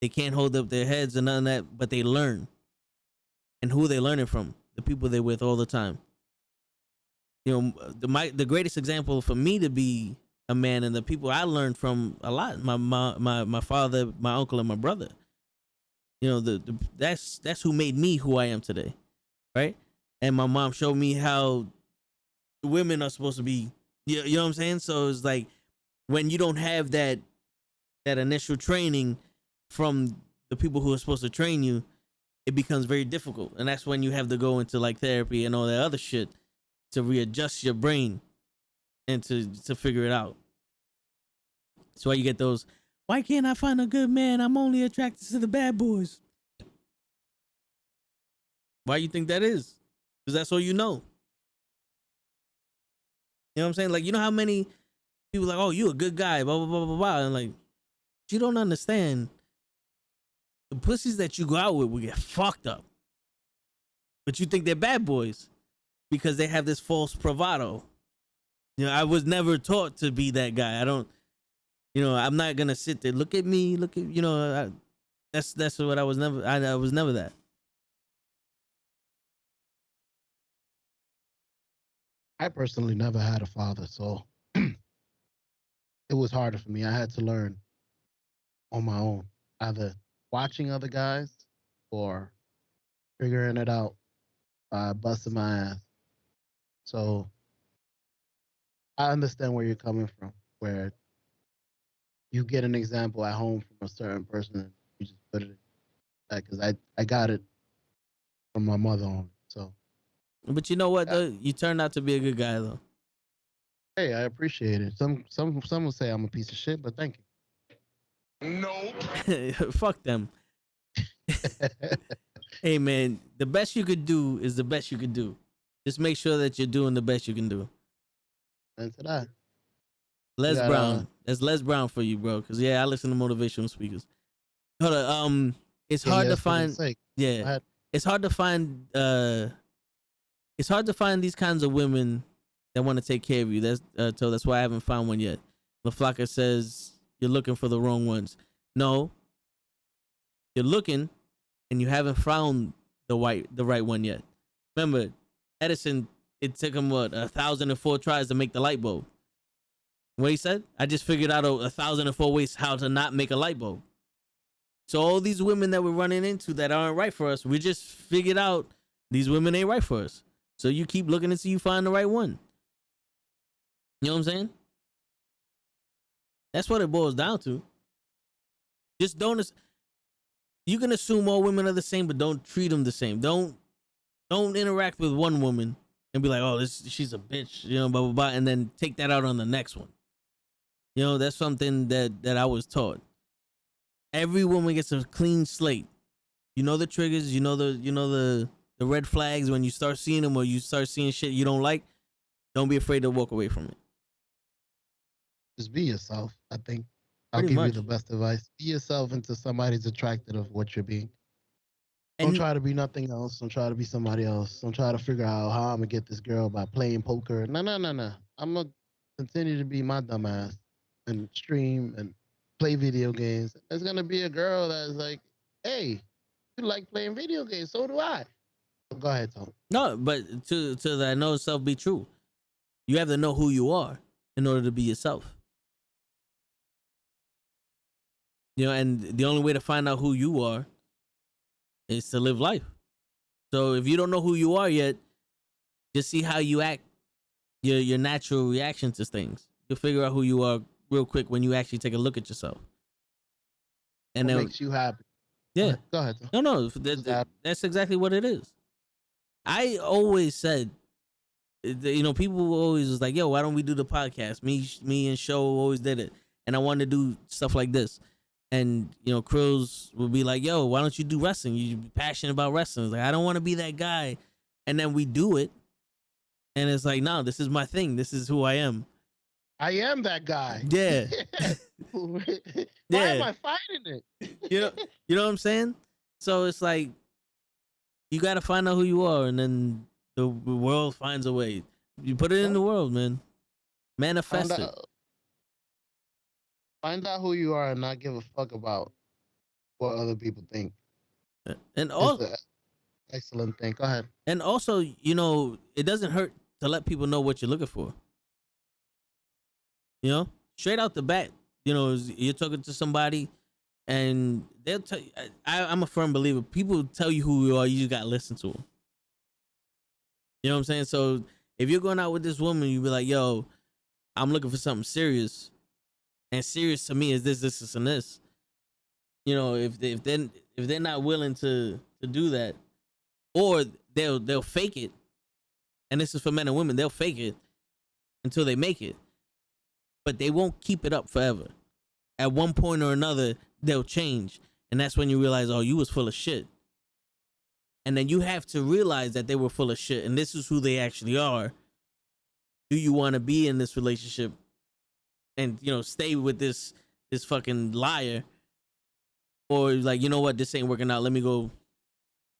They can't hold up their heads and none of that, but they learn. And who are they learning from? The people they're with all the time. The greatest example for me to be a man and the people I learned from a lot. My father, my uncle, and my brother. That's who made me who I am today, right? And my mom showed me how women are supposed to be. You know what I'm saying? So it's like when you don't have that initial training from the people who are supposed to train you, it becomes very difficult. And that's when you have to go into like therapy and all that other shit to readjust your brain and to figure it out. That's why you get those, why can't I find a good man? I'm only attracted to the bad boys. Why you think that is? Because that's all you know. You know what I'm saying? Like, how many people like, oh, you a good guy, blah, blah, blah, blah, blah. And like, you don't understand. The pussies that you go out with will get fucked up. But you think they're bad boys because they have this false bravado. I was never taught to be that guy. I don't, I'm not going to sit there. Look at me. That's what I was never. I was never that. I personally never had a father, so it was harder for me. I had to learn on my own, either watching other guys or figuring it out by busting my ass. So I understand where you're coming from, where you get an example at home from a certain person and you just put it in, because I got it from my mother on. So But you know what, though? You turned out to be a good guy, though. Hey, I appreciate it. Some will say I'm a piece of shit, but thank Nope. Fuck them. Hey, man, the best you could do is the best you could do. Just make sure that you're doing the best you can do. And to that, Les got, Brown. That's Les Brown for you, bro. Because, yeah, I listen to motivational speakers. Hold on. It's hard to find. Yeah. It's hard to find. It's hard to find these kinds of women that want to take care of you. So that's why I haven't found one yet. LaFlaca says you're looking for the wrong ones. No, you're looking, and you haven't found the right one yet. Remember, Edison. It took him 1,004 tries to make the light bulb. What he said? I just figured out 1,004 ways how to not make a light bulb. So all these women that we're running into that aren't right for us, we just figured out these women ain't right for us. So you keep looking until you find the right one. You know what I'm saying? That's what it boils down to. Just don't. You can assume all women are the same, but don't treat them the same. Don't interact with one woman and be like, oh, she's a bitch, you know, blah blah blah, and then take that out on the next one. You know, that's something that I was taught. Every woman gets a clean slate. You know the triggers. You know the red flags when you start seeing them, or you start seeing shit you don't like. Don't be afraid to walk away from it. just be yourself. I think I'll Pretty give much. you the best advice. Be yourself until somebody's attracted of what you're being. And Don't try to be nothing else. Don't try to be somebody else. Don't try to figure out how I'm gonna get this girl by playing poker. No. I'm gonna continue to be my dumb ass and stream and play video games. There's gonna be a girl that's like, hey, you like playing video games, so do I. Go ahead, Tom. no, but to that know self be true. You have to know who you are in order to be yourself. You know, and the only way to find out who you are is to live life. So if you don't know who you are yet, just see how you act, your natural reaction to things. You'll figure out who you are real quick when you actually take a look at yourself. And What then, makes you happy? yeah, Go ahead. Tom. no, that's exactly what it is. I always said, you know, people always was like, yo, why don't we do the podcast? Me and Show always did it. And I wanted to do stuff like this. And, you know, Krills would be like, yo, why don't you do wrestling? You're passionate about wrestling. It's like, I don't want to be that guy. And then we do it. And it's like, no, this is my thing. This is who I am. I am that guy. Yeah. Why Yeah. am I fighting it? You know what I'm saying? So it's like, you got to find out who you are. And then the world finds a way. You put it in the world, man. Manifest it. Find out who you are and not give a fuck about what other people think. And It's also, an excellent thing. Go ahead. And also, you know, it doesn't hurt to let people know what you're looking for. You know, straight out the bat, you know, you're talking to somebody and they'll tell you, I'm a firm believer. People tell you who you are, you just got to listen to them. You know what I'm saying? So if you're going out with this woman, you be like, yo, I'm looking for something serious. And serious to me is this, and this. You know, if they're not willing to do that, or they'll fake it, and this is for men and women, they'll fake it until they make it, but they won't keep it up forever. At one point or another, they'll change, and that's when you realize, oh, you was full of shit. And then you have to realize that they were full of shit, and this is who they actually are. Do you want to be in this relationship and, you know, stay with this fucking liar? Or like, you know what, this ain't working out. Let me go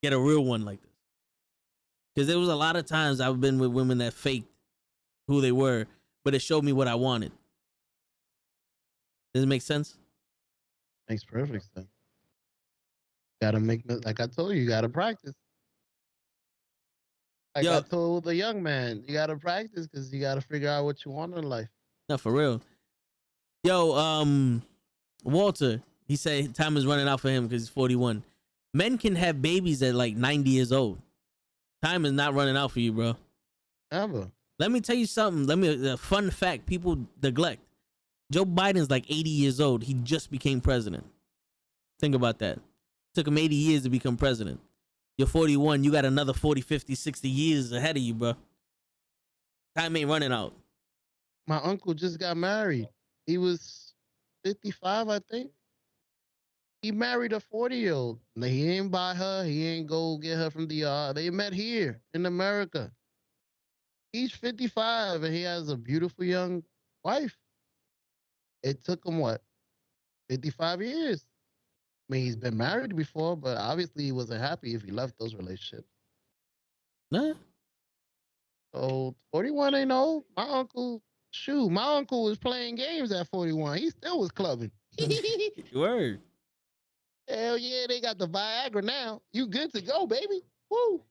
get a real one like this. Because there was a lot of times I've been with women that faked who they were, but it showed me what I wanted. Does it make sense? Makes perfect sense. Gotta make, like I told you, you gotta practice. Like Yo. I told the young man, you gotta practice because you gotta figure out what you want in life. No, for real. Yo, Walter, he said time is running out for him because he's 41. Men can have babies at like 90 years old. Time is not running out for you, bro. Ever. Let me tell you something. A fun fact people neglect. Joe Biden's like 80 years old. He just became president. Think about that. Took him 80 years to become president. You're 41. You got another 40, 50, 60 years ahead of you, bro. Time ain't running out. My uncle just got married. He was 55, I think. He married a 40-year-old. He ain't buy her. He ain't go get her from the yard. They met here in America. He's 55 and he has a beautiful young wife. It took him what? 55 years. I mean, he's been married before, but obviously he wasn't happy if he left those relationships. Nah. So 41 ain't old. My uncle was playing games at 41. He still was clubbing. Word. Hell yeah, they got the Viagra now. You good to go, baby. Woo.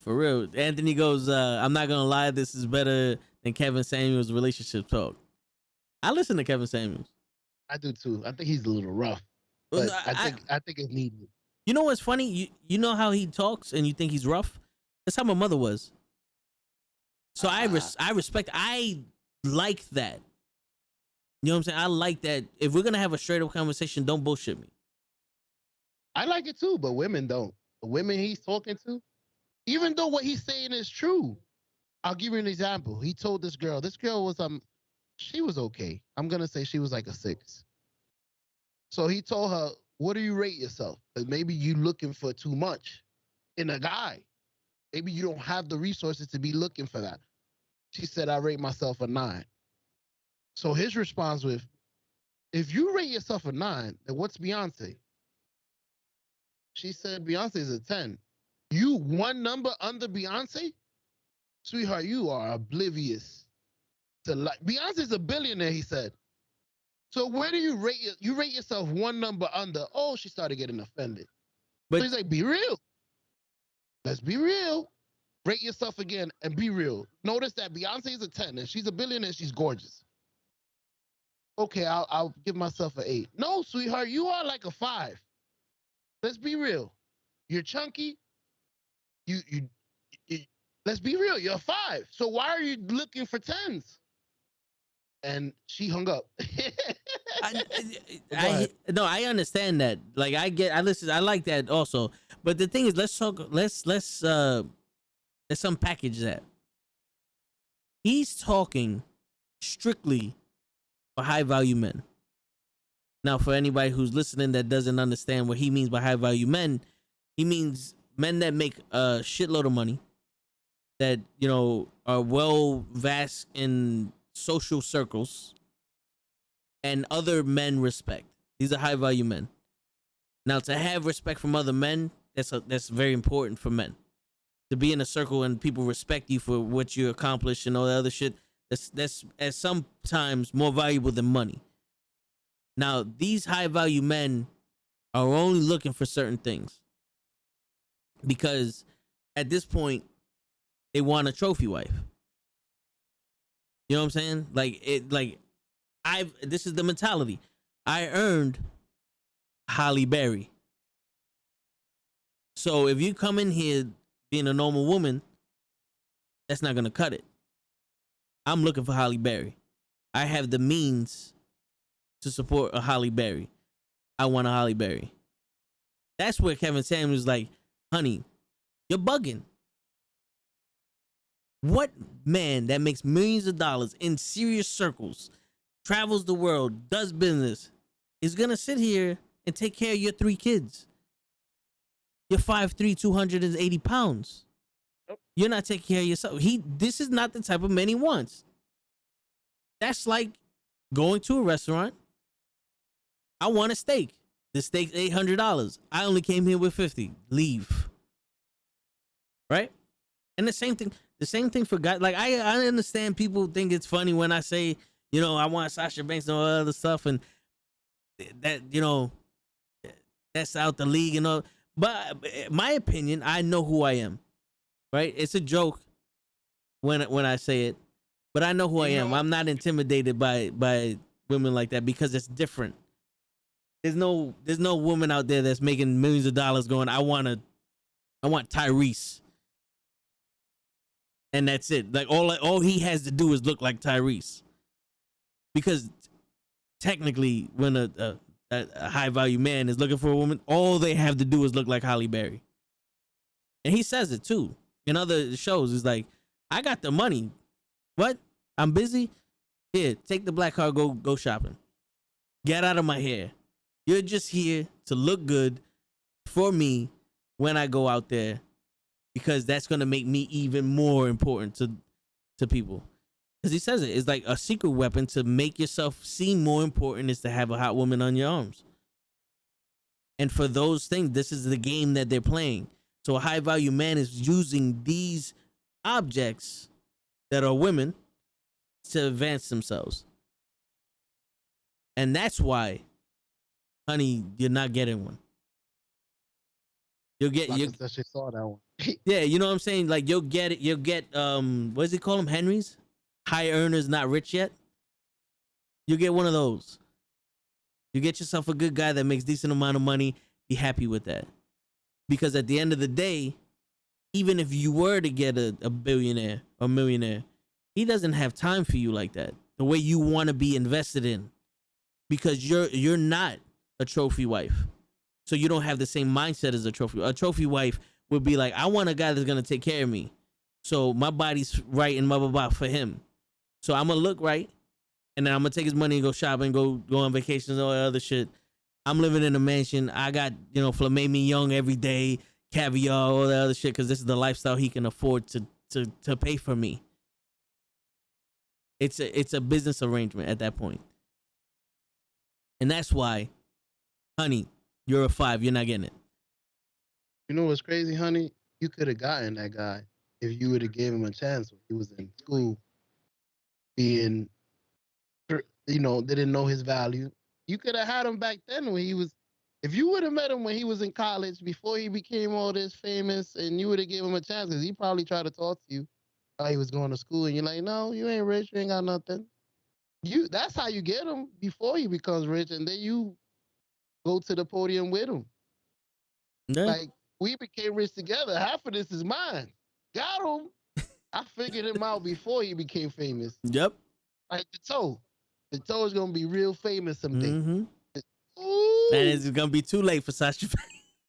For real. Anthony goes, I'm not going to lie, this is better than Kevin Samuels' relationship talk. I listen to Kevin Samuels. I do too. I think he's a little rough. But Well, I think it's needed. You know what's funny? You know how he talks and you think he's rough? That's how my mother was. So I respect, I like that. You know what I'm saying? I like that. If we're going to have a straight up conversation, don't bullshit me. I like it too, but women don't. The women he's talking to, even though what he's saying is true, I'll give you an example. He told this girl was she was okay. I'm gonna say she was like a 6. So he told her, what do you rate yourself? Maybe you looking for too much in a guy. Maybe you don't have the resources to be looking for that. She said, I rate myself a 9. So his response was, if you rate yourself a 9, then what's Beyonce? She said, Beyonce is a 10. You one number under Beyonce? Sweetheart, you are oblivious to like. Beyonce's a billionaire, he said. So where do you rate you rate yourself one number under? Oh, she started getting offended. But so he's like, be real. Let's be real. Rate yourself again and be real. Notice that Beyonce is a 10 and she's a billionaire. She's gorgeous. Okay, I'll give myself an 8. No, sweetheart, you are like a 5. Let's be real. You're chunky. You let's be real. You're a 5. So why are you looking for 10s? And she hung up. I understand that. Like I listen. I like that also. But the thing is, let's unpackage that. He's talking strictly for high value men. Now, for anybody who's listening that doesn't understand what he means by high value men, he means men that make a shitload of money, that, you know, are well vast in social circles, and other men respect. These are high value men. Now, to have respect from other men, that's very important for men. To be in a circle and people respect you for what you accomplish and all that other shit, that's at sometimes more valuable than money. Now, these high value men are only looking for certain things because at this point they want a trophy wife. You know what I'm saying? This is the mentality. I earned Holly Berry. So if you come in here being a normal woman, that's not gonna cut it. I'm looking for Holly Berry. I have the means to support a Holly Berry. I want a Holly Berry. That's where Kevin Samuels is like, honey, you're bugging. What man that makes millions of dollars in serious circles, travels the world, does business, is gonna sit here and take care of your 3 kids? You're 5'3", 280 pounds. You're not taking care of yourself. This is not the type of man he wants. That's like going to a restaurant. I want a steak. The steak's $800. I only came here with $50. Leave. Right? And the same thing for guys. Like I understand people think it's funny when I say, you know, I want Sasha Banks and all that other stuff, and that, you know, that's out the league and all. But my opinion, I know who I am. Right? It's a joke when I say it, but I know who I am. I'm not intimidated by women like that because it's different. There's no woman out there that's making millions of dollars going, I want Tyrese. And that's it. Like all he has to do is look like Tyrese. Because technically when a a high value man is looking for a woman, all they have to do is look like Halle Berry. And he says it too in other shows. It's like, I got the money. What? I'm busy. Here, take the black car. Go shopping. Get out of my hair. You're just here to look good for me when I go out there, because that's gonna make me even more important to people. Because he says it's like a secret weapon to make yourself seem more important is to have a hot woman on your arms. And for those things, this is the game that they're playing. So a high value man is using these objects that are women to advance themselves. And that's why, honey, you're not getting one. You'll get you. She saw that one. Yeah, you know what I'm saying? Like you'll get it. You'll get what does he call them? Henrys? High earners, not rich yet. You get one of those. You get yourself a good guy that makes decent amount of money. Be happy with that. Because at the end of the day, even if you were to get a billionaire or millionaire, he doesn't have time for you like that. The way you want to be invested in. Because you're not a trophy wife. So you don't have the same mindset as a trophy. A trophy wife would be like, I want a guy that's going to take care of me. So my body's right and blah, blah, blah for him. So I'm going to look right. And then I'm going to take his money and go shopping, go on vacations, all that other shit. I'm living in a mansion. I got, filet mignon every day, caviar, all that other shit, because this is the lifestyle he can afford to pay for me. It's a business arrangement at that point. And that's why, honey, you're a 5. You're not getting it. You know what's crazy, honey? You could have gotten that guy if you would have gave him a chance when he was in school, being, didn't know his value. You could have had him back then when he was, if you would have met him when he was in college before he became all this famous, and you would have given him a chance, because he probably tried to talk to you while he was going to school, and you're like, no, you ain't rich, you ain't got nothing. That's how you get him before he becomes rich, and then you go to the podium with him. Yeah. Like, we became rich together. Half of this is mine. Got him. I figured him out before he became famous. Yep. Like the toe. The toe is going to be real famous someday. Mm-hmm. Ooh. And it's going to be too late for Sasha.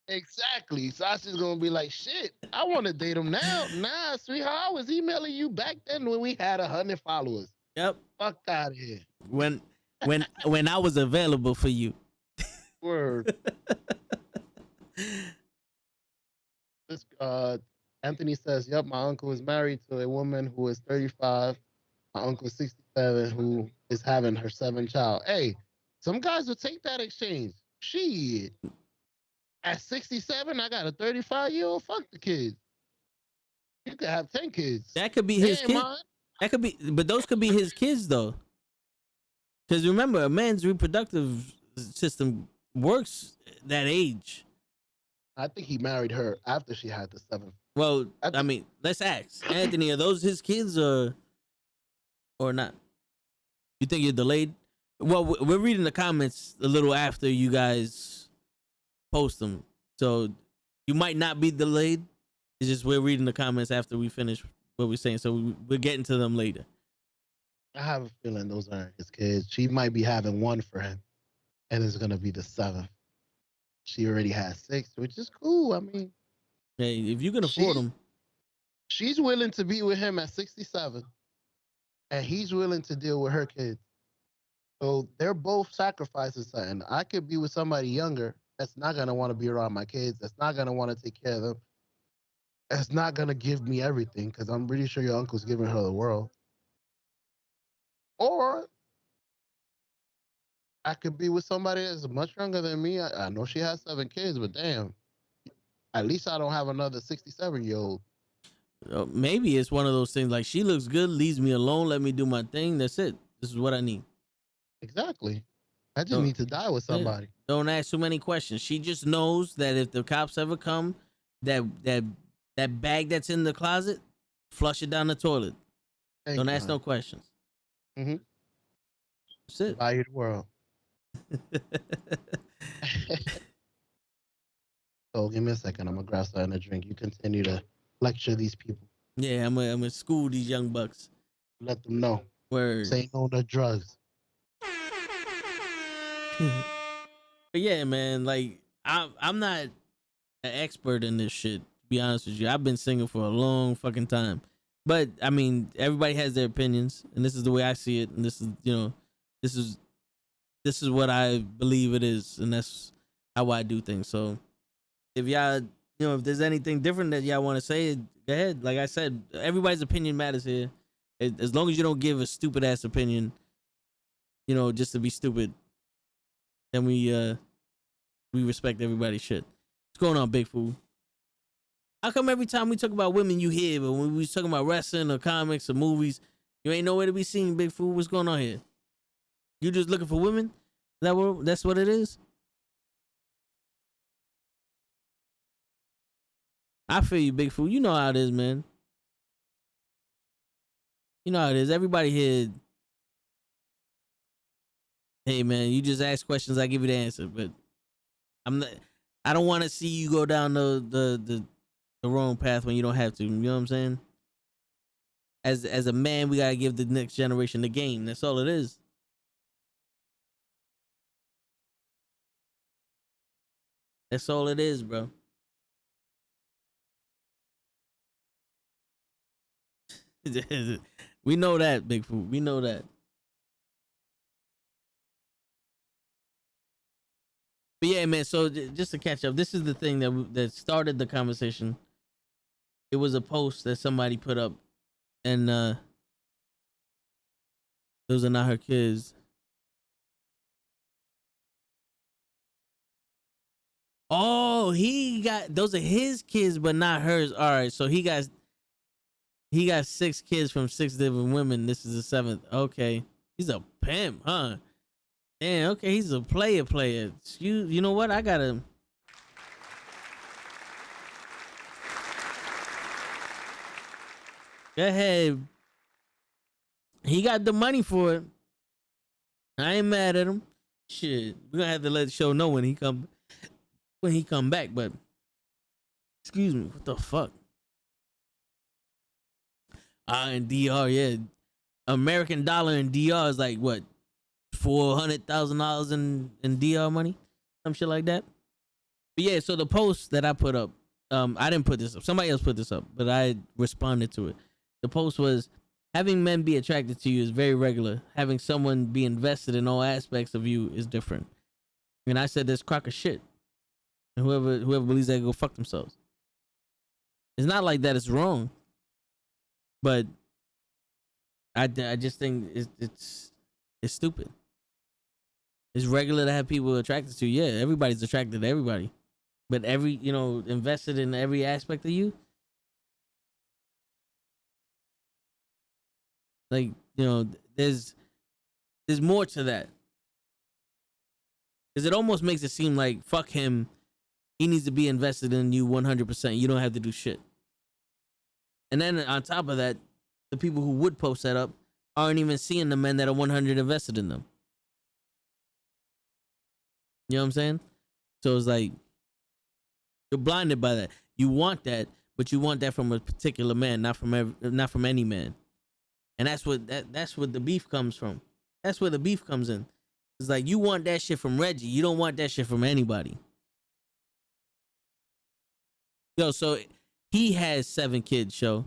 Exactly. Sasha's going to be like, shit, I want to date him now. Nah, sweetheart, I was emailing you back then when we had 100 followers. Yep. Fuck out of here. When I was available for you. Word. This, Anthony says, yep, my uncle is married to a woman who is 35. My uncle is 67, who is having her 7th child. Hey, some guys will take that exchange. Shit. At 67, I got a 35-year-old. Fuck the kids. You could have 10 kids. That could be his kid. That could be, but those could be his kids though. Because remember, a man's reproductive system works that age. I think he married her after she had the 7th. Well, I mean, let's ask Anthony: are those his kids or not? You think you're delayed? Well, we're reading the comments a little after you guys post them, so you might not be delayed. It's just we're reading the comments after we finish what we're saying, so we're getting to them later. I have a feeling those aren't his kids. She might be having one for him, and it's gonna be the 7th. She already has 6, which is cool. I mean, hey, if you can afford them, she's willing to be with him at 67, and he's willing to deal with her kids. So they're both sacrificing something. I could be with somebody younger that's not gonna want to be around my kids. That's not gonna want to take care of them. That's not gonna give me everything, because I'm pretty sure your uncle's giving her the world. Or I could be with somebody that's much younger than me. I know she has 7 kids, but damn, at least I don't have another 67-year-old. Maybe it's one of those things like she looks good, leaves me alone, let me do my thing. That's it. This is what I need. Exactly. I just need to die with somebody. Don't ask too many questions. She just knows that if the cops ever come, that bag that's in the closet, flush it down the toilet. Don't ask no questions. Mm-hmm. That's it. Buy you the world. So give me a second. I'm gonna grab something to drink. You continue to lecture these people. Yeah, I'm gonna school these young bucks. Let them know. Word. Say no to drugs. But yeah, man, like I'm not an expert in this shit. To be honest with you, I've been single for a long fucking time. But I mean, everybody has their opinions, and this is the way I see it, and this is this is this is what I believe it is, and that's how I do things. So if y'all, if there's anything different that y'all want to say, go ahead. Like I said, everybody's opinion matters here. As long as you don't give a stupid ass opinion, just to be stupid, then we respect everybody's shit. What's going on, Big Fool? How come every time we talk about women, you hear, but when we talking about wrestling or comics or movies, you ain't nowhere to be seen, Big Fool? What's going on here? You just looking for women? That's what it is? I feel you, Big Fool. You know how it is, man. You know how it is. Everybody here. Hey, man, you just ask questions, I give you the answer. But I don't want to see you go down the wrong path when you don't have to. You know what I'm saying? As a man, we gotta give the next generation the game. That's all it is. That's all it is, bro. We know that, Big Fool. We know that. But yeah, man. So just to catch up, this is the thing that started the conversation. It was a post that somebody put up, and those are not her kids. Oh, those are his kids, but not hers. All right, so he got 6 kids from 6 different women. This is the 7th. Okay, he's a pimp, huh? Damn. Okay, he's a player. You know what? I gotta. Go ahead. He got the money for it. I ain't mad at him. Shit, we're gonna have to let the show know when he come back. But excuse me, what the fuck? In DR, yeah, American dollar in DR is like what, $400,000 in DR money, some shit like that. But yeah, so the post that I put up, I didn't put this up. Somebody else put this up, but I responded to it. The post was, having men be attracted to you is very regular. Having someone be invested in all aspects of you is different. And I said, this crock of shit. And whoever believes that, go fuck themselves. It's not like that it's wrong. But I just think it's stupid. It's regular to have people attracted to you. Yeah, everybody's attracted to everybody. But invested in every aspect of you. Like, there's more to that. Because it almost makes it seem like, fuck him, he needs to be invested in you 100%. You don't have to do shit. And then on top of that, the people who would post that up aren't even seeing the men that are 100 invested in them. You know what I'm saying? So it's like, you're blinded by that. You want that, but you want that from a particular man, not from any man. And that's what the beef comes from. That's where the beef comes in. It's like, you want that shit from Reggie. You don't want that shit from anybody. Yo, so he has 7 kids, show.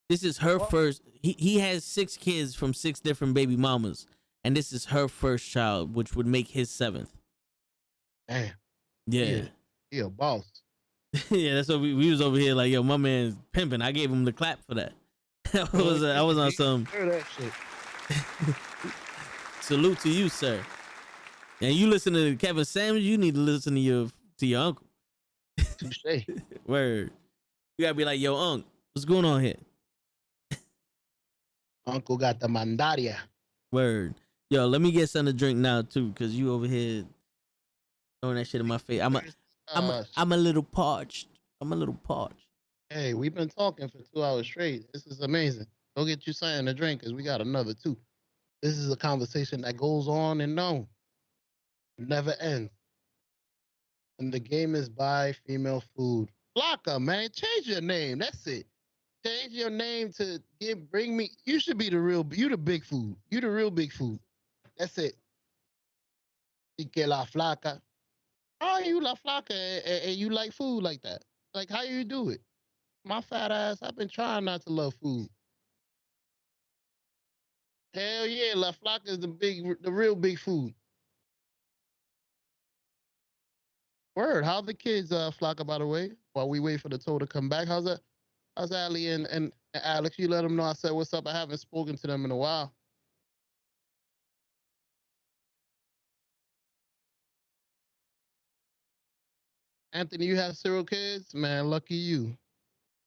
This is her first. He has 6 kids from 6 different baby mamas. And this is her first child, which would make his 7th. Damn. Yeah. He a boss. Yeah, that's what we was over here like, yo, my man's pimping. I gave him the clap for that. I was on some. Hear that shit. Salute to you, sir. And you listen to Kevin Samuels, you need to listen to your uncle. Touche. Word. You gotta be like, yo, unc, what's going on here? Uncle got the mandaria. Word. Yo, let me get something to drink now too, cause you over here throwing that shit in my face. I'm a little parched. Hey, we've been talking for 2 hours straight. This is amazing. Go get you something to drink, because we got another 2. This is a conversation that goes on and on. Never ends. And the game is buy female food. Flocka, man, change your name. That's it. Change your name to bring me. You should be you the big food. You the real big food. That's it. Y que la flaca. How are you La Flaca and you like food like that? Like how you do it? My fat ass, I've been trying not to love food. Hell yeah, La Flaca is the real big food. Word, how the kids Flaca, by the way, while we wait for the tow to come back? How's that? How's Ali and Alex? You let them know I said what's up. I haven't spoken to them in a while. Anthony, you have 0 kids? Man, lucky you.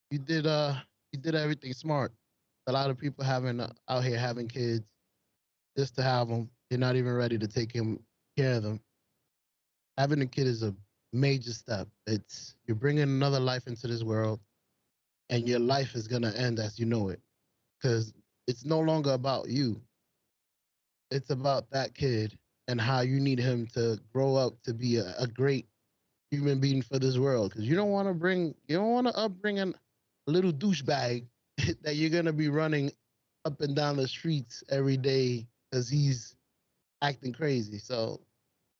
You did everything smart. A lot of people having out here having kids just to have them. They're not even ready to take care of them. Having a kid is a major step. It's you're bringing another life into this world, and your life is gonna end as you know it, because it's no longer about you. It's about that kid and how you need him to grow up to be a great human being for this world. Because you don't want to upbring a little douchebag that you're gonna be running up and down the streets every day because he's acting crazy. So,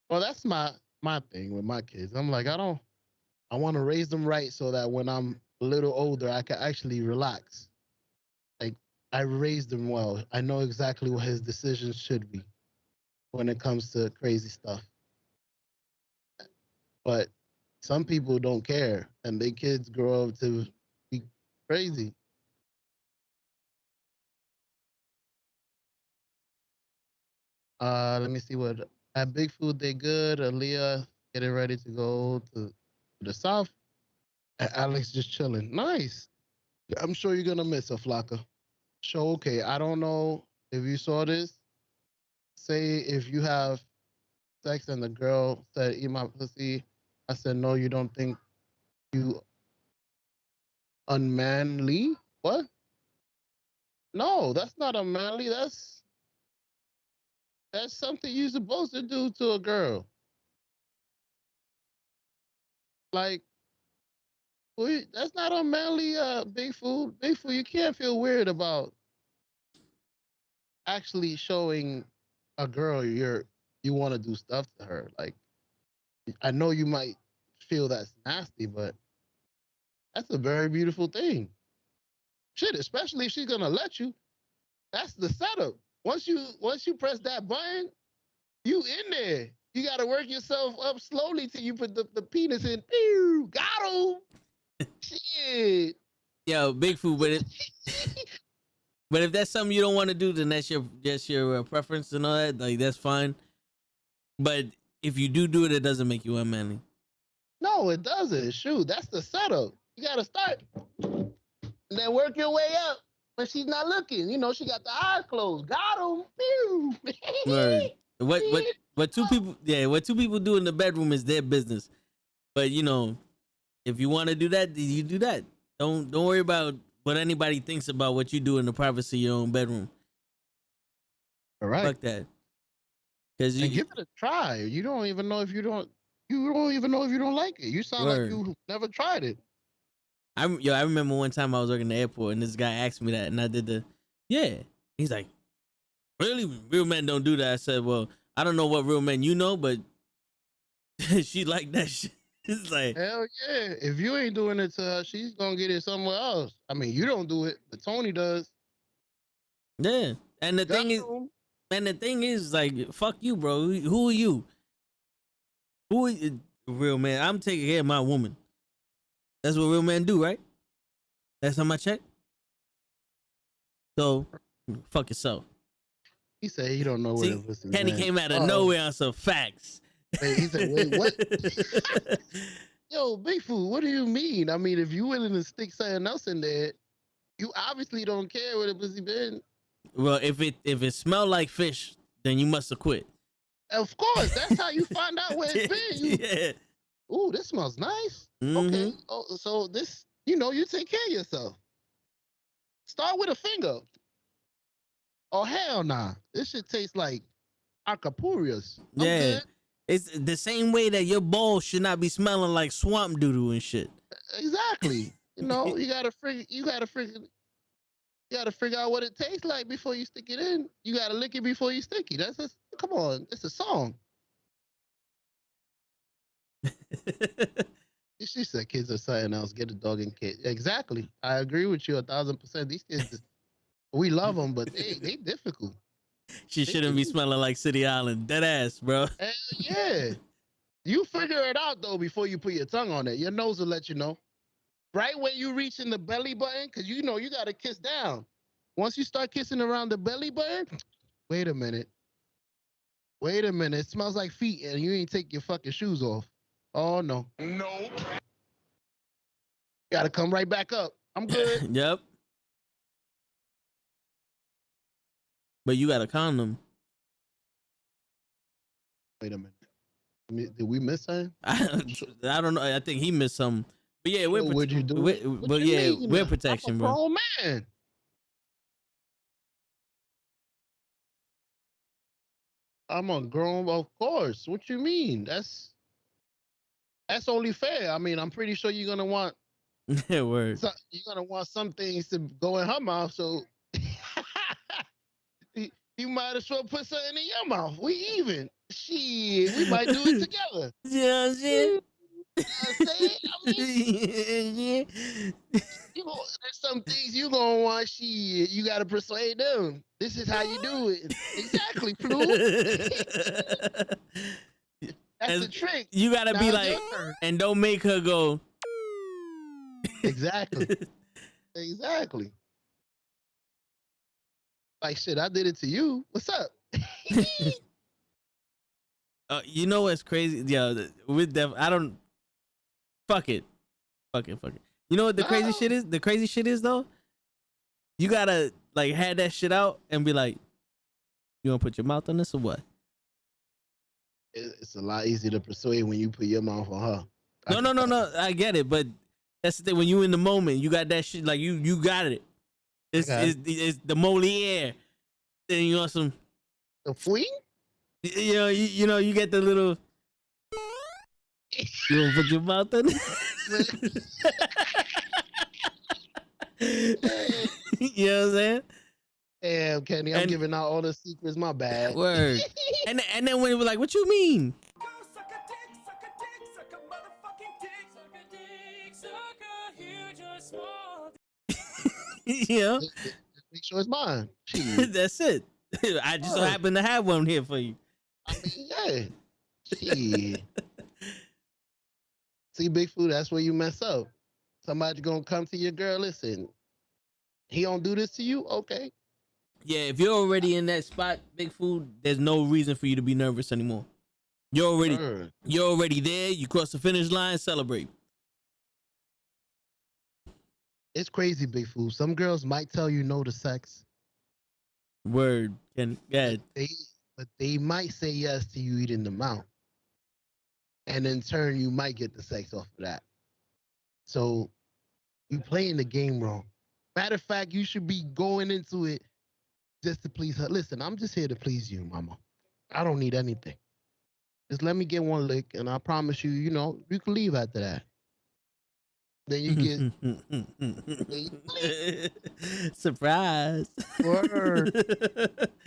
well, that's my thing with my kids. I'm like, I want to raise them right so that when I'm a little older, I can actually relax. Like I raised him well. I know exactly what his decisions should be when it comes to crazy stuff. But some people don't care, and their kids grow up to be crazy. Let me see what at Big Food they good. Aaliyah getting ready to go to the south. And Alex just chilling. Nice. I'm sure you're gonna miss her, Flocka. So okay, I don't know if you saw this. Say if you have sex and the girl said, "Eat my pussy," I said, "No, you don't think you unmanly?" What? No, that's not unmanly. That's something you're supposed to do to a girl. Like, that's not unmanly. Big food, big food. You can't feel weird about actually showing a girl you want to do stuff to her. Like, I know you might feel that's nasty, but that's a very beautiful thing. Shit, especially if she's gonna let you. That's the setup. Once you press that button, you in there. You gotta work yourself up slowly till you put the penis in. Pew, got him. Shit. Yo, big food, but if that's something you don't want to do, then that's your preference and all that. Like that's fine. But if you do it, it doesn't make you unmanly. No, it doesn't. Shoot, that's the setup. You gotta start and then work your way up. When she's not looking, she got the eyes closed. Got him. Pew. Word. What two people? Yeah, what two people do in the bedroom is their business. But if you want to do that, you do that. Don't worry about what anybody thinks about what you do in the privacy of your own bedroom. All right. Fuck that. Because and give it a try. You don't even know if you don't. You don't even know if you don't like it. You sound like you never tried it. I remember one time I was working at the airport and this guy asked me that and I did he's like, really? Real men don't do that. I said, well, I don't know what real men you know, but she like that shit. It's like, hell yeah. If you ain't doing it to her, she's going to get it somewhere else. I mean, you don't do it, but Tony does. Yeah. And the thing is like, fuck you, bro. Who are you? Who are you? Real man. I'm taking care of my woman. That's what real men do, right? That's how I check. So, fuck yourself. He said he don't know where the pussy. Kenny came out of nowhere on some facts. Wait, he said, wait, what? Yo, Big Food, what do you mean? I mean, if you willing to stick something else in there, you obviously don't care where the pussy been. Well, if it smelled like fish, then you must have quit. Of course, that's how you find out where it's been. Yeah. Ooh, this smells nice. Mm-hmm. Okay. Oh, so this, you take care of yourself. Start with a finger. Oh, hell nah. This shit tastes like acapulco's. Yeah. Good. It's the same way that your balls should not be smelling like swamp doodle and shit. Exactly. You gotta figure out what it tastes like before you stick it in. You gotta lick it before you stick it. Come on, it's a song. She said kids are something else. Get a dog and kid. Exactly. I agree with you 1,000%. These kids, we love them, but they difficult. She shouldn't be smelling like City Island. Dead ass, bro. Hell yeah. You figure it out though before you put your tongue on it. Your nose will let you know. Right when you reach in the belly button, because you know you got to kiss down. Once you start kissing around the belly button, wait a minute. Wait a minute. It smells like feet and you ain't take your fucking shoes off. Oh, no. Nope. Got to come right back up. I'm good. Yep. But you got a condom. Wait a minute. Did we miss something? I don't know. I think he missed something. But yeah, What would you do? What you mean? wear protection, I'm a bro. grown man. I'm a grown, of course. What you mean? That's only fair. I mean, I'm pretty sure you're gonna want Word. some things to go in her mouth. So you might as well put something in your mouth. We even. Shit, we might do it together. Yeah, You know what I'm saying? I mean, yeah. there's some things you gonna want. Shit, you gotta persuade them. This is how you do it. Exactly, Flu. That's the trick. You gotta Now be it's like, your turn. and don't make her go. Exactly. Exactly. Like shit, I did it to you. What's up? You know what's crazy? Yeah, with I don't. Fuck it. You know what the crazy No. shit is? The crazy shit is though. You gotta like have that shit out and be like, you gonna put your mouth on this or what? It's a lot easier to persuade when you put your mouth on her. No. I get it, but that's the thing. When you in the moment, you got that shit. Like you got it. It's Okay. it's the Moliere. Then you want some. The fling? You know you get the little. You gonna put your mouth on it? You know what I'm saying? Damn, Kenny, I'm And- giving out all the secrets. My bad. Word. And then when it was like, what you mean? You know, Just make sure it's mine. Shit. that's it. I just so happen to have one here for you. I mean, yeah. Shit. See, Big Food, that's where you mess up. Somebody gonna come to your girl. Listen, he don't do this to you. Okay. Yeah, if you're already in that spot, Big Food, there's no reason for you to be nervous anymore. You're already there. You cross the finish line. Celebrate. It's crazy, Big Food. Some girls might tell you no to sex. Word. And yeah, But they might say yes to you eating them out. And in turn, you might get the sex off of that. So you playing the game wrong. Matter of fact, you should be going into it just to please her. Listen, I'm just here to please you, mama. I don't need anything. Just let me get one lick, and I promise you, you can leave after that. Then you get surprise. word.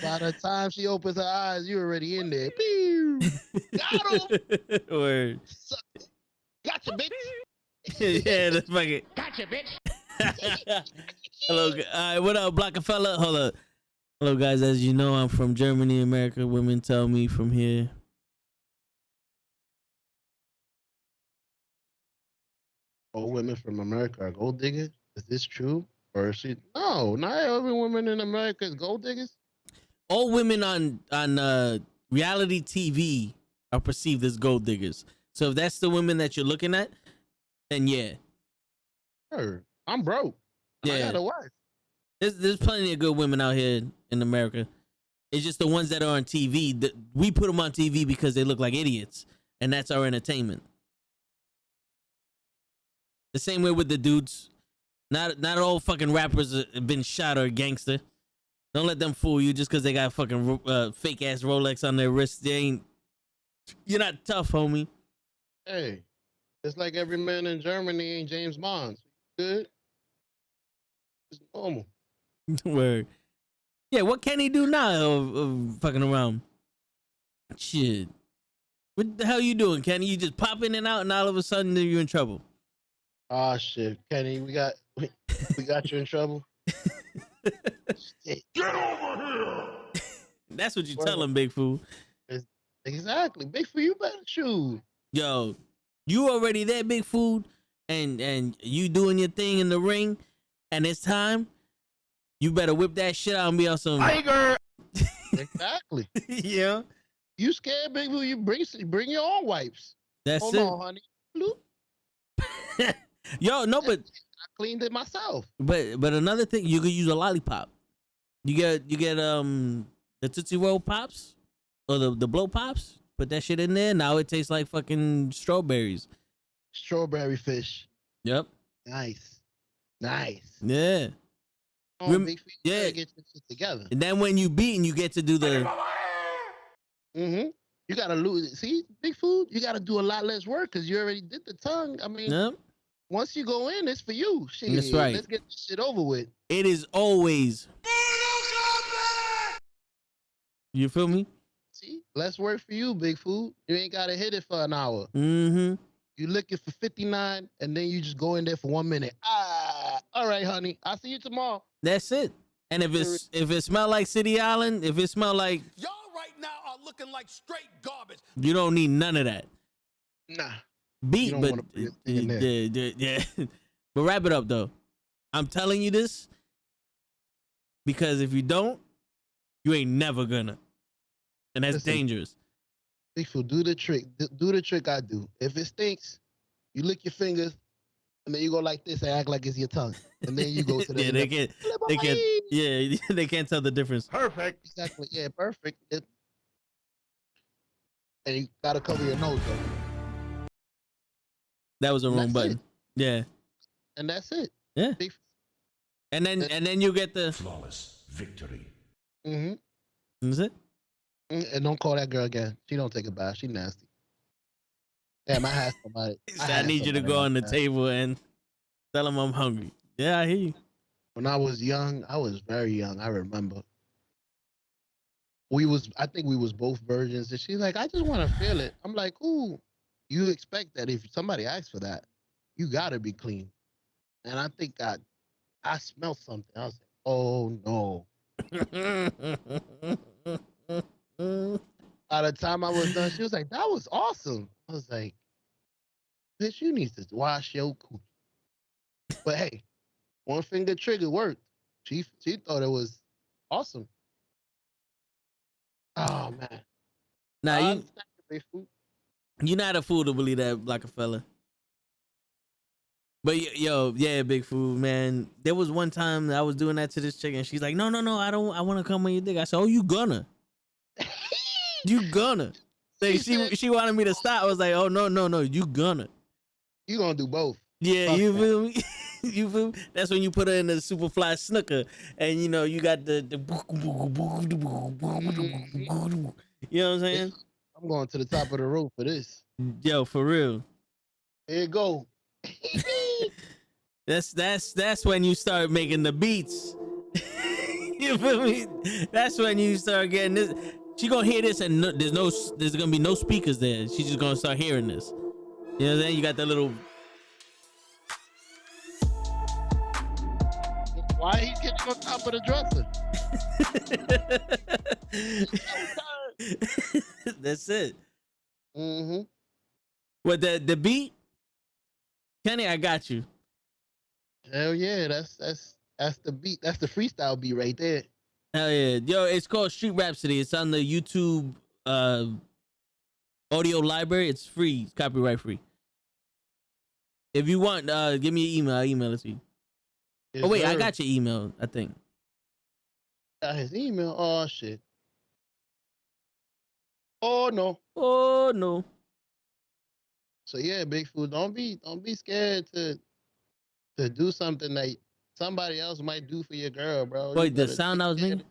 By the time she opens her eyes, you already in there. Pew! Got him. Word. Suck it. Gotcha, bitch. Yeah, that's fucking. Gotcha, bitch. Hello, all right. What up, Blockerfella? Hold up. Hello, guys. As you know, I'm from Germany, America. Women tell me from here. All women from America are gold diggers? Is this true? Or is she? No, not every woman in America is gold diggers. All women on reality TV are perceived as gold diggers. So if that's the women that you're looking at, then yeah. Sure. I'm broke. I Yeah. got a wife. There's plenty of good women out here in America. It's just the ones that are on TV. We put them on TV because they look like idiots, and that's our entertainment. The same way with the dudes. Not all fucking rappers have been shot or gangster. Don't let them fool you just because they got fucking fake ass Rolex on their wrists. You're not tough, homie. Hey, it's like every man in Germany ain't James Bond. Good. It's normal. Word. Yeah, what can he do now of fucking around? Shit. What the hell you doing, Kenny? You just pop in and out, and all of a sudden you're in trouble. Oh shit, Kenny, we got you in trouble. Shit. Get over here! That's what you Well, tell him, Big Fool. Exactly, Big Fool. You better shoot. Yo, you already there, Big Food, and you doing your thing in the ring, and it's time. You better whip that shit out and be on some Tiger! Exactly. yeah. You scared, Big Fool? You bring your own wipes. That's Hold it. on, honey. Bloop. Yo, no, but I cleaned it myself. another thing, you could use a lollipop. You get the Tootsie Roll Pops or the Blow Pops. Put that shit in there. Now it tastes like fucking strawberries. Strawberry fish. Yep. Nice. Yeah. Oh, Big Fool, you yeah. gotta get your shit together. And then when you beating, you get to do the. Mm-hmm. You gotta lose. See, Big Food, you gotta do a lot less work because you already did the tongue. I mean, Yep. once you go in, it's for you. Shit, That's right. Let's get this shit over with. It is always. You feel me? See, less work for you, Big Food. You ain't gotta hit it for an hour. Mm-hmm. You lick it for 59, and then you just go in there for 1 minute. All right, honey. I'll see you tomorrow. That's it. And if it smell like City Island, if it smell like, Y'all right now are looking like straight garbage. you don't need none of that. Nah. Beat, don't but wanna put your thing in there. yeah. But wrap it up though. I'm telling you this because if you don't, you ain't never gonna, and that's Listen. dangerous. Big Food, do the trick. Do the trick I do. If it stinks, you lick your fingers, and then you go like this and act like it's your tongue. And then you go to the Yeah, they can't. Yeah, they can't tell the difference. Perfect. Exactly. Yeah, perfect. And you gotta cover your nose though. That was the wrong That's button. it. Yeah, And that's it. yeah. Big And then you get the. Flawless victory. Mm-hmm. That's it. And don't call that girl again. She don't take a bath. She nasty. Damn, I had somebody. I need you to go on the table and tell them I'm hungry. Yeah, I hear you. When I was young, I was very young. I remember. I think we was both virgins, and she's like, I just want to feel it. I'm like, ooh, you expect that if somebody asks for that, you gotta be clean. And I think I smelled something. I was like, oh no. By the time I was done, she was like, that was awesome. I was like, bitch, you need to wash your coochie. But hey, one finger trigger worked. She thought it was awesome. Oh man. Now Big Food. you're not a fool to believe that, Blackafeller. But yo, yeah, Big Food, man. There was one time I was doing that to this chick, and she's like, no, I want to come on your dick. I said, oh, you gonna. You gonna. Say she wanted me to stop. I was like, oh, no, you gonna. You gonna do both. Yeah, Fuck you that. feel me? You feel me? That's when you put her in the Superfly snooker, and you know you got the you know what I'm saying? I'm going to the top of the rope for this. Yo, for real. Here you go. That's when you start making the beats. You feel me? That's when you start getting this. She gonna hear this, and there's gonna be no speakers there. She's just gonna start hearing this. You know what I'm saying? You got that little. Why he getting on top of the dresser? That's it. Mm-hmm. What the beat? Kenny, I got you. Hell yeah, that's the beat. That's the freestyle beat right there. Hell yeah. Yo, it's called Street Rhapsody. It's on the YouTube audio library. It's free. It's copyright free. If you want, give me your email. I'll email it to you. Oh, wait, I got your email, I think. Got his email. Oh shit. Oh no. Oh, no. So yeah, Big Food, don't be scared to do something that somebody else might do for your girl, bro. Wait, You the gotta sound take I was care making? of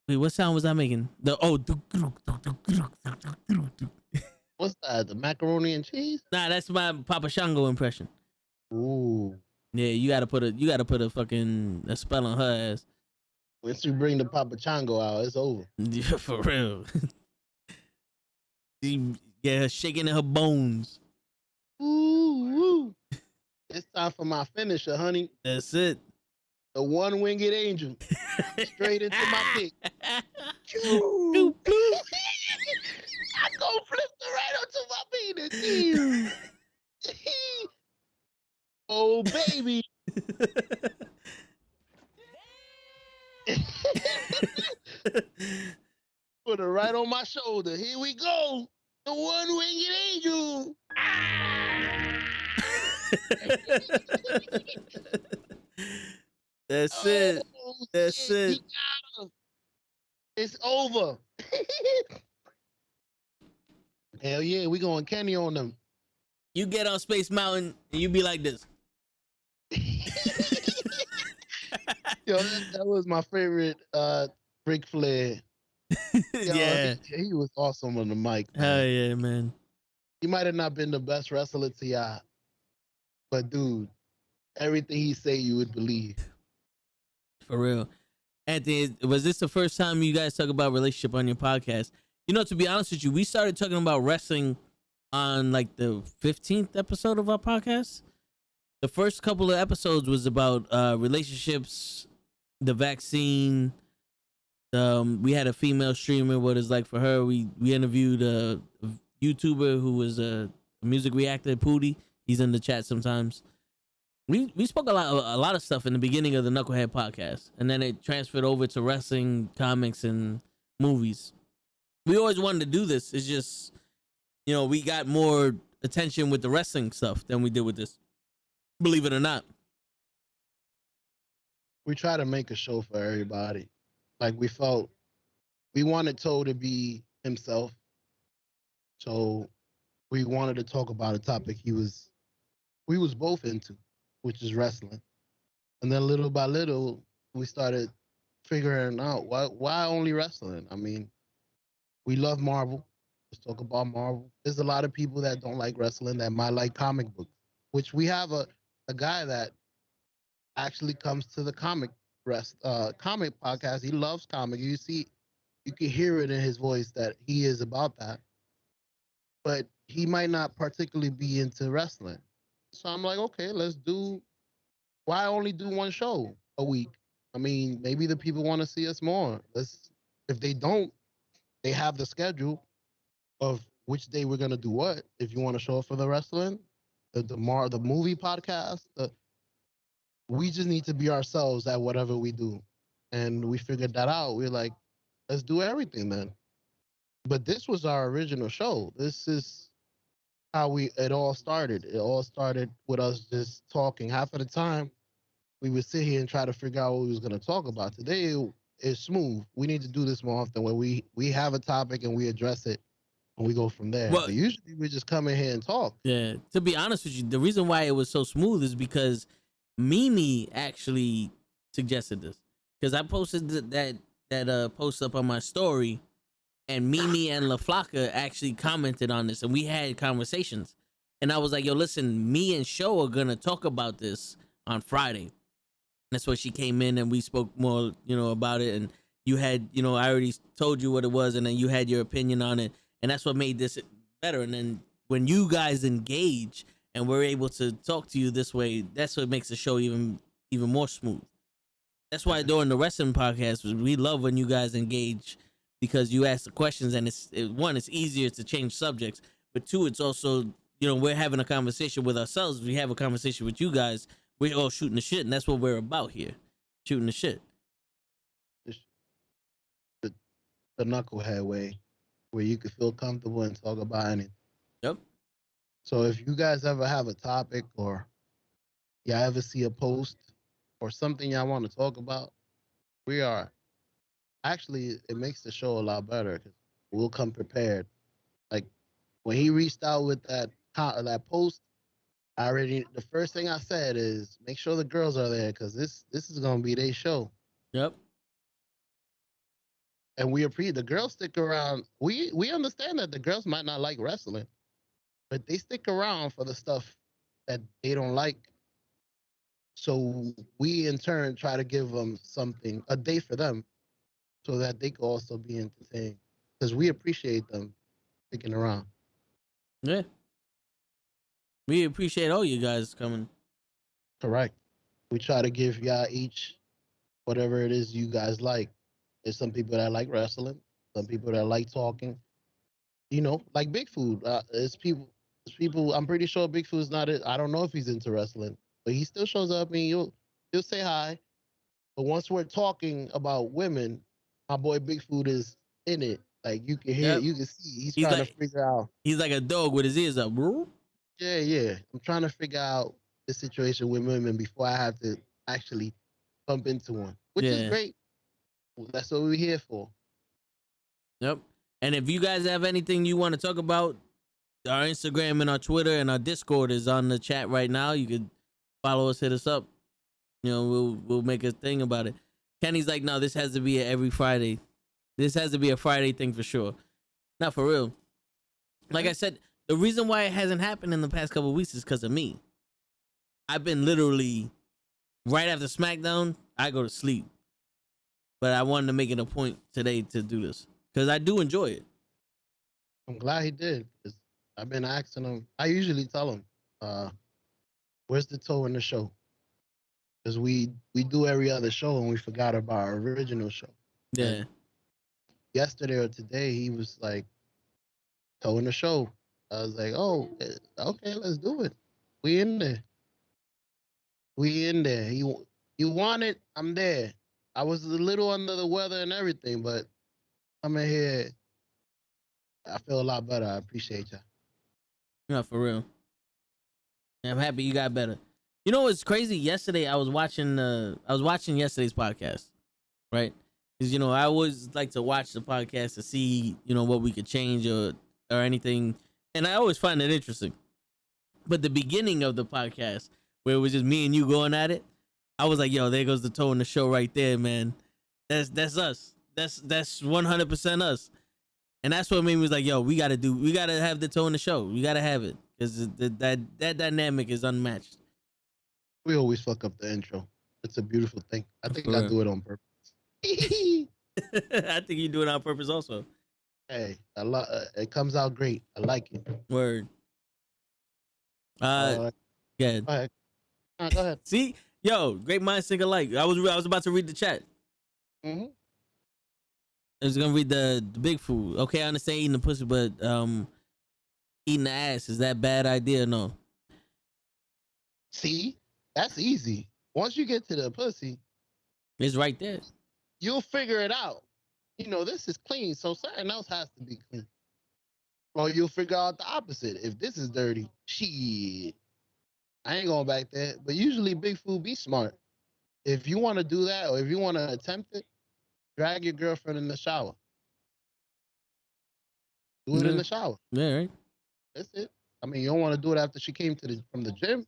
Wait, what sound was I making? What's that? The macaroni and cheese? Nah, that's my Papa Shango impression. Ooh. Yeah, you gotta put a fucking a spell on her ass. Once you bring the Papa Chango out, it's over. Yeah, for real. Yeah, shaking in her bones. Ooh, it's time for my finisher, honey. That's it. The one-winged angel, straight into my dick. Bloop, Choo. bloop. I go flip the right onto my penis. Ew. Oh baby. Put it right on my shoulder. Here we go. The one-winged angel. That's it. Oh, That's shit. it. You got him. It's over. Hell yeah, we going Kenny on them. You get on Space Mountain and you be like this. Yo, that was my favorite Ric Flair. Yo, Yeah. he was awesome on the mic. Man. Hell yeah, man. He might have not been the best wrestler to y'all, but dude, everything he say you would believe. For real. Anthony, was this the first time you guys talk about relationship on your podcast? You know, to be honest with you, we started talking about wrestling on like the 15th episode of our podcast. The first couple of episodes was about relationships, the vaccine. We had a female streamer, what it's like for her. We interviewed a YouTuber who was a music reactor, Pootie. He's in the chat sometimes. We spoke a lot of stuff in the beginning of the Nukkle Hedd Podcast, and then it transferred over to wrestling, comics, and movies. We always wanted to do this. It's just, you know, we got more attention with the wrestling stuff than we did with this. Believe it or not. We try to make a show for everybody. Like we felt we wanted Toe to be himself. So we wanted to talk about a topic we was both into, which is wrestling. And then little by little, we started figuring out why only wrestling. I mean, we love Marvel. Let's talk about Marvel. There's a lot of people that don't like wrestling that might like comic books, which we have a guy that actually comes to the comic podcast. He loves comic. You can hear it in his voice that he is about that. But he might not particularly be into wrestling. So I'm like, okay, why only do one show a week? I mean, maybe the people want to see us more. If they don't, they have the schedule of which day we're gonna do what. If you want to show up for the wrestling, the movie podcast, we just need to be ourselves at whatever we do. And we figured that out. We're like, let's do everything then. But this was our original show. This is how it all started. It all started with us just talking. Half of the time, we would sit here and try to figure out what we was going to talk about. Today is smooth. We need to do this more often where we have a topic and we address it and we go from there. Well, but usually we just come in here and talk. Yeah. To be honest with you, the reason why it was so smooth is because Mimi actually suggested this. Because I posted that post up on my story, and Mimi and La Flaca actually commented on this, and we had conversations. And I was like, yo, listen, me and Show are gonna talk about this on Friday. That's why she came in and we spoke more, about it. And you had, I already told you what it was, and then you had your opinion on it. And that's what made this better. And then when you guys engage and we're able to talk to you this way, that's what makes the show even more smooth. That's why during the wrestling podcast, we love when you guys engage, because you ask the questions, and it's easier to change subjects, but two, it's also, we're having a conversation with ourselves. We have a conversation with you guys. We're all shooting the shit, and that's what we're about here, shooting the shit. The knucklehead way, where you can feel comfortable and talk about anything. Yep. So if you guys ever have a topic, or you ever see a post or something y'all want to talk about, we are. Actually, it makes the show a lot better because we'll come prepared. Like when he reached out with that post, the first thing I said is make sure the girls are there because this is gonna be their show. Yep. And the girls stick around. We understand that the girls might not like wrestling, but they stick around for the stuff that they don't like. So we in turn try to give them a day for them, so that they can also be entertained, because we appreciate them. sticking around. Yeah. We appreciate all you guys coming. Correct. We try to give y'all each whatever it is you guys like. There's some people that like wrestling, some people that like talking. Like Big Food. It's people. It's people. I'm pretty sure Big Food's not it. I don't know if he's into wrestling, but he still shows up and he'll say hi. But once we're talking about women, my boy Big Food is in it. Like you can hear, Yep. you can see, he's He's trying like- to figure out. He's like a dog with his ears up, bro. Yeah. I'm trying to figure out the situation with women before I have to actually bump into one, which is Yeah. great. That's what we're here for. Yep. And if you guys have anything you want to talk about, our Instagram and our Twitter and our Discord is on the chat right now. You could follow us, hit us up. We'll make a thing about it. Kenny's like, no, this has to be every Friday. This has to be a Friday thing for sure. Not for real. Like I said, the reason why it hasn't happened in the past couple of weeks is because of me. I've been literally right after SmackDown, I go to sleep. But I wanted to make it a point today to do this because I do enjoy it. I'm glad he did. 'Cause I've been asking him. I usually tell him, "Where's the toe in the show?" Because we do every other show and we forgot about our original show. Yeah. Yesterday or today, he was like, "Toe in the show." I was like, "Oh, okay, let's do it. We in there. We in there. You want it? I'm there." I was a little under the weather and everything, but I'm in here. I feel a lot better. I appreciate y'all. Not for real. I'm happy you got better. You know what's crazy? Yesterday I was watching yesterday's podcast, right? Because I always like to watch the podcast to see what we could change or anything, and I always find it interesting. But the beginning of the podcast, where it was just me and you going at it, I was like, "Yo, there goes the toe in the show right there, man. That's us. That's 100% us." And that's what made me was like, "Yo, we gotta have the toe in the show. We gotta have it because that dynamic is unmatched." We always fuck up the intro. It's a beautiful thing. I think For I real. do it on purpose. I think you do it on purpose also. Hey, it comes out great. I like it. Word. Uh, Good. go ahead. Go ahead. See, yo, great minds think alike. I was about to read the chat. Mm-hmm. I was gonna read the big food. Okay, I understand eating the pussy, but eating the ass, is that bad idea or no? See, that's easy. Once you get to the pussy, It's right there. you'll figure it out. This is clean, so something else has to be clean. Or you'll figure out the opposite. If this is dirty, shit, I ain't going back there. But usually, Big Food be smart. If you want to do that, or if you want to attempt it, drag your girlfriend in the shower. Do it in the shower. Yeah, right. That's it. I mean, you don't want to do it after she came from the gym.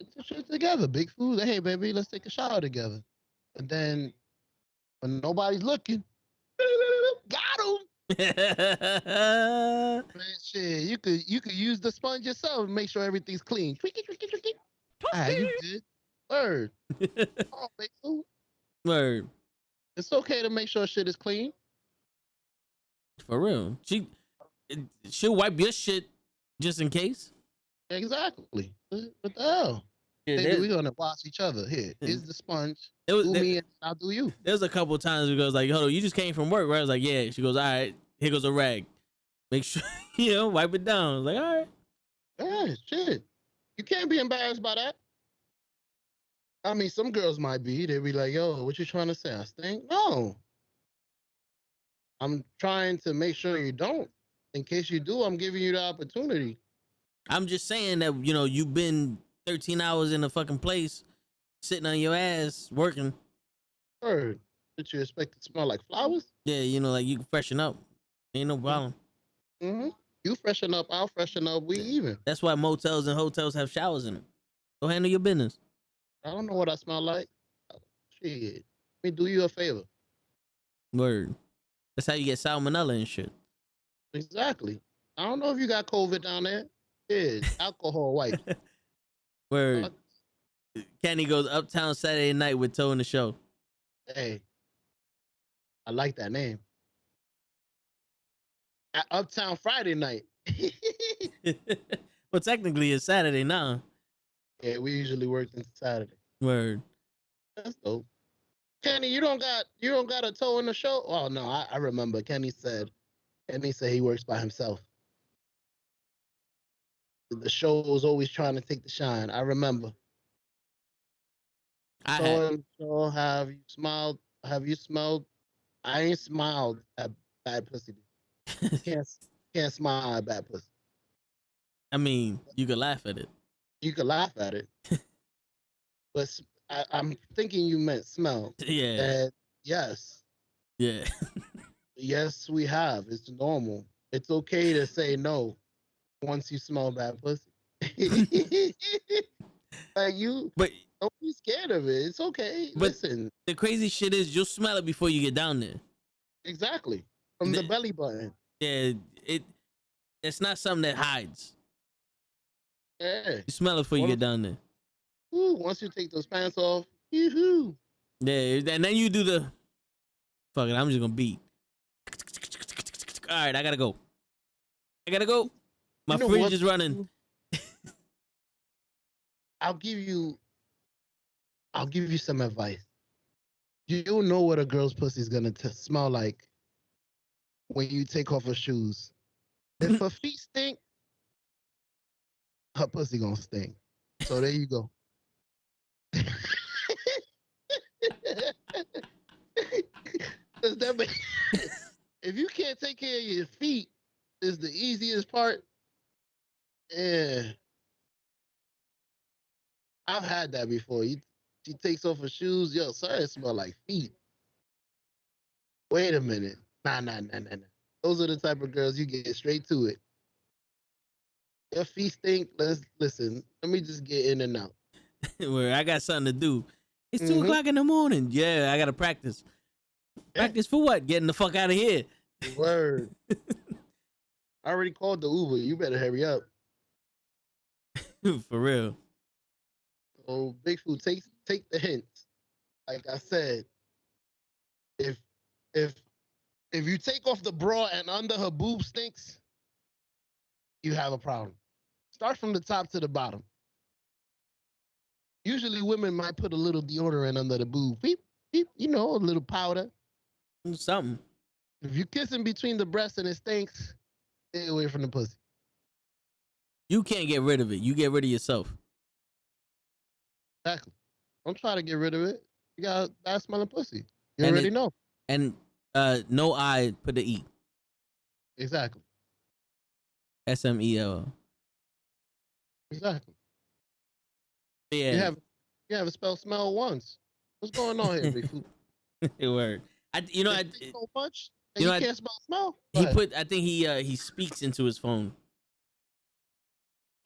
Get the shit together, Big Food. Hey, baby, let's take a shower together. And then when nobody's looking, got him. Man, shit, you could use the sponge yourself and make sure everything's clean. Tweak it. You good? Word. Oh, Big Food. Word. It's okay to make sure shit is clean. For real. She'll wipe your shit just in case. Exactly. What the hell? Yeah, Baby, we're gonna wash each other. Here's the sponge. Do me and I'll do you. There was a couple of times where it goes like, "Hold on, you just came from work, right?" I was like, "Yeah." She goes, "All right, here goes a rag. Make sure wipe it down." I was like, "All right." Yeah, shit. You can't be embarrassed by that. I mean, some girls might be. They'd be like, "Yo, what you trying to say? I stink?" No. I'm trying to make sure you don't. In case you do, I'm giving you the opportunity. I'm just saying that you've been 13 hours in a fucking place, sitting on your ass working. Word. Did you expect it to smell like flowers? Yeah, like you can freshen up. Ain't no problem. Mm-hmm. You freshen up, I'll freshen up. We even. That's why motels and hotels have showers in them. Go handle your business. I don't know what I smell like. Shit. Let me do you a favor. Word. That's how you get salmonella and shit. Exactly. I don't know if you got COVID down there. Yeah, alcohol wipe. Word. Kenny goes uptown Saturday night with Toe in the show. Hey, I like that name. at Uptown Friday night. Well, technically it's Saturday now. Yeah, we usually work until Saturday. Word. That's dope. Kenny, you don't got a toe in the show? Oh no, I remember. Kenny said he works by himself. The show was always trying to take the shine. I remember. I had. So and so, have you smiled? Have you smelled? I ain't smiled at bad pussy. Can't can't smile at bad pussy. I mean, you could laugh at it. You could laugh at it, but I'm thinking you meant smell. Yeah. And yes, Yeah. yes, we have. It's normal. It's okay to say no once you smell bad pussy. Like you, But don't be scared of it. It's okay. But- Listen, the crazy shit is you'll smell it before you get down there. exactly from the belly button. Yeah. It's not something that hides. Yeah. You smell it before you What get down there. Ooh, once you take those pants off, yoo-hoo. Yeah, and then you do the fuck it, I'm just gonna beat. All right, I gotta go. My You know fridge what? is running. I'll give you some advice. You know what a girl's pussy is gonna smell like when you take off her shoes. If her feet stink, her pussy gonna stink. So there you go. Does that make if you can't take care of your feet, is the easiest part. Yeah. I've had that before. She takes off her shoes. Yo, sorry, it smell like feet. Wait a minute. Nah. Those are the type of girls you get straight to it. Your feet stink. Let's listen. Let me just get in and out. Where I got something to do. It's 2 Mhm. o'clock in the morning. Yeah, I gotta practice. Practice for what? Getting the fuck out of here. Word. I already called the Uber. You better hurry up. For real. Oh, Big Food, take the hints. Like I said, if you take off the bra and under her boob stinks, you have a problem. Start from the top to the bottom. Usually women might put a little deodorant under the boob. Beep, beep, a little powder. Something. If you kiss in between the breasts and it stinks, stay away from the pussy. You can't get rid of it. You get rid of yourself. Exactly. Don't try to get rid of it. You got bad smelling pussy. You And already know. And no I, put the E. Exactly. SMEL. Exactly. Yeah. You have a spell smell once. What's going on here, Big Food? It worked. It stinks so much that you you know, can't smell. Go He ahead. put. I think he speaks into his phone.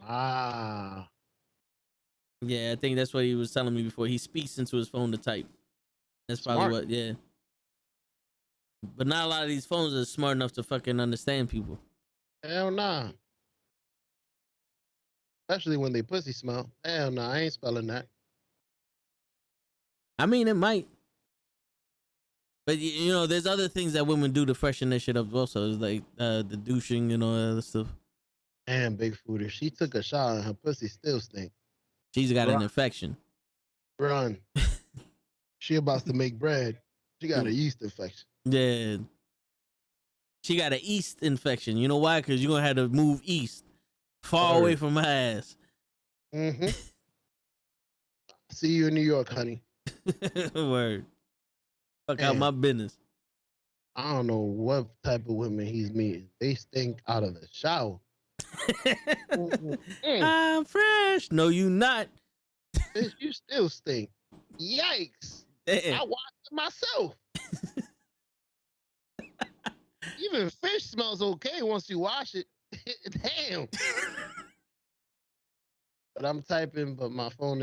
Ah. Yeah, I think that's what he was telling me before. He speaks into his phone to type. That's probably Smart. what. Yeah. But not a lot of these phones are smart enough to fucking understand people. Hell nah. Especially when they pussy smell. Hell nah, I ain't spelling that. I mean, it might. But there's other things that women do to freshen their shit up. Also, it's like the douching and all that other stuff. Damn, Big Food. If she took a shower and her pussy still stink, She's got an Right. infection. run. She about to make bread. She got a yeast infection. Yeah. She got an yeast infection. You know why? Because you're gonna have to move east, far Word. away from her ass. Mm-hmm. See you in New York, honey. Word. Fuck out Man. my business. I don't know what type of women he's meeting. They stink out of the shower. Mm. I'm fresh. No, you not. Bitch, you still stink. Yikes. I Damn. washed it myself. Even fish smells okay once you wash it. Damn. But I'm typing, but my phone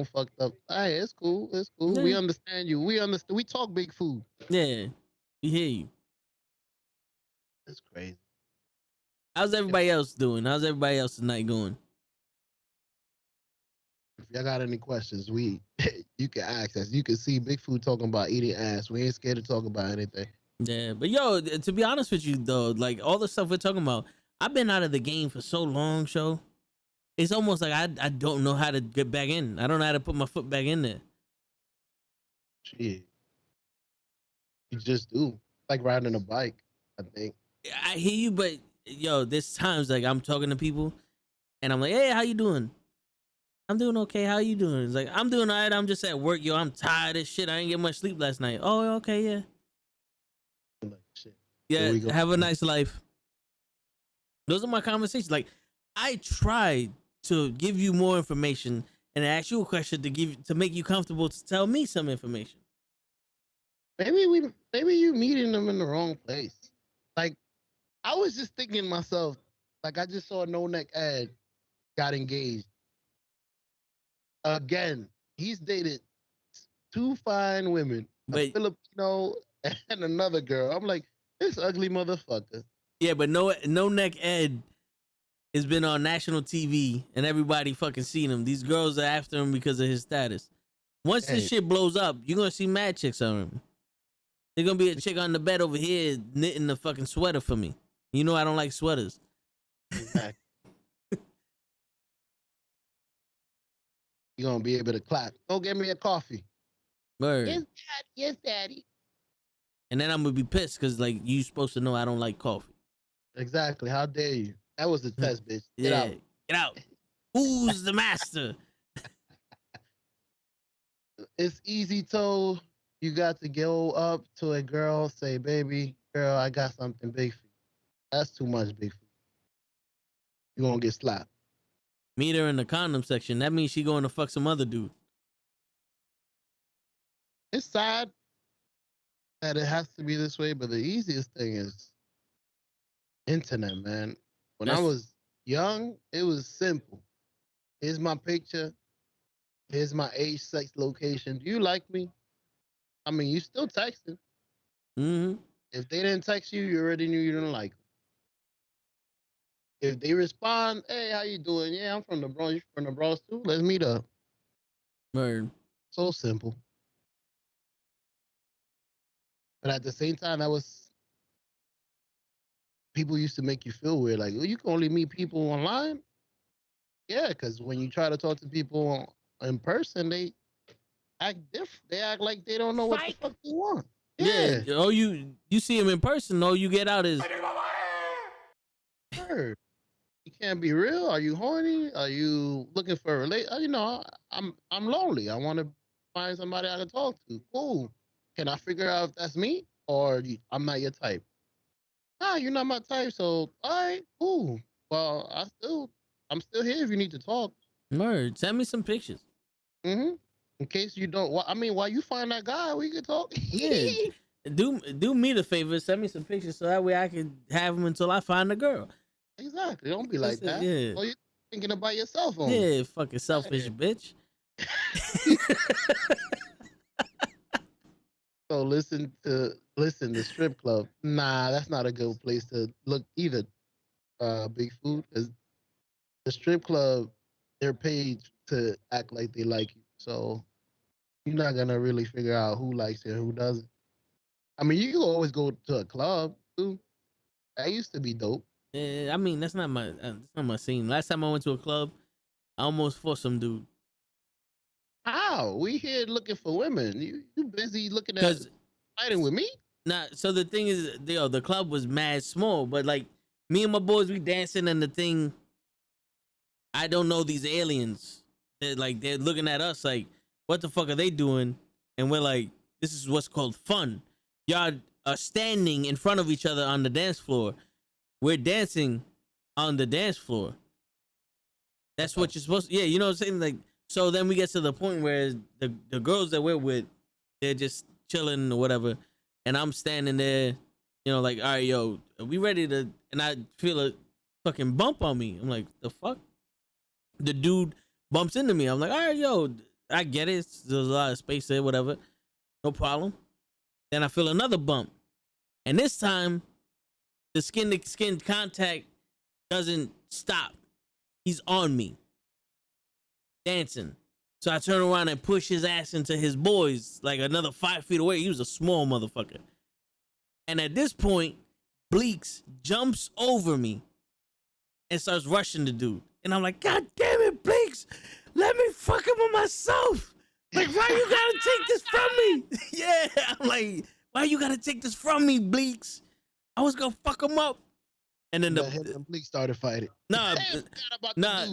fucked up. All right, it's cool. It's cool. We Yeah. understand you. We understand. We talk Big Food. Yeah. We hear you. It's crazy. How's everybody else doing? How's everybody else's night going? If y'all got any questions, you can ask us. You can see Big Food talking about eating ass. We ain't scared to talk about anything. Yeah, but yo, to be honest with you though, like all the stuff we're talking about, I've been out of the game for so long, show. It's almost like I don't know how to get back in. I don't know how to put my foot back in there. Shit, you just do. Like riding a bike, I think. I hear you, but yo, there's times like I'm talking to people and I'm like, hey, how you doing? I'm doing okay. How you doing? It's like, I'm doing all right. I'm just at work, yo. I'm tired as shit. I ain't get much sleep last night. Oh, okay, yeah. Like, shit. Yeah, There we go. have a nice life. Those are my conversations. Like, I try to give you more information and ask you a question to make you comfortable to tell me some information. Maybe you meeting them in the wrong place. Like, I was just thinking to myself, like I just saw a no neck ad got engaged. Again, he's dated two fine women, a But Filipino and another girl. I'm like, this ugly motherfucker. yeah, but no neck Ed has been on national TV and everybody fucking seen him. These girls are after him because of his status. Once this shit blows up, you're gonna see mad chicks on him. There's gonna be a chick on the bed over here knitting the fucking sweater for me. You know I don't like sweaters. Exactly. You're gonna be able to clap. Go get me a coffee. Word. Yes, Dad. Yes, Daddy. And then I'm gonna be pissed because like you supposed to know I don't like coffee. Exactly. How dare you? That was the test, bitch. Get Yeah, out. get out. Who's the master? It's easy told. You got to go up to a girl, say, baby, girl, I got something big for you. That's too much big for you. You're gonna get slapped. Meet her in the condom section. That means she going to fuck some other dude. It's sad that it has to be this way, but the easiest thing is internet, man. When I That's- was young, it was simple. Here's my picture. Here's my age, sex, location. Do you like me? I mean, you still texting. Mm-hmm. If they didn't text you, you already knew you didn't like them. If they respond, hey, how you doing? Yeah, I'm from the Bronx. You from the Bronx too? Let's meet up. Word. So simple. But at the same time, that was people used to make you feel weird. Like, oh, you can only meet people online. Yeah, because when you try to talk to people in person, they act different. They act like they don't know what the fuck they want. Yeah. Yeah. Oh, you see him in person. All you get out is Sure. You can't be real. Are you horny? Are you looking for a relate? You know, I'm lonely. I want to find somebody I can talk to. Cool. Can I figure out if that's me or I'm not your type? Nah, you're not my type. So all right, cool. Well, I'm still here if you need to talk. word. Send me some pictures. Mm-hmm. In case you don't, I mean, while you find that guy, we can talk. Yeah. Do me the favor. Send me some pictures so that way I can have them until I find a girl. Exactly. Don't be like That's that. it, yeah. Oh, you're thinking about yourself on. Yeah, fucking selfish Yeah. bitch. So listen, the strip club. Nah, that's not a good place to look either. Big Food, because the strip club, they're paid to act like they like you. So you're not gonna really figure out who likes you and who doesn't. I mean, you can always go to a club too. That used to be dope. Yeah, I mean that's not my scene. Last time I went to a club, I almost fought some dude. How? We here looking for women. You busy looking at Cause fighting with me? nah, so the thing is, the club was mad small, but like me and my boys, we dancing and the thing. I don't know these aliens. They're looking at us like, what the fuck are they doing? And we're like, this is what's called fun. Y'all are standing in front of each other on the dance floor. We're dancing on the dance floor. That's what you're supposed to. Yeah, you know what I'm saying? Like, so then we get to the point where the girls that we're with, they're just chilling or whatever. And I'm standing there, you know, like, all right, yo, are we ready to, and I feel a fucking bump on me. I'm like, the fuck? The dude bumps into me. I'm like, all right, yo, I get it. There's a lot of space there, whatever. No problem. Then I feel another bump. And this time, the skin to skin contact doesn't stop. He's on me, dancing. So I turn around and push his ass into his boys like another 5 feet away. He was a small motherfucker. And at this point, Bleaks jumps over me and starts rushing the dude. And I'm like, God damn it, Bleaks, let me fuck him with myself. Like, why you gotta take this from me? Yeah, I'm like, why you gotta take this from me, Bleaks? I was gonna fuck him up. And then Him and Bleak started fighting. nah, Forgot about nah,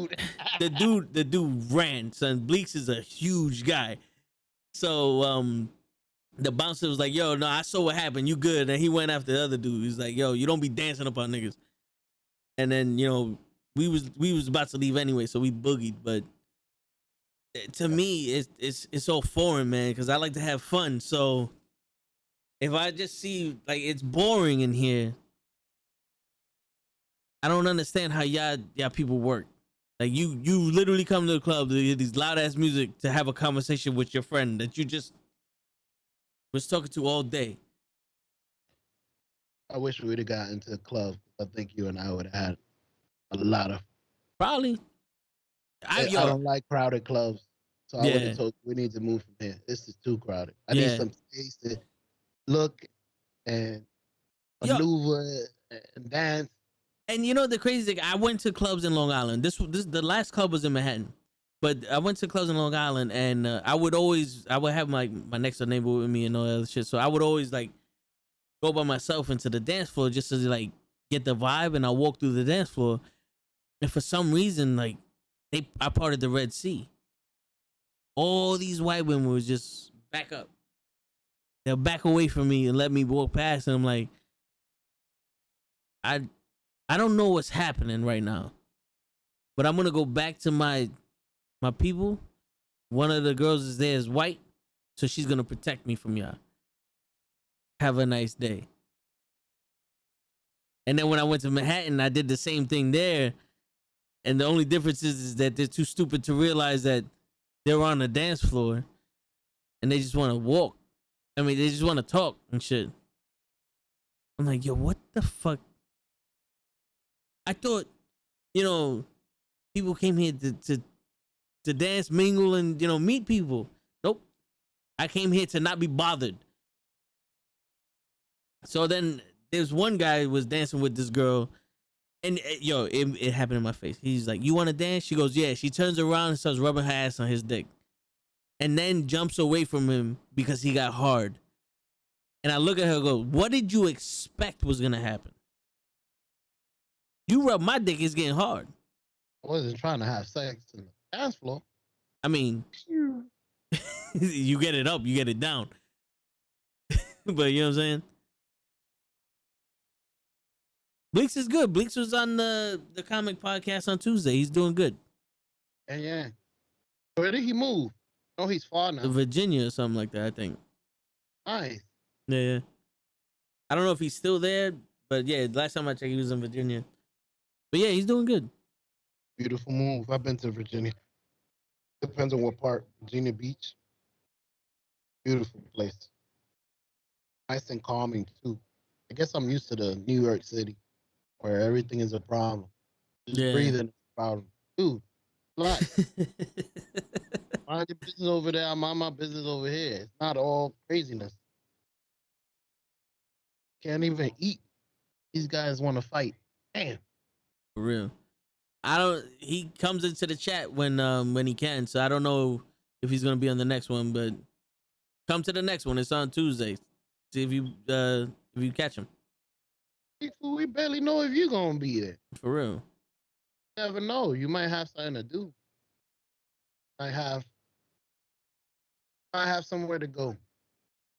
the dude. the dude ran. Son, Bleaks is a huge guy. So the bouncer was like, yo, no, I saw what happened. You good? And he went after the other dude. He's like, yo, you don't be dancing up on niggas. And then, you know, we was about to leave anyway, so we boogied. But to me, it's all foreign, man, because I like to have fun. So if I just see like it's boring in here, I don't understand how y'all people work. Like you literally come to the club to hear these loud ass music to have a conversation with your friend that you just was talking to all day. I wish we would have gotten into the club. I think you and I would have had a lot of. Probably. I don't like crowded clubs, so I would Yeah. have told we need to move from here. This is too crowded. I Yeah. need some space to look and Yo. maneuver and dance. And you know the crazy thing, I went to clubs in Long Island. This the last club was in Manhattan, but I went to clubs in Long Island, and I would have my next door neighbor with me and all that other shit. So I would always like go by myself into the dance floor just to like get the vibe, and I walk through the dance floor, and for some reason like I parted the Red Sea. All these white women was just back up. They'll back away from me and let me walk past, and I'm like, I don't know what's happening right now, but I'm gonna go back to my people. One of the girls is there is white, so she's gonna protect me from y'all. Have a nice day. And then when I went to Manhattan, I did the same thing there, and the only difference is that they're too stupid to realize that they're on the dance floor, and they just want to walk. I mean, they just want to talk and shit. I'm like, yo, what the fuck? I thought, you know, people came here to dance, mingle, and, you know, meet people. Nope. I came here to not be bothered. So then there's one guy who was dancing with this girl, and it happened in my face. He's like, you want to dance? She goes, yeah. She turns around and starts rubbing her ass on his dick, and then jumps away from him because he got hard. And I look at her and go, what did you expect was going to happen? You rub my dick, it's getting hard. I wasn't trying to have sex in the dance floor. I mean, you get it up, you get it down. But you know what I'm saying? Bleaks is good. Bleaks was on the comic podcast on Tuesday. He's doing good. Yeah. Where did he move? Oh, he's far now. Virginia or something like that, I think. Nice. Yeah. I don't know if he's still there, but yeah, last time I checked, he was in Virginia. But yeah, he's doing good. Beautiful move. I've been to Virginia. Depends on what part. Virginia Beach. Beautiful place. Nice and calming too. I guess I'm used to the New York City where everything is a problem. Just breathing is a problem. Dude, relax. Mind your business over there. I mind my business over here. It's not all craziness. Can't even eat. These guys want to fight. Damn. For real. He comes into the chat when he can, so I don't know if he's gonna be on the next one, but come to the next one. It's on Tuesday. See if you catch him. We barely know if you're gonna be there. For real. You never know. You might have something to do. I have somewhere to go.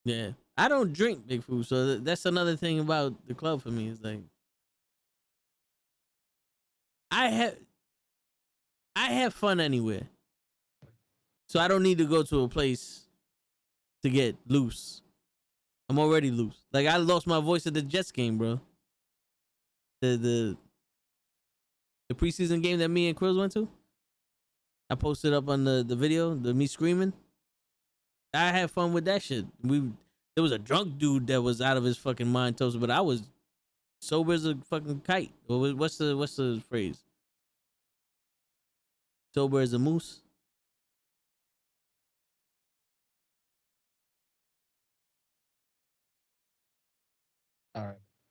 Yeah. I don't drink Big Food, so that's another thing about the club for me. Is like I have fun anywhere. So I don't need to go to a place to get loose. I'm already loose. Like I lost my voice at the Jets game, bro. The preseason game that me and Krills went to. I posted up on the video, me screaming. I had fun with that shit. There was a drunk dude that was out of his fucking mind toasted, but I was sober as a fucking kite. What's the phrase? Sober as a moose.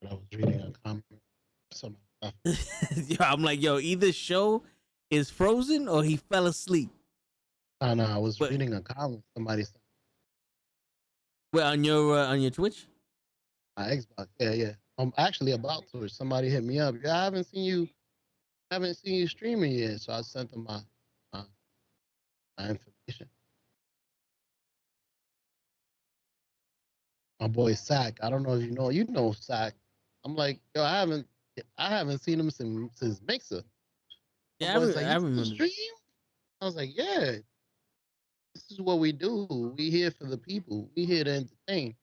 But I was reading a comment. Some stuff. Yo, I'm like, yo, either show is frozen or he fell asleep. No, I was But reading a comment. Somebody said well, on your Twitch. my Xbox. Yeah. I'm actually about to. Somebody hit me up. Yeah, I haven't seen you streaming yet. So I sent them my, my information. My boy Sack. I don't know if you know Sack. I'm like, yo, I haven't seen him since Mixer. My Yeah, boy's like, I you still remember. stream? I was like, yeah, this is what we do. We here for the people. We here to entertain.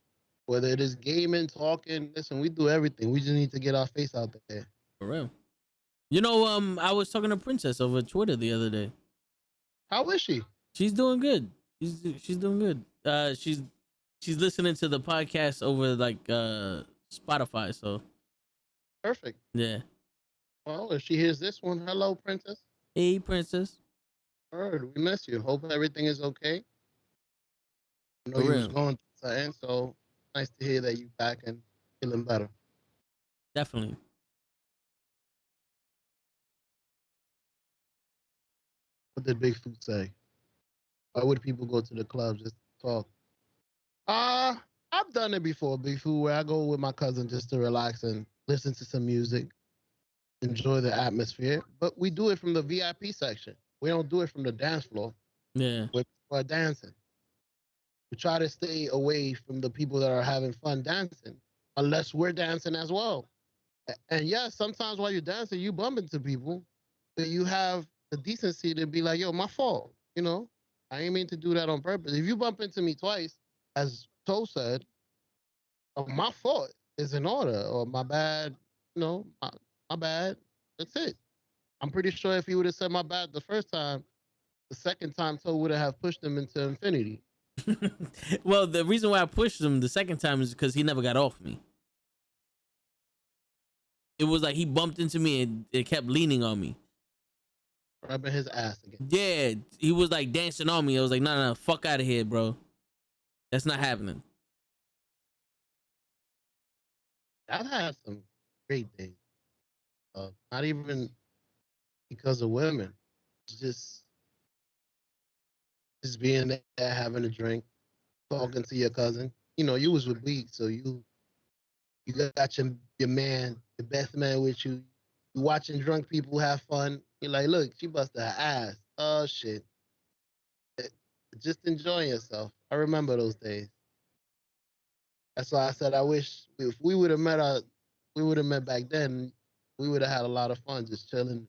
Whether it is gaming, talking, listen, we do everything. We just need to get our face out there. For real. You know, I was talking to Princess over Twitter the other day. How is she? She's doing good. She's doing good. She's listening to the podcast over like Spotify. So Perfect. yeah. Well, if she hears this one, hello, Princess. Hey, Princess. Heard, we miss you. Hope everything is okay. I know For you was real. going through something, so nice to hear that you back and feeling better. Definitely. What did Big Foot say? Why would people go to the club just to talk? I've done it before, Big Foot, where I go with my cousin just to relax and listen to some music, enjoy the atmosphere. But we do it from the VIP section. We don't do it from the dance floor Yeah. where people are dancing. We try to stay away from the people that are having fun dancing, unless we're dancing as well. And yes, sometimes while you're dancing, you bump into people, but you have the decency to be like, yo, my fault. I ain't mean to do that on purpose. If you bump into me twice, as Toe said, my fault is in order, or my bad, my bad. That's it. I'm pretty sure if he would have said my bad the first time, the second time Toe would have pushed him into infinity. Well, the reason why I pushed him the second time is because he never got off me. It was like he bumped into me and it kept leaning on me. Rubbing his ass again. Yeah, he was like dancing on me. I was like, no, fuck out of here, bro. That's not happening. I've had some great days. Not even because of women. Just just being there, having a drink, talking to your cousin. You was with Bleak, so you got your man, the best man with you. You watching drunk people have fun. You're like, look, she busted her ass. Oh shit. Eh, Just enjoying yourself. I remember those days. That's why I said I wish if we would have met back then, we would have had a lot of fun just chilling,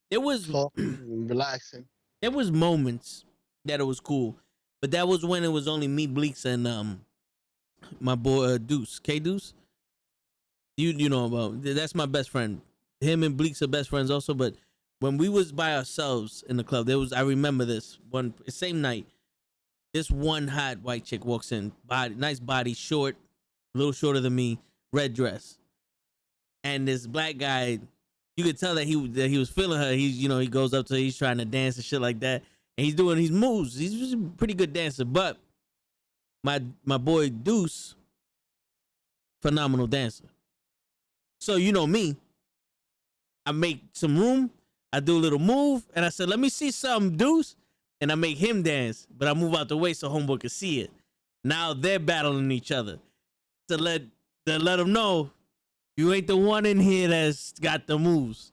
There was talking, and relaxing. there was moments that it was cool, but that was when it was only me, Bleaks, and my boy Deuce, K Deuce. You know about that's my best friend. Him and Bleaks are best friends also. But when we was by ourselves in the club, I remember this one same night. This one hot white chick walks in, nice body, short, a little shorter than me, red dress, and this black guy. You could tell that he was feeling her. He goes up to her, he's trying to dance and shit like that, and he's doing his moves. He's just a pretty good dancer. But my boy Deuce, phenomenal dancer. So you know me, I make some room, I do a little move, and I said, let me see something, Deuce. And I make him dance, but I move out the way so homeboy can see it. Now they're battling each other to let them know you ain't the one in here that's got the moves.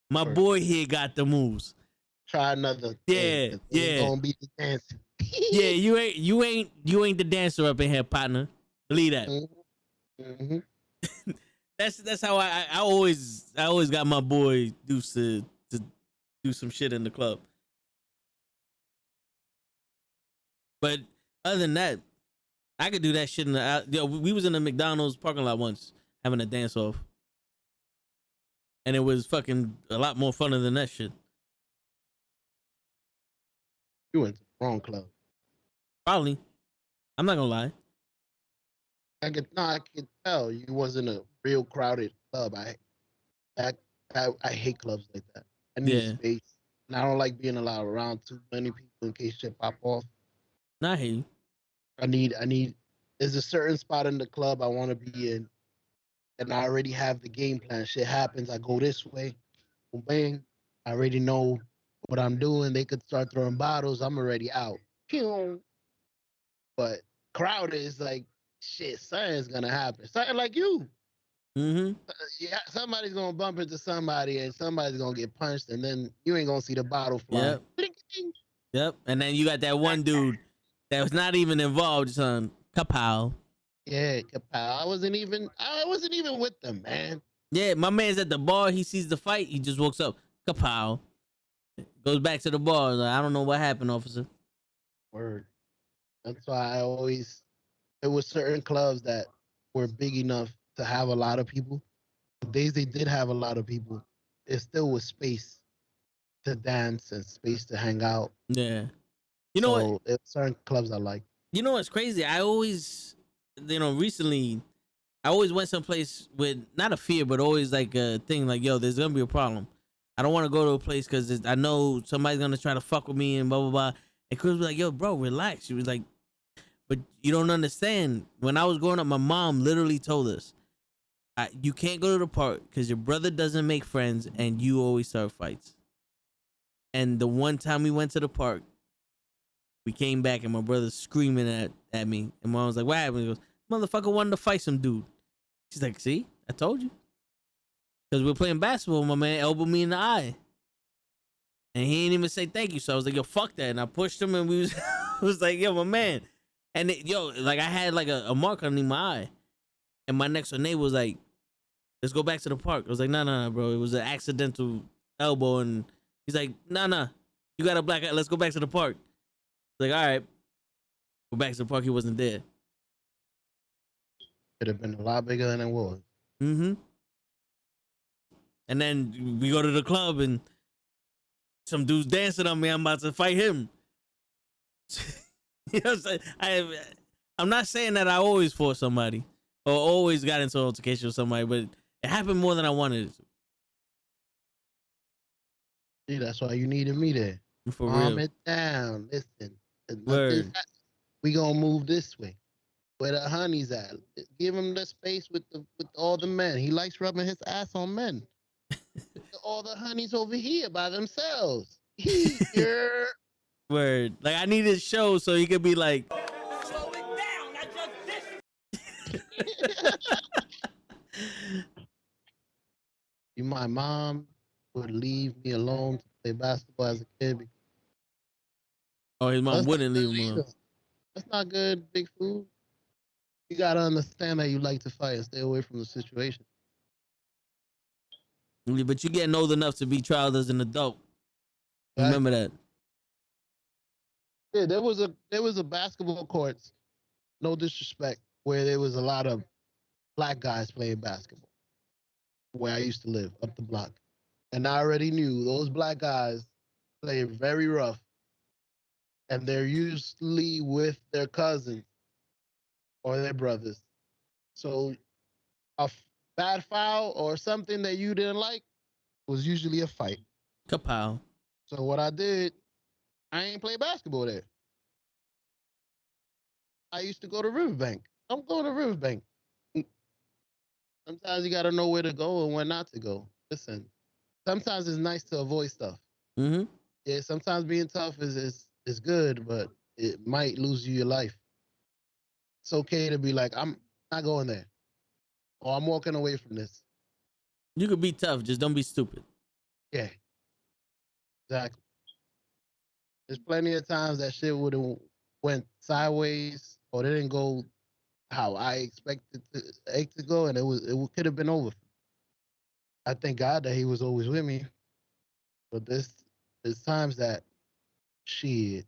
My Right. boy here got the moves. Try another. Yeah, thing. yeah. It's gonna be the dancing. Yeah, you ain't the dancer up in here, partner. Believe that. Mm-hmm. That's how I always got my boy Deuce to do some shit in the club. But other than that, I could do that shit in the. We was in the McDonald's parking lot once having a dance off, and it was fucking a lot more funner than that shit. You went to the wrong club. Probably, I'm not gonna lie. I could tell you wasn't a real crowded club. I hate clubs like that. I need Yeah. space, and I don't like being allowed around too many people in case shit pop off. Nah, I hear you. I need. There's a certain spot in the club I want to be in and I already have the game plan. Shit happens, I go this way, boom, bang. I already know what I'm doing. They could start throwing bottles. I'm already out. Pew. But Crowder is like, shit, something's gonna happen. Something like you. Mm-hmm. Yeah, somebody's gonna bump into somebody and somebody's gonna get punched, and then you ain't gonna see the bottle fly. Yep. Yep. And then you got that one dude that was not even involved, son. Kapow. Yeah, kapow. I wasn't even with them, man. Yeah, my man's at the bar. He sees the fight. He just walks up. Kapow. Goes back to the bar. Like, I don't know what happened, officer. Word. That's why there was certain clubs that were big enough to have a lot of people. The days they did have a lot of people, it still was space to dance and space to hang out. Yeah. You know what? So there's certain clubs I like. You know what's crazy? I always, recently, I always went someplace with not a fear, but always like a thing like, yo, there's gonna be a problem. I don't want to go to a place because I know somebody's gonna try to fuck with me and blah blah blah. And Chris was like, yo, bro, relax. She was like, but you don't understand. When I was growing up, my mom literally told us, you can't go to the park because your brother doesn't make friends and you always start fights. And the one time we went to the park, we came back and my brother's screaming at me. And mom was like, what happened? He goes, motherfucker wanted to fight some dude. She's like, see, I told you. Because we were playing basketball, my man elbowed me in the eye. And he didn't even say thank you. So I was like, yo, fuck that. And I pushed him and we was, was like, yo, my man. And like I had like a mark underneath my eye. And my next door neighbor was like, let's go back to the park. I was like, no, bro. It was an accidental elbow. And he's like, no, you got a black eye. Let's go back to the park. Like, all right. Go back to the park. He wasn't there. Could have been a lot bigger than it was. Mm-hmm. And then we go to the club and some dude's dancing on me. I'm about to fight him. You know what I'm saying? I'm not saying that I always fought somebody or always got into an altercation with somebody, but it happened more than I wanted it to. See, that's why you needed me there. For Calm real. it down. Listen. Word. We gonna move this way. Where the honey's at. Give him the space with all the men. He likes rubbing his ass on men. All the honeys over here by themselves. Here. Word. Like I need his show so he could be like, Slow it down. I just My mom would leave me alone to play basketball as a kid. oh, his mom That's wouldn't not leave good him alone. either. That's not good, Big Food. You gotta understand that you like to fight and stay away from the situation. But you're getting old enough to be trialed as an adult. Right? Remember that. Yeah, there was a basketball courts, no disrespect, where there was a lot of black guys playing basketball. Where I used to live, up the block. And I already knew those black guys play very rough. And they're usually with their cousins or their brothers. So a bad foul or something that you didn't like was usually a fight. Kapow. So what I did, I ain't play basketball there. I used to go to Riverbank. I'm going to Riverbank. Sometimes you got to know where to go and where not to go. Listen, sometimes it's nice to avoid stuff. Mm-hmm. Yeah, sometimes being tough is good, but it might lose you your life. It's okay to be like, I'm not going there, or I'm walking away from this. You could be tough, just don't be stupid. Yeah, exactly. There's plenty of times that shit would have went sideways or didn't go how I expected it to go, and it could have been over. I thank God that He was always with me, but there's times that shit,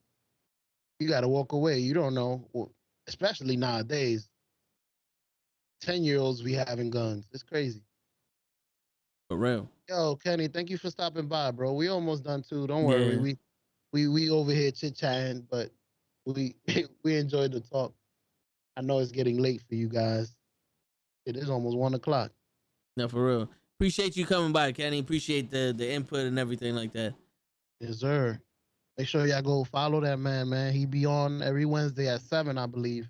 you got to walk away. You don't know, especially nowadays. 10-year-olds be having guns. It's crazy. For real. Yo, Kenny, thank you for stopping by, bro. We almost done too. Don't worry. Yeah. We over here chit chatting, but we we enjoyed the talk. I know it's getting late for you guys. It is almost 1:00. No, for real. Appreciate you coming by, Kenny. Appreciate the input and everything like that. Yes, sir. Make sure y'all go follow that man. He be on every Wednesday at 7, I believe.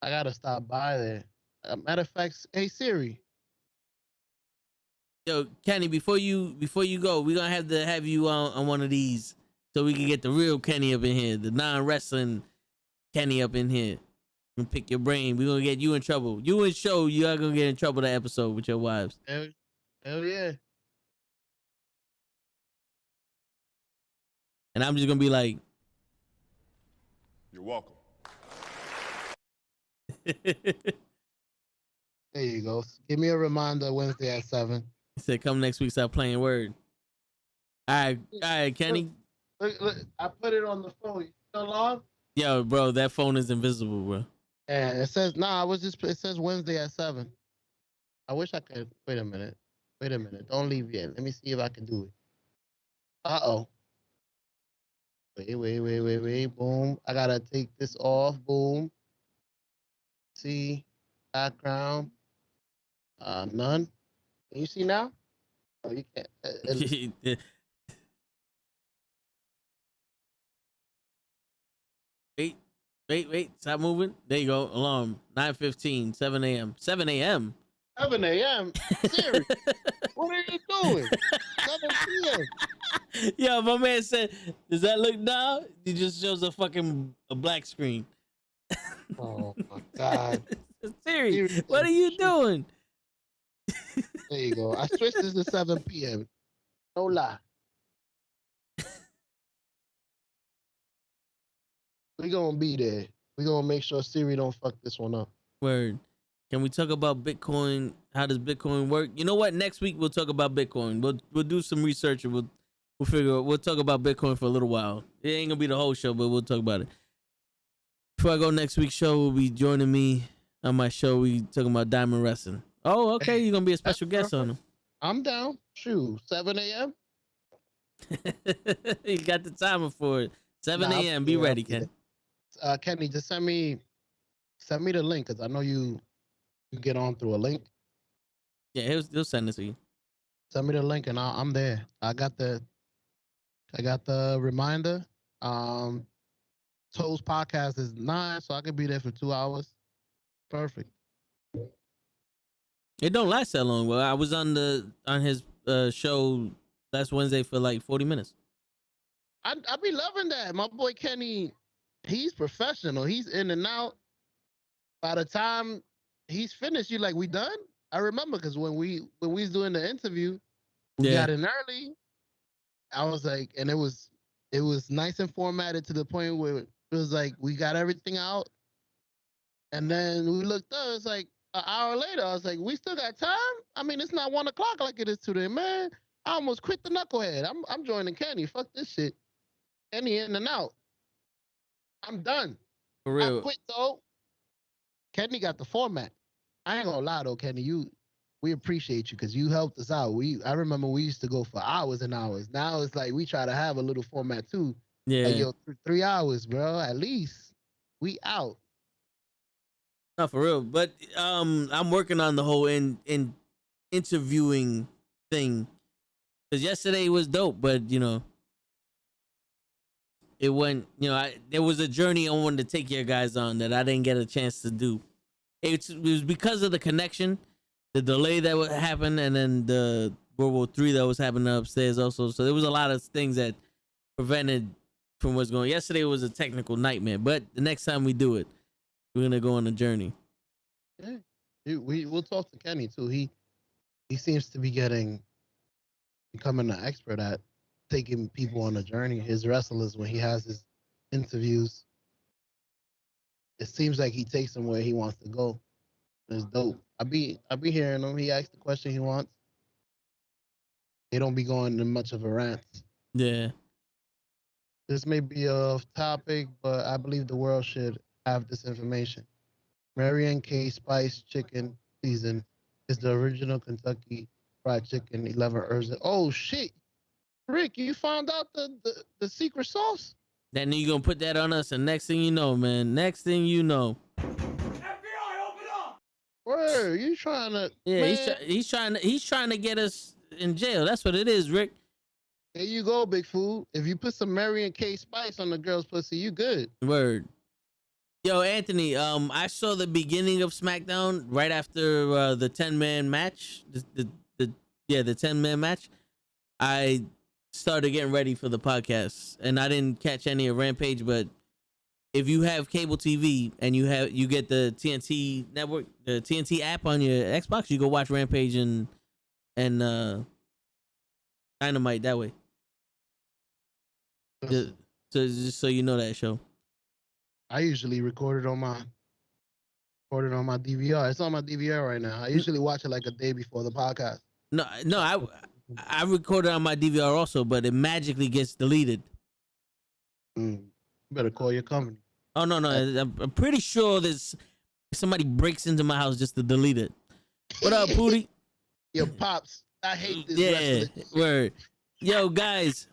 I gotta stop by there. Matter of fact, hey Siri, Yo, Kenny, before you go, we're gonna have to have you on one of these so we can get the real Kenny up in here, the non-wrestling Kenny up in here. And pick your brain. We're gonna get you in trouble. You and Show, you are gonna get in trouble that episode with your wives. Hell yeah. And I'm just gonna be like, You're welcome. There you go. Give me a reminder Wednesday at 7. he said, come next week, stop playing word. All right, Kenny. Look, I put it on the phone. You still on? Yo, bro, that phone is invisible, bro. Yeah, it says it says Wednesday at 7. I wish I could. Wait a minute. Don't leave yet. Let me see if I can do it. Uh-oh. Wait. Boom. I gotta take this off. Boom. See. Background. None. Can you see now? Oh, you can't. Wait. Stop moving. There you go. Alarm. 9:15, 7 a.m. 7 a.m. 7 a.m. Siri, what are you doing? 7 p.m. Yo, my man said, does that look now? He just shows a black screen. Oh my God. Siri, what are you doing? There you go. I switched this to 7 p.m. No lie. We gonna be there. We gonna make sure Siri don't fuck this one up. Word. Can we talk about Bitcoin? How does Bitcoin work? You know what? Next week we'll talk about Bitcoin. We'll do some research and we'll figure out. We'll talk about Bitcoin for a little while. It ain't gonna be the whole show, but we'll talk about it. Before I go, next week's show will be joining me on my show. We talking about diamond wrestling. Oh, okay. You're gonna be a special guest on them. I'm down. Shoot, 7 a.m. You got the timer for it. 7 Nah, a.m. Be ready, Ken. Kenny, just send me the link because I know you get on through a link. Yeah, he'll send it to you. Send me the link and I'm there. I got the reminder. Toes podcast is 9, so I could be there for 2 hours. Perfect. It don't last that long. Well, I was on his show last Wednesday for like 40 minutes. I be loving that. My boy Kenny, he's professional. He's in and out. By the time he's finished, you like, we done? I remember because when we was doing the interview, we got in early. I was like, and it was nice and formatted to the point where it was like we got everything out. And then we looked up, it's like an hour later. I was like, we still got time? I mean, it's not 1 o'clock like it is today, man. I almost quit the Nukkle Hedd. I'm joining Kenny. Fuck this shit. Kenny in and out. I'm done. For real. I quit though. Kenny got the format. I ain't gonna lie though, Kenny. We appreciate you because you helped us out. I remember we used to go for hours and hours. Now it's like we try to have a little format too. Yeah. Like, yo, 3 hours, bro. At least we out. Not for real. But I'm working on the whole in interviewing thing. Because yesterday was dope, but you know, it went, you know, there was a journey I wanted to take your guys on that I didn't get a chance to do. It was because of the connection, the delay that would happen, and then the World War III that was happening upstairs also. So there was a lot of things that prevented from what's going on. Yesterday was a technical nightmare, but the next time we do it, we're going to go on a journey. Yeah. We'll talk to Kenny too. He seems to be becoming an expert at taking people on a journey. His wrestlers, when he has his interviews, it seems like he takes them where he wants to go. It's dope. I be hearing him. He asks the question he wants. They don't be going in much of a rant. Yeah. This may be off topic, but I believe the world should have this information. Marion K. Spice Chicken Season is the original Kentucky Fried Chicken 11 herbs. Oh shit, Rick, you found out the secret sauce? Then you're going to put that on us, and next thing you know, man, FBI, open up! Word, you trying to? Yeah, man, he's trying to get us in jail. That's what it is, Rick. there you go, big fool. If you put some Marion K. Spice on the girl's pussy, you good. Word. Yo, Anthony, I saw the beginning of SmackDown right after the 10-man match, the the 10-man match, I started getting ready for the podcast, and I didn't catch any of Rampage. But if you have cable TV and you get the TNT network, the TNT app on your Xbox, you go watch Rampage and Dynamite that way. Just so you know that show. I usually record it on my DVR. It's on my DVR right now. I usually watch it like a day before the podcast. No, I recorded on my DVR also, but it magically gets deleted. You better call your company. Oh no, I'm pretty sure there's somebody breaks into my house just to delete it. What up, Pootie? Yo, Pops, I hate this Yeah, wrestling. word. Yo, guys,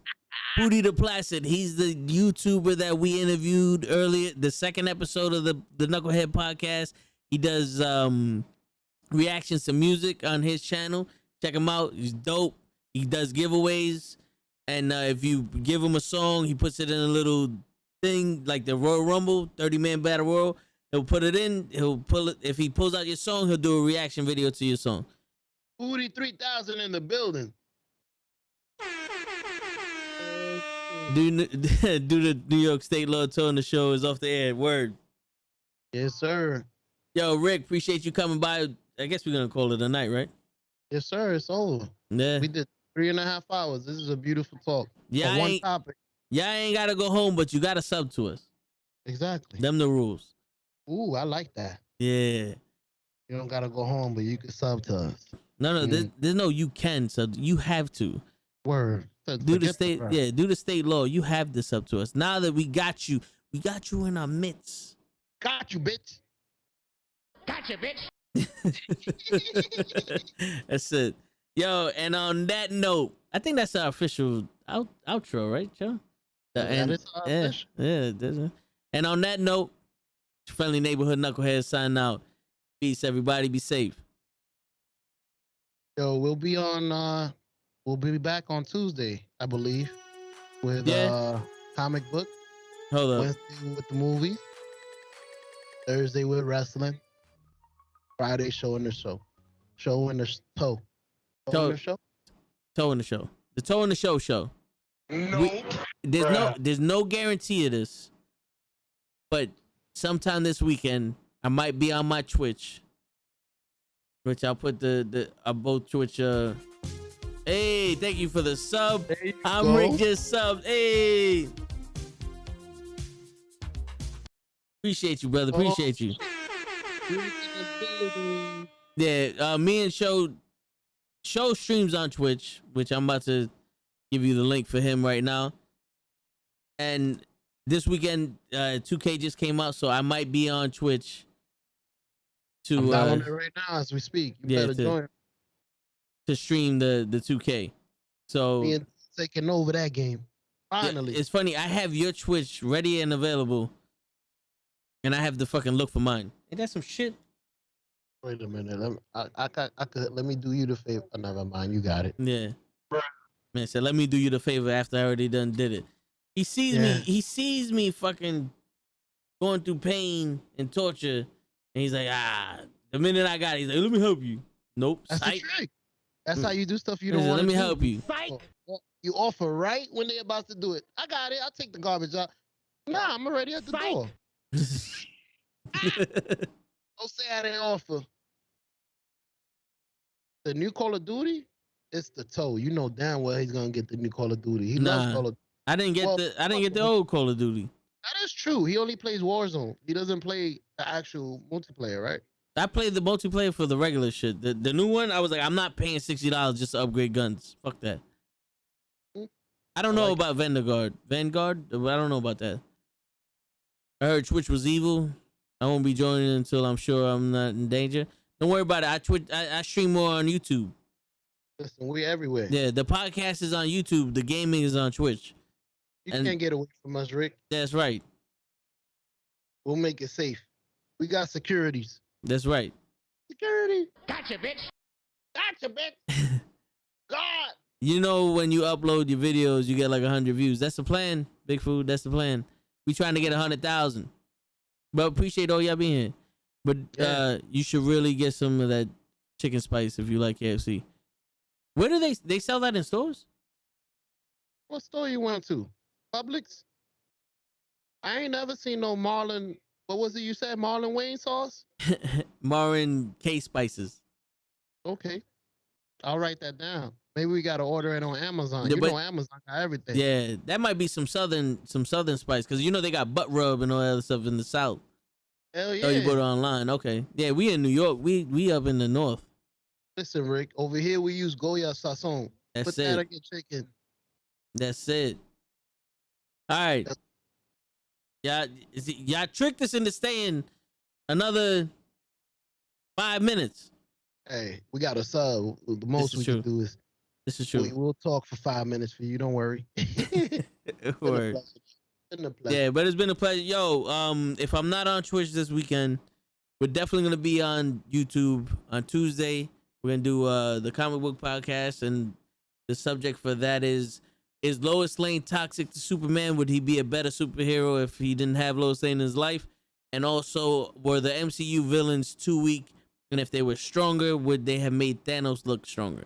Pootie the Placid. He's the YouTuber that we interviewed earlier, the second episode of the Nukkle Hedd Podcast. He does reactions to music on his channel. Check him out. He's dope. He does giveaways, and if you give him a song, he puts it in a little thing like the Royal Rumble 30-man battle royal. He'll put it in. He'll pull it. If he pulls out your song, he'll do a reaction video to your song. Booty 3000 in the building. Do the New York State Law touring the show is off the air. Word. Yes, sir. Yo, Rick, appreciate you coming by. I guess we're gonna call it a night, right? Yes, sir. It's over. Yeah. We did 3.5 hours. This is a beautiful talk. Yeah, On one topic. Y'all ain't gotta go home, but you gotta sub to us. Exactly. Them the rules. Ooh, I like that. Yeah. You don't gotta go home, but you can sub to us. No, there's no you can sub. You have to. Word. Do the state, do the state law. You have to sub to us. Now that we got you in our midst. Got you, bitch. Gotcha, bitch. That's it. Yo, and on that note, I think that's our official outro, right, Joe? That is our official. Yeah. And on that note, friendly neighborhood knucklehead signing out. Peace, everybody. Be safe. Yo, we'll be back on Tuesday, I believe, with comic book. Hold up. Wednesday with the movies. Thursday with wrestling. Friday showing the show. Showing the toe. Showing the show. Toe in the show. The Toe in the Show show. No. There's no guarantee of this, but sometime this weekend I might be on my Twitch, which I'll put both Twitch. Hey, thank you for the sub. I'm Rick just subbed. Hey, appreciate you, brother. Appreciate you. Yeah, me and Show streams on Twitch, which I'm about to give you the link for him right now. And this weekend, 2K just came out, so I might be on Twitch I'm down it right now as we speak. You better join to stream the 2K. So me and taking over that game. Finally, it's funny. I have your Twitch ready and available, and I have to fucking look for mine. Ain't that some shit? Wait a minute. Let me do you the favor. Oh, never mind. You got it. Yeah. Man said, let me do you the favor after I already done did it. He sees me. He sees me fucking going through pain and torture, and he's like, the minute I got it, he's like, let me help you. Nope. That's the trick. That's how you do stuff you don't Said, want to let do. me help you. Psych. You offer right when they're about to do it. I got it. I'll take the garbage out. Nah, I'm already at the Psych. door. Don't say I didn't offer. The new Call of Duty, it's the toe. You know damn well he's gonna get the new Call of Duty. He loves Call of Duty. I didn't get the old Call of Duty. That is true. He only plays Warzone. He doesn't play the actual multiplayer, right? I played the multiplayer for the regular shit. The new one, I was like, I'm not paying $60 just to upgrade guns. Fuck that. I don't know about Vanguard. I don't know about that. I heard Twitch was evil. I won't be joining until I'm sure I'm not in danger. Don't worry about it. I stream more on YouTube. Listen, we're everywhere. Yeah, the podcast is on YouTube. The gaming is on Twitch. You can't get away from us, Rick. That's right. We'll make it safe. We got securities. That's right. Security. Gotcha, bitch. Gotcha, bitch. God. You know, when you upload your videos, you get like 100 views. That's the plan, Big Food. That's the plan. We trying to get 100,000. But appreciate all y'all being here. But you should really get some of that chicken spice if you like KFC. Where do they sell that in stores? What store you went to? Publix? I ain't never seen no Marlon. What was it you said? Marlon Wayne sauce? Marin K spices. Okay. I'll write that down. Maybe we gotta order it on Amazon. Yeah, You but- know Amazon got everything. Yeah, that might be some southern spice because you know they got butt rub and all that other stuff in the south. Hell yeah. Oh, you bought it online? Okay. Yeah, we in New York. We up in the north. Listen, Rick, over here we use Goya Sazon. That's Put that it. on your chicken. That's it. All right. Y'all tricked us into staying another 5 minutes. Hey, we got a sub. The most is we true. can do is This is true. we'll talk for 5 minutes for you. Don't worry. Word. Been a pleasure. Yeah, but it's been a pleasure. Yo, if I'm not on Twitch this weekend, we're definitely gonna be on YouTube on Tuesday. We're gonna do the comic book podcast, and the subject for that is Lois Lane toxic to Superman? Would he be a better superhero if he didn't have Lois Lane in his life? And also, were the MCU villains too weak? And if they were stronger, would they have made Thanos look stronger?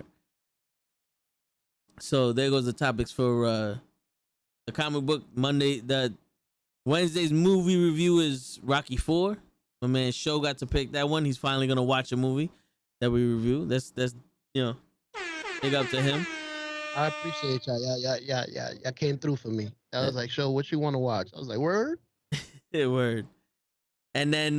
So there goes the topics for the comic book. Wednesday's movie review is Rocky 4. My man Show got to pick that one. He's finally gonna watch a movie that we review. That's big up to him. I appreciate y'all. Y'all came through for me. I was like, "Show what you want to watch." I was like, "Word." Word. And then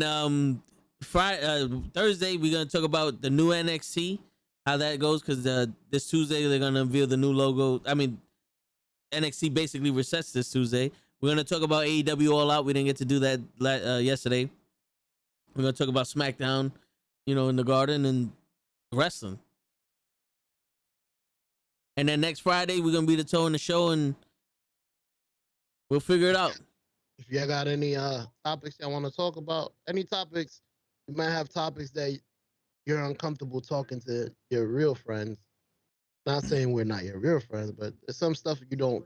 Thursday we're gonna talk about the new NXT, how that goes, because this Tuesday they're gonna unveil the new logo. I mean, NXT basically resets this Tuesday. We're gonna talk about AEW All Out. We didn't get to do that yesterday. We're gonna talk about SmackDown, in the Garden, and wrestling. And then next Friday we're gonna be the toe in the show, and we'll figure it out. If y'all got any topics y'all want to talk about, any topics, you might have topics that you're uncomfortable talking to your real friends. Not saying we're not your real friends, but there's some stuff you're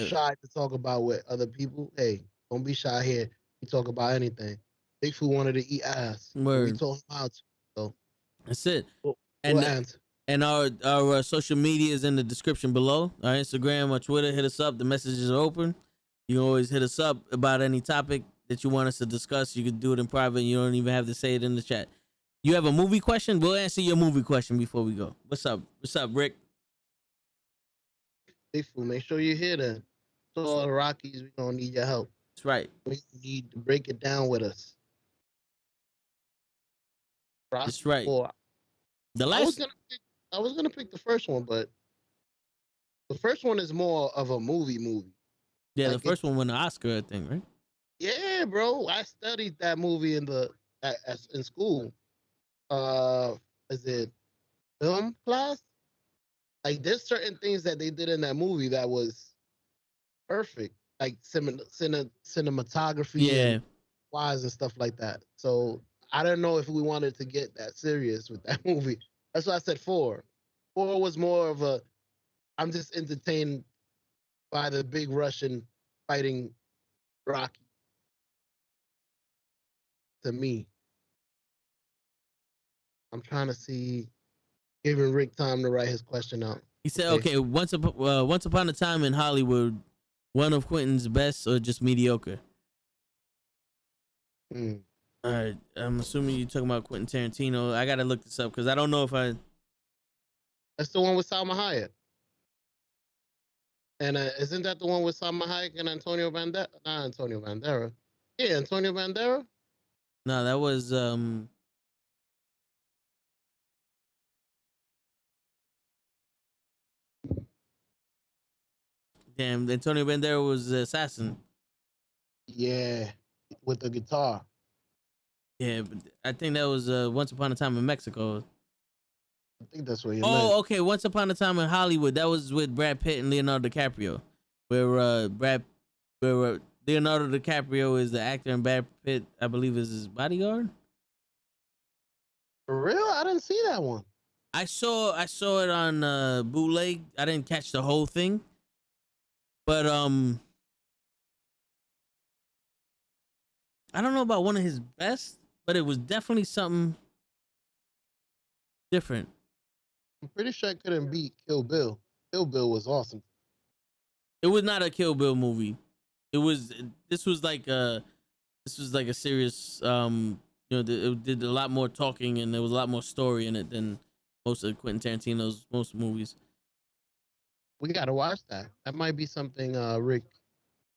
shy to talk about with other people. Hey, don't be shy here. We talk about anything. Bigfoot wanted to eat ass. Word. We told him how to. So That's it. we'll And answer. And our social media is in the description below. Our Instagram, our Twitter, hit us up. The messages are open. You can always hit us up about any topic that you want us to discuss. You can do it in private. And you don't even have to say it in the chat. You have a movie question? We'll answer your movie question before we go. What's up? What's up, Rick? Bigfoot, make sure you're here then. So all the Rockies, we're going to need your help. That's right. We need to break it down with us. That's right. Four. The I was last. gonna pick the first one, but the first one is more of a movie. Yeah, the like first one won the Oscar, I think, right? Yeah, bro. I studied that movie in school. Is it film class? Like, there's certain things that they did in that movie that was perfect, like cinematography, Yeah. and wise and stuff like that. So I don't know if we wanted to get that serious with that movie. That's why I said 4. 4 was more of a, I'm just entertained by the big Russian fighting Rocky. To me, I'm trying to see, giving Rick time to write his question out. He said, Okay. okay, once upon a time in Hollywood, one of Quentin's best or just mediocre? Hmm. All right, I'm assuming you're talking about Quentin Tarantino. I gotta look this up because I don't know if I. That's the one with Salma Hayek. And isn't that the one with Salma Hayek and Antonio Banderas? Not Antonio Banderas. Yeah, Antonio Banderas. No, that was Damn, Antonio Banderas was the assassin. Yeah, with the guitar. Yeah, but I think that was Once Upon a Time in Mexico. I think that's what you Oh, meant. okay. Once Upon a Time in Hollywood. That was with Brad Pitt and Leonardo DiCaprio, where Leonardo DiCaprio is the actor and Brad Pitt, I believe, is his bodyguard. For real? I didn't see that one. I saw it on bootleg. I didn't catch the whole thing, but I don't know about one of his best, but it was definitely something different. I'm pretty sure I couldn't beat Kill Bill. Kill Bill was awesome. It was not a Kill Bill movie. It was. This was like a. This was like a serious. It did a lot more talking and there was a lot more story in it than most of Quentin Tarantino's most movies. We gotta watch that. That might be something, Rick.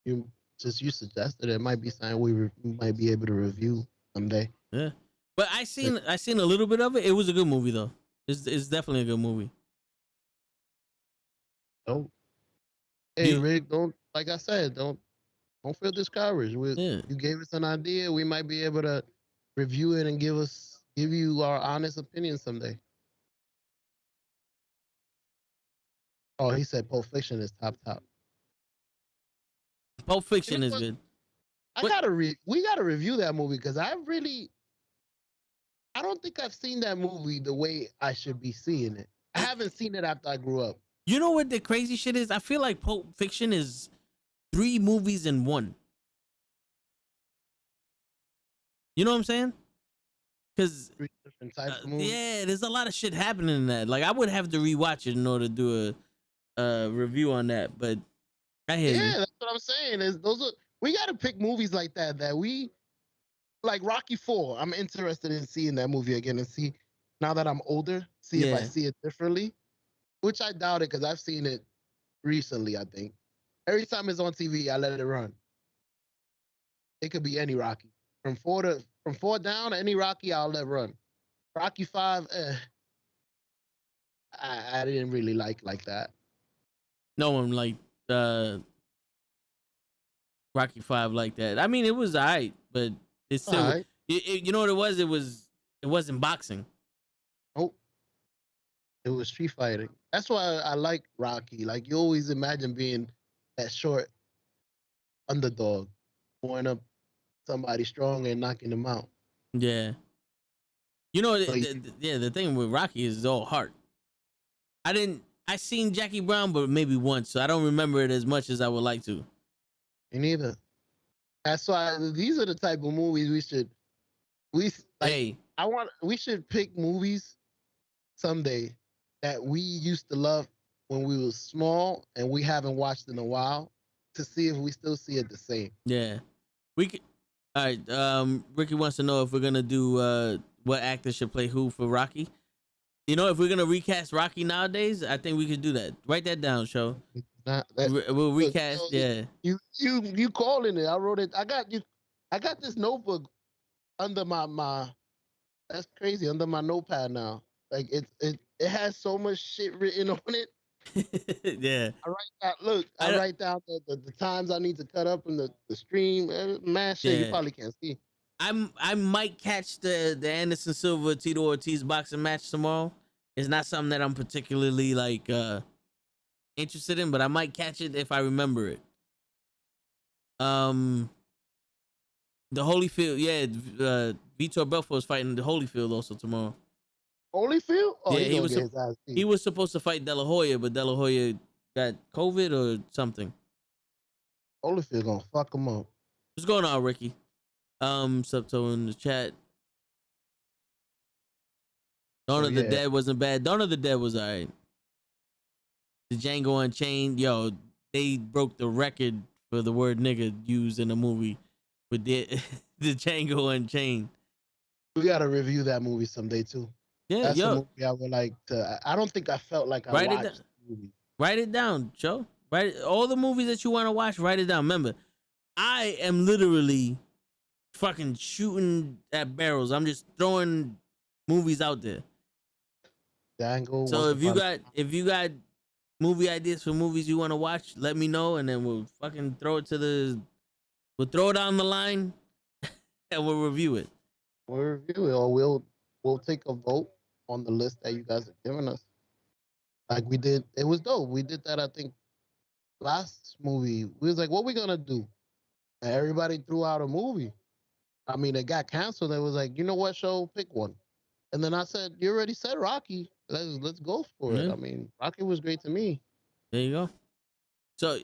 You you suggested it might be something we might be able to review someday. Yeah, but I seen a little bit of it. It was a good movie though. It's definitely a good movie. Don't. Hey, You- Rick. Don't. Like I said, don't feel discouraged. Yeah. You gave us an idea. We might be able to review it and give you our honest opinion someday. Oh, he said Pulp Fiction is top. Pulp Fiction You know is what? good. We gotta review that movie because I don't think I've seen that movie the way I should be seeing it. I haven't seen it after I grew up. You know what the crazy shit is? I feel like Pulp Fiction is 3 movies in one. You know what I'm saying? Because 3 different types of movies. yeah, there's a lot of shit happening in that. Like I would have to rewatch it in order to do a review on that. But I hear Yeah, you. that's what I'm saying. We gotta pick movies like that we like Rocky 4. I'm interested in seeing that movie again and see now that I'm older, see if I Yeah. see it differently. Which I doubt it because I've seen it recently, I think. Every time it's on TV, I let it run. It could be any Rocky. From four down, any Rocky I'll let run. Rocky 5, I didn't really like that. No one like Rocky 5 like that. I mean, it was alright, but it's still. All right. You know what it was? It wasn't boxing. Oh, it was street fighting. That's why I like Rocky. Like you always imagine being that short underdog, going up somebody strong and knocking them out. Yeah. You know, So the thing with Rocky is all heart. I seen Jackie Brown, but maybe once, so I don't remember it as much as I would like to. Me neither. That's why these are the type of movies Hey, we should pick movies someday that we used to love when we were small and we haven't watched in a while to see if we still see it the same. yeah. We could. All right. Ricky wants to know if we're gonna do what actor should play who for Rocky. You know, if we're gonna recast Rocky nowadays, I think we could do that. Write that down, show. Not We'll recast. Yeah. You calling it. I wrote it. I got this notebook under my that's crazy, under my notepad now. Like it has so much shit written on it. Yeah. I write down the times I need to cut up in the stream. Man, shit, Yeah. you probably can't see. I might catch the Anderson Silva Tito Ortiz boxing match tomorrow. It's not something that I'm particularly like interested in, but I might catch it if I remember it. The Holyfield, yeah, Vitor Belfort is fighting the Holyfield also tomorrow. Holyfield? Oh, Yeah, he was his ass beat. He was supposed to fight De La Hoya, but De La Hoya got COVID or something. Holyfield gonna fuck him up. What's going on, Ricky? Subto in the chat. Dawn of the yeah. Dead wasn't bad. Dawn of the Dead was alright. The Django Unchained, yo, they broke the record for the word nigga used in a movie with the Django Unchained. We gotta review that movie someday too. Yeah, That's a yo, movie I would like to. I don't think I felt like I Write it watched down. the movie. write it down, Joe. All the movies that you want to watch, write it down. Remember, I am literally fucking shooting at barrels. I'm just throwing movies out there. Django. So Once if you got movie ideas for movies you want to watch, let me know, and then we'll fucking throw it down the line, and we'll review it. we'll review it, or we'll take a vote on the list that you guys have given us. Like we did, it was dope. We did that, I think, last movie. We was like, what we gonna do? And everybody threw out a movie. I mean, it got canceled. It was like, you know what, show, pick one. And then I said, you already said Rocky. Let's go for it. Yeah. I mean, Rocky was great to me. There you go. So,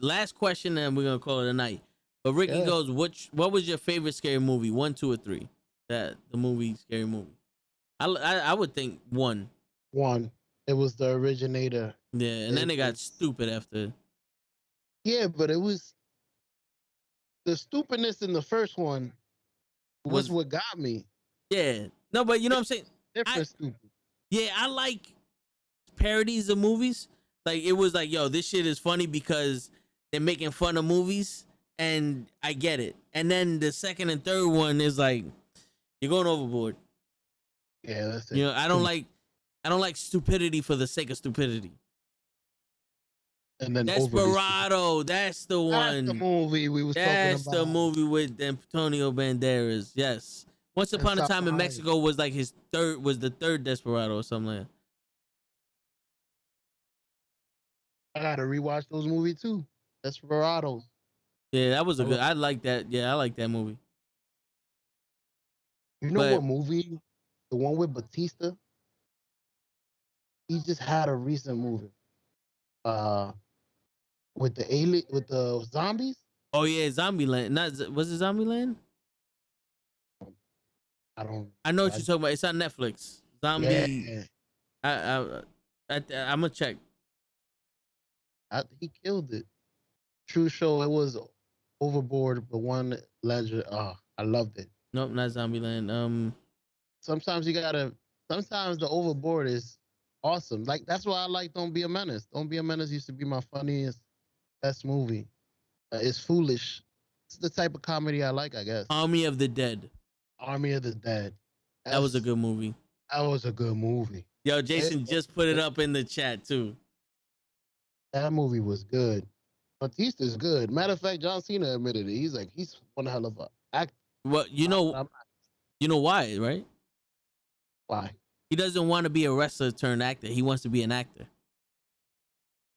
last question, and we're gonna call it a night. But Ricky Yeah. goes, what was your favorite scary movie? 1, 2, or 3? The movie, scary movie. I would think 1. One. It was the originator. Yeah, and then it got was- stupid after. Yeah, but it was the stupidness in the first one was Was what got me. yeah. No, but you know what I'm saying? Different stupid. Yeah, I like parodies of movies. Like it was like, yo, this shit is funny because they're making fun of movies, and I get it. And then the second and third one is like, you're going overboard. Yeah, that's it. You know, I don't like stupidity for the sake of stupidity. And then overly Desperado, that's the stupid. one. That's the movie we was That's talking about. the movie with Antonio Banderas. Yes. Once upon a time in Mexico was like the third Desperado or something like that. I gotta rewatch those movies too. Desperados. Yeah, that was a good. I like that. Yeah, I like that movie. You know But- what movie? The one with Batista. He just had a recent movie. With the alien, with the zombies. Oh yeah, Zombieland. Was it Zombieland? I don't. I know what you're talking about. It's on Netflix. Zombie. Yeah, I'm gonna check. he killed it. True show. It was Overboard, but one legend. Oh, I loved it. Nope, not Zombieland. Sometimes you gotta. Sometimes the Overboard is awesome. Like that's why I like Don't Be a Menace. Don't Be a Menace used to be my funniest, best movie. It's foolish. It's the type of comedy I like, I guess. Army of the Dead. Army of the Dead. That was a good movie. That was a good movie. Yo, Jason just put it up in the chat too. That movie was good. Batista's good. Matter of fact, John Cena admitted it. He's like, he's one hell of a actor. Well, you know why, right? Why? He doesn't want to be a wrestler turned actor. He wants to be an actor.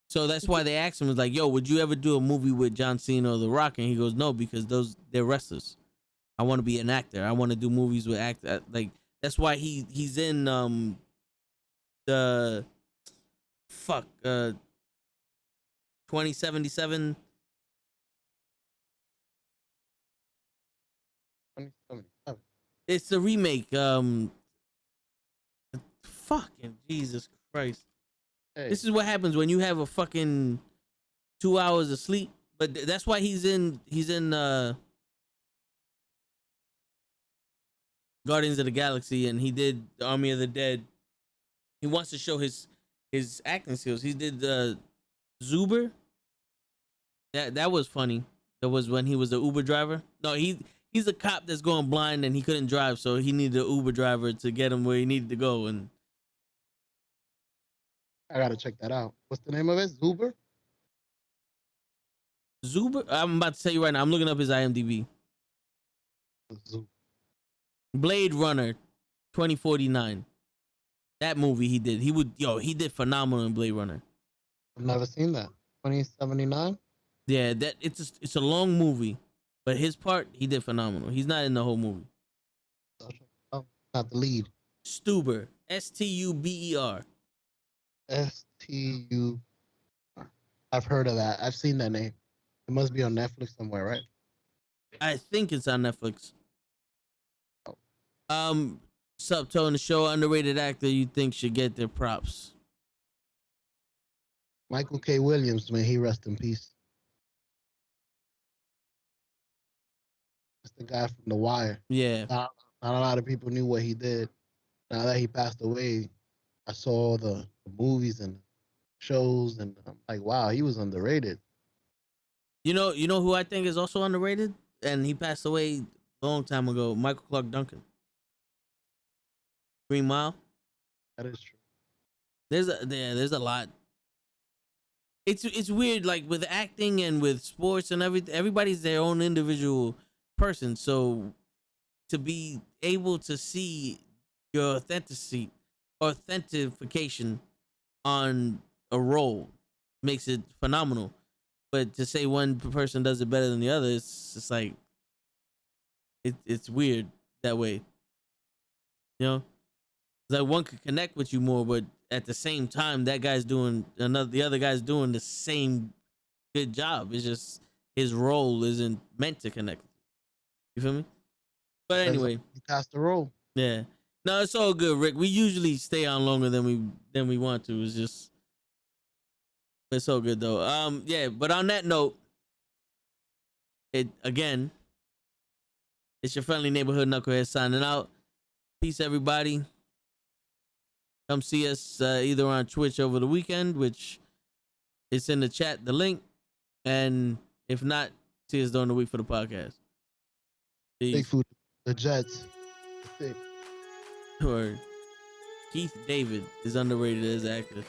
So that's why they asked him, was like, yo, would you ever do a movie with John Cena or The Rock? And he goes, no, because they're wrestlers. I want to be an actor. I want to do movies with actor. Like that's why he's in the 2077. 2077. It's a remake. Fucking Jesus Christ. Hey, This is what happens when you have a fucking 2 hours of sleep. But that's why he's in Guardians of the Galaxy, and he did the Army of the Dead. He wants to show his acting skills. He did Zuber. That was funny. That was when he was an Uber driver. No, he's a cop that's going blind and he couldn't drive, so he needed an Uber driver to get him where he needed to go. And I gotta check that out. What's the name of it? Zuber? Zuber, I'm about to tell you right now. I'm looking up his IMDb. Zuber. Blade Runner 2049. That movie he did. He did phenomenal in Blade Runner. I've never seen that. 2079? Yeah, it's a long movie, but his part he did phenomenal. He's not in the whole movie. Oh, not the lead. Stuber, Stuber. STU. I've heard of that. I've seen that name. It must be on Netflix somewhere, right? I think it's on Netflix. Subtone, the show underrated actor you think should get their props. Michael K. Williams, may he rest in peace. That's the guy from The Wire. Yeah. Not a lot of people knew what he did. Now that he passed away, I saw the movies and shows, and I'm like, wow, he was underrated. You know who I think is also underrated, and he passed away a long time ago. Michael Clark Duncan. Green Mile. That is true. There's a lot. It's weird, like with acting and with sports and everything. Everybody's their own individual person, so to be able to see your authentication on a role makes it phenomenal. But to say one person does it better than the other, it's just like it's weird that way. You know, it's like one could connect with you more, but at the same time, that guy's doing the other guy's doing the same good job. It's just his role isn't meant to connect. You feel me? But anyway, he cast the role. yeah. No, it's all good, Rick. We usually stay on longer than we want to. It's all good though. Yeah, but on that note, it's your friendly neighborhood knucklehead signing out. Peace, everybody. Come see us either on Twitch over the weekend, which is in the chat, the link, and if not, see us during the week for the podcast. Peace. Bigfoot, the Jets. Sick. Word. Keith David is underrated as an actor.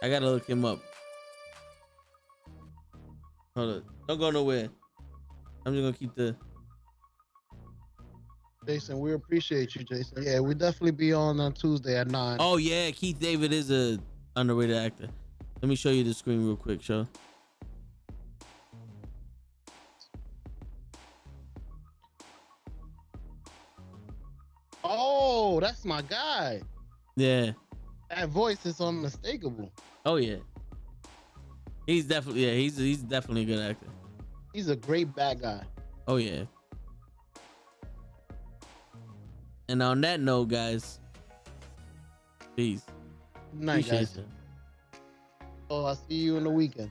I gotta look him up. Hold on. Don't go nowhere. I'm just gonna keep the. Jason, we appreciate you, Jason. Yeah, we definitely be on Tuesday at 9. Oh yeah, Keith David is a underrated actor. Let me show you the screen real quick, show. Oh, that's my guy. Yeah. That voice is unmistakable. Oh yeah. He's definitely he's definitely a good actor. He's a great bad guy. Oh yeah. And on that note, guys, peace. Good night, Appreciate guys. you. Oh, I'll see you in the weekend.